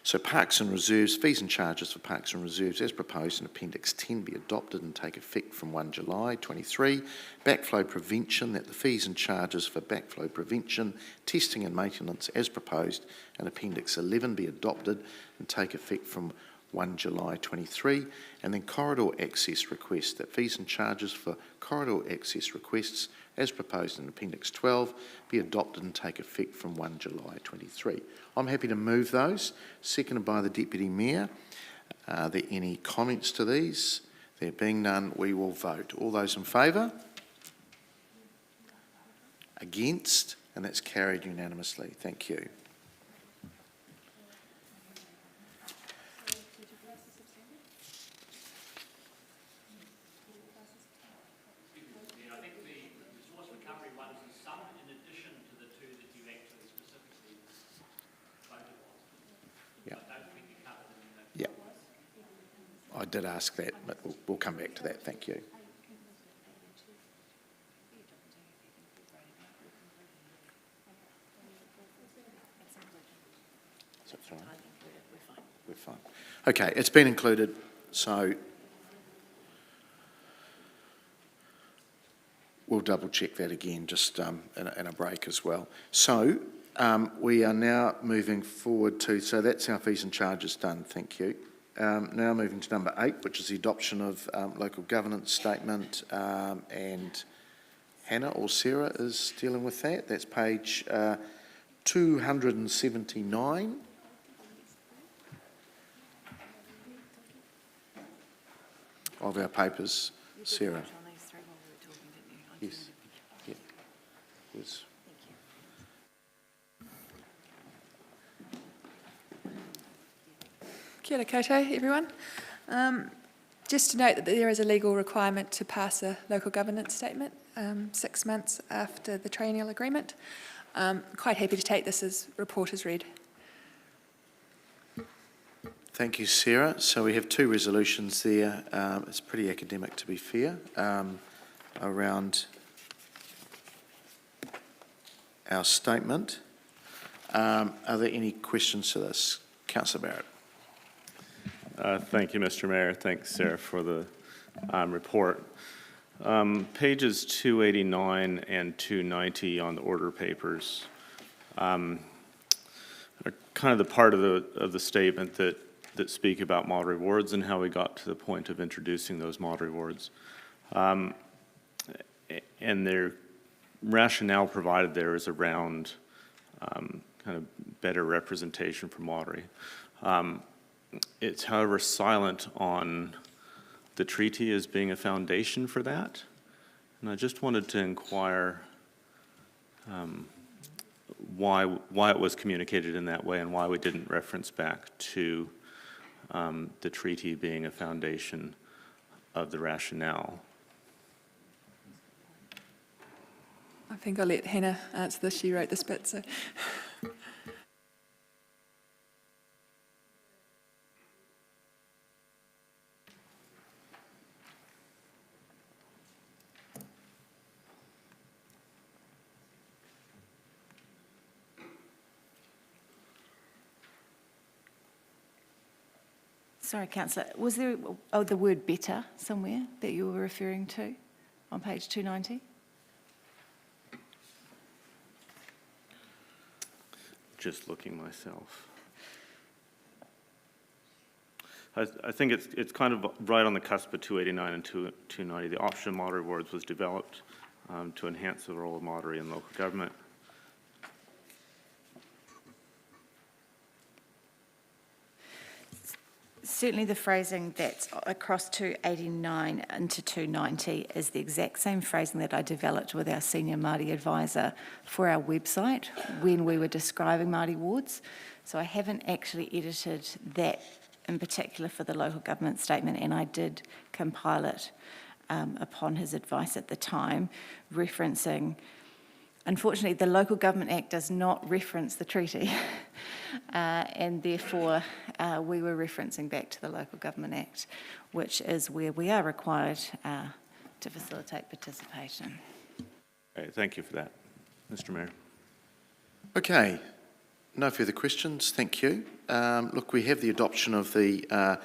So parks and reserves, fees and charges for parks and reserves as proposed in Appendix 10 be adopted and take effect from 1 July 23. Backflow prevention, that the fees and charges for backflow prevention, testing and maintenance as proposed in Appendix 11 be adopted and take effect from 1 July 23. And then corridor access requests, that fees and charges for corridor access requests as proposed in Appendix 12 be adopted and take effect from 1 July 23. I'm happy to move those. Seconded by the Deputy Mayor. Are there any comments to these? There being none, we will vote. All those in favour? Against? And that's carried unanimously. Thank you. I did ask that, but we'll come back to that. Thank you. So it's all right. We're fine. Okay, it's been included, so we'll double check that again just in a break as well. So we are now moving forward to, so that's our fees and charges done, thank you. Now moving to number 8, which is the adoption of local governance statement, and Hannah or Sarah is dealing with that. That's page 279. Of our papers, Sarah. Yes. Yeah. Yes. Kia ora koutou, everyone. Just to note that there is a legal requirement to pass a local governance statement 6 months after the triennial agreement. Quite happy to take this as report as read. Thank you, Sarah. So we have 2 resolutions there. It's pretty academic, to be fair, around our statement. Are there any questions to this? Councillor Barrett. Thank you, Mr. Mayor. Thanks, Sarah, for the report. Pages 289 and 290 on the order papers are kind of the part of the statement that speak about model rewards and how we got to the point of introducing those model rewards. And their rationale provided there is around kind of better representation for Māori. It's, however, silent on the treaty as being a foundation for that. And I just wanted to inquire why it was communicated in that way and why we didn't reference back to the treaty being a foundation of the rationale. I think I'll let Hannah answer this. She wrote this bit, so. Sorry, Councillor, was there the word better somewhere that you were referring to on page 290? Just looking myself. I think it's kind of right on the cusp of 289 and 290. The option of model rewards was developed to enhance the role of Māori in local government. Certainly the phrasing that's across 289 into 290 is the exact same phrasing that I developed with our senior Māori advisor for our website when we were describing Māori wards. So I haven't actually edited that in particular for the local government statement, and I did compile it upon his advice at the time, referencing. Unfortunately, the Local Government Act does not reference the treaty, and therefore we were referencing back to the Local Government Act, which is where we are required to facilitate participation. Okay, thank you for that, Mr. Mayor. Okay, no further questions. Thank you. Look, we have the adoption of our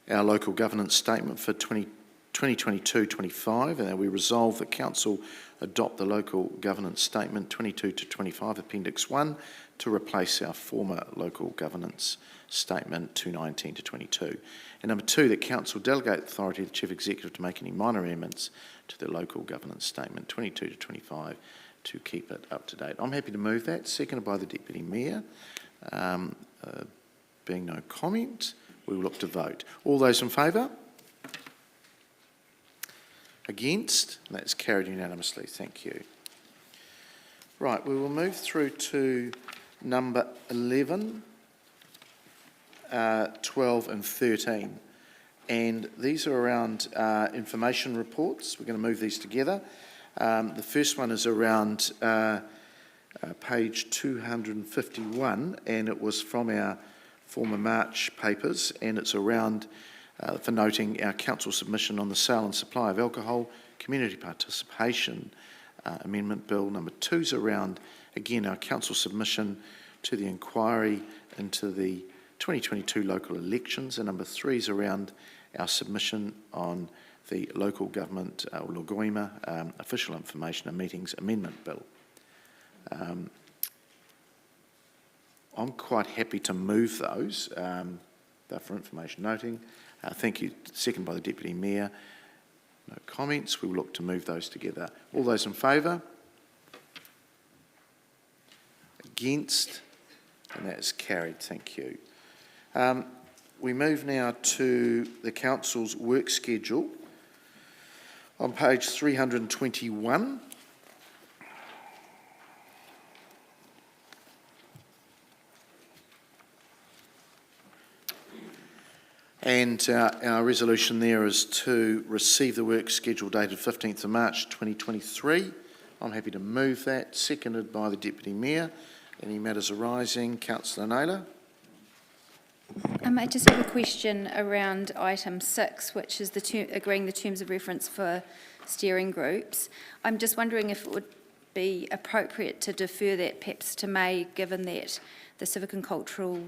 local governance statement for 2022-25, and we resolve that Council adopt the local governance statement 22 to 25, Appendix 1, to replace our former local governance statement 219 to 22. And number 2, that Council delegate authority to the Chief Executive to make any minor amendments to the local governance statement 22 to 25 to keep it up to date. I'm happy to move that, seconded by the Deputy Mayor. Being no comment, we will look to vote. All those in favour? Against? That's carried unanimously. Thank you. Right, we will move through to number 11, 12 and 13. And these are around information reports. We're going to move these together. The first one is around page 251, and it was from our former March papers, and it's around for noting our council submission on the sale and supply of alcohol, community participation amendment bill. Number 2 is around, again, our council submission to the inquiry into the 2022 local elections, and number 3 is around our submission on the local government, Logoima, official information and meetings amendment bill. I'm quite happy to move those. They're for information noting. Thank you. Second by the Deputy Mayor. No comments. We will look to move those together. All those in favour? Against? And that is carried. Thank you. We move now to the Council's work schedule on page 321. And our resolution there is to receive the work schedule dated 15th of March 2023. I'm happy to move that. Seconded by the Deputy Mayor. Any matters arising? Councillor Naylor. I just have a question around item 6, which is agreeing the terms of reference for steering groups. I'm just wondering if it would be appropriate to defer that perhaps to May, given that the Civic and Cultural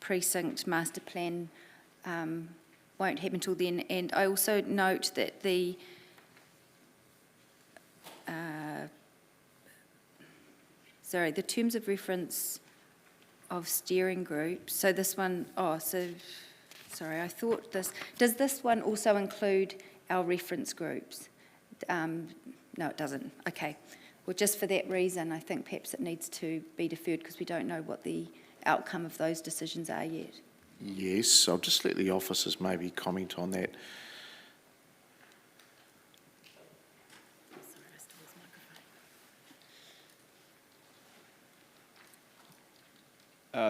Precinct Master Plan won't happen until then. And I also note that the terms of reference of steering groups. So this one, sorry, I thought this, does this one also include our reference groups? No, it doesn't. Okay. Well, just for that reason, I think perhaps it needs to be deferred because we don't know what the outcome of those decisions are yet. Yes, I'll just let the officers maybe comment on that.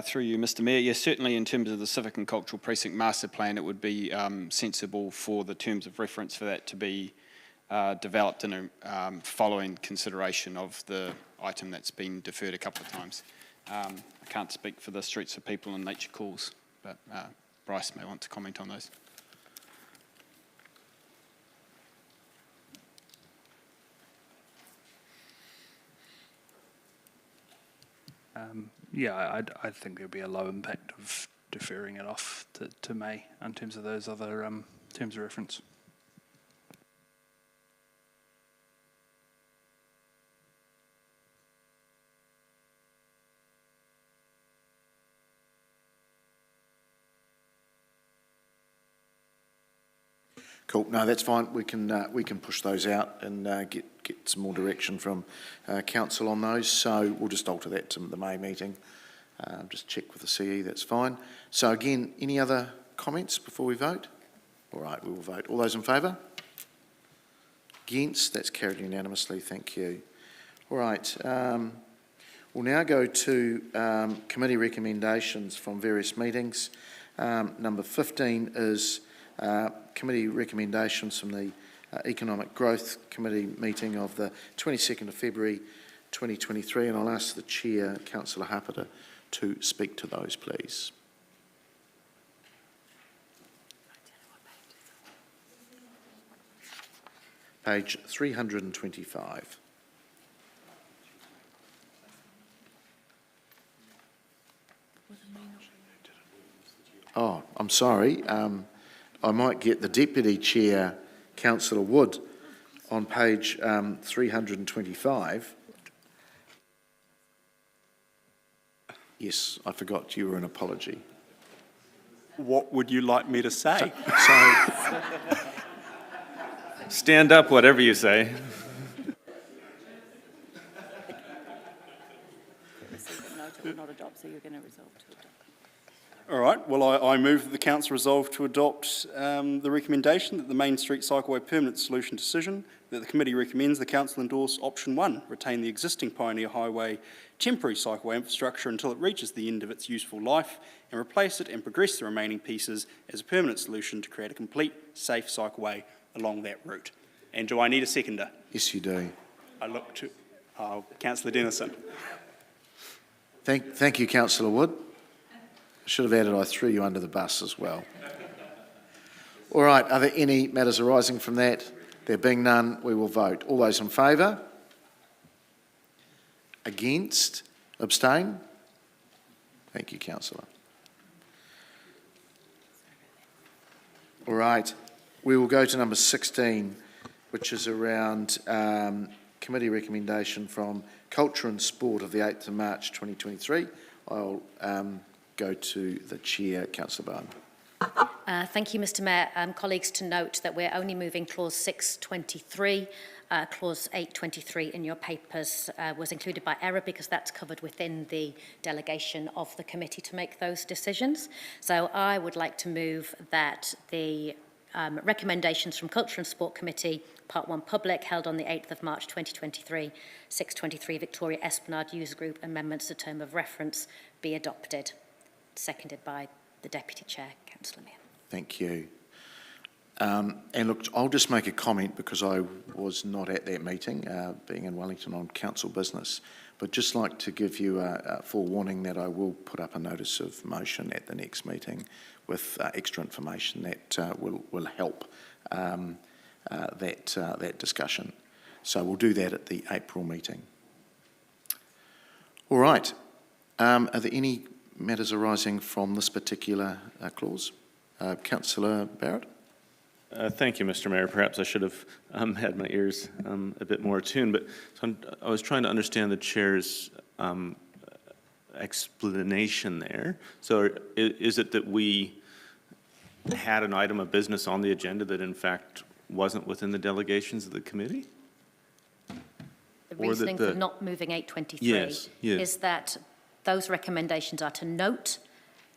Through you, Mr Mayor, yes, certainly in terms of the Civic and Cultural Precinct Master Plan, it would be sensible for the terms of reference for that to be developed in following consideration of the item that's been deferred a couple of times. I can't speak for the Streets of People and Nature Calls, but Bryce may want to comment on those. Yeah, I think there'd be a low impact of deferring it off to May in terms of those other terms of reference. Cool. No, that's fine. We can push those out and get some more direction from council on those. So we'll just alter that to the May meeting. Just check with the CE. That's fine. So again, any other comments before we vote? All right, we will vote. All those in favour? Against? That's carried unanimously. Thank you. All right. We'll now go to committee recommendations from various meetings. Number 15 is committee recommendations from the Economic Growth Committee meeting of the 22nd of February 2023, and I'll ask the Chair, Councillor Happer, to speak to those, please. Page 325. Oh, I'm sorry. I might get the Deputy Chair, Councillor Wood, on page 325. Yes, I forgot you were an apology. What would you like me to say? Stand up, whatever you say. All right, well, I move that the council resolve to adopt the recommendation that the Main Street Cycleway Permanent Solution decision, that the committee recommends the council endorse option 1, retain the existing Pioneer Highway temporary cycleway infrastructure until it reaches the end of its useful life, and replace it and progress the remaining pieces as a permanent solution to create a complete, safe cycleway along that route. And do I need a seconder? Yes, you do. I look to Councillor Dennison. Thank you, Councillor Wood. Should have added I threw you under the bus as well. All right, are there any matters arising from that? There being none, we will vote. All those in favour? Against? Abstain? Thank you, Councillor. All right, we will go to number 16, which is around committee recommendation from Culture and Sport of the 8th of March 2023. I'll go to the Chair, Councillor Barn. Thank you, Mr Mayor. Colleagues, to note that we're only moving clause 623. Clause 823 in your papers was included by error because that's covered within the delegation of the committee to make those decisions. So I would like to move that the recommendations from Culture and Sport Committee, Part 1 Public, held on the 8th of March 2023, 623 Victoria Esplanade User Group Amendments to Term of Reference be adopted. Seconded by the Deputy Chair, Councillor Mayor. Thank you. And look, I'll just make a comment because I was not at that meeting, being in Wellington on council business, but just like to give you a forewarning that I will put up a notice of motion at the next meeting with extra information that will help that discussion. So we'll do that at the April meeting. All right. Are there any matters arising from this particular clause? Councillor Barrett? Thank you, Mr Mayor. Perhaps I should have had my ears a bit more attuned, but I was trying to understand the Chair's explanation there. So is it that we had an item of business on the agenda that in fact wasn't within the delegations of the committee? The reasoning for not moving 823 is that those recommendations are to note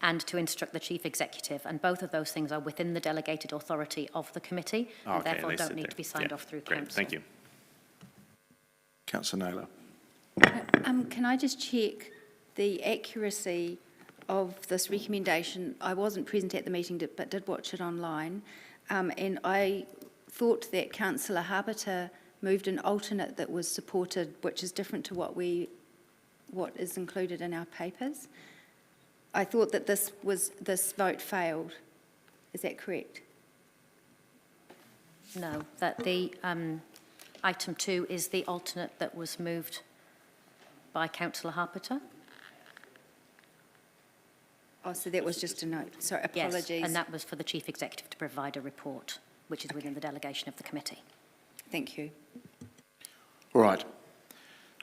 and to instruct the Chief Executive, and both of those things are within the delegated authority of the committee, and therefore don't need to be signed off through Council. Thank you. Councillor Naylor. Can I just check the accuracy of this recommendation? I wasn't present at the meeting, but did watch it online, and I thought that Councillor Harberter moved an alternate that was supported, which is different to what is included in our papers. I thought that this vote failed. Is that correct? No, that the item 2 is the alternate that was moved by Councillor Harberter. Oh, so that was just a note. Sorry, apologies. Yes, and that was for the Chief Executive to provide a report, which is within the delegation of the committee. Thank you. All right.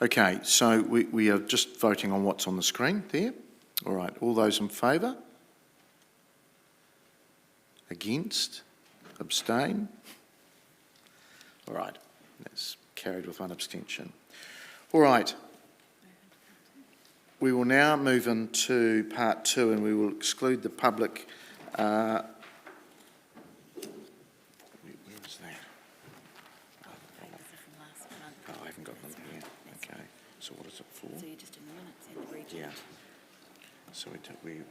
Okay, so we are just voting on what's on the screen there. All right, all those in favour? Against? Abstain? All right, that's carried with one abstention. All right. We will now move into part 2 and we will exclude the public. Where is that? Oh, I haven't got them here. Okay, so what is it for? So you're just in the minutes and the region. Yeah. So we're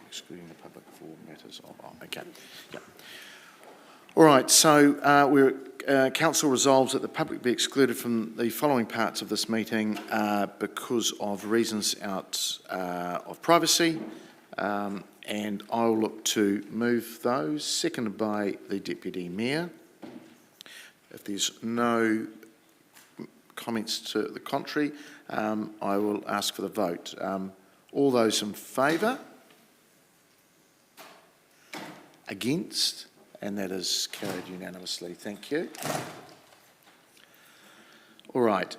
excluding the public for matters of... Oh, okay. Yeah. All right, so Council resolves that the public be excluded from the following parts of this meeting because of reasons out of privacy, and I'll look to move those, seconded by the Deputy Mayor. If there's no comments to the contrary, I will ask for the vote. All those in favour? Against? And that is carried unanimously. Thank you. All right.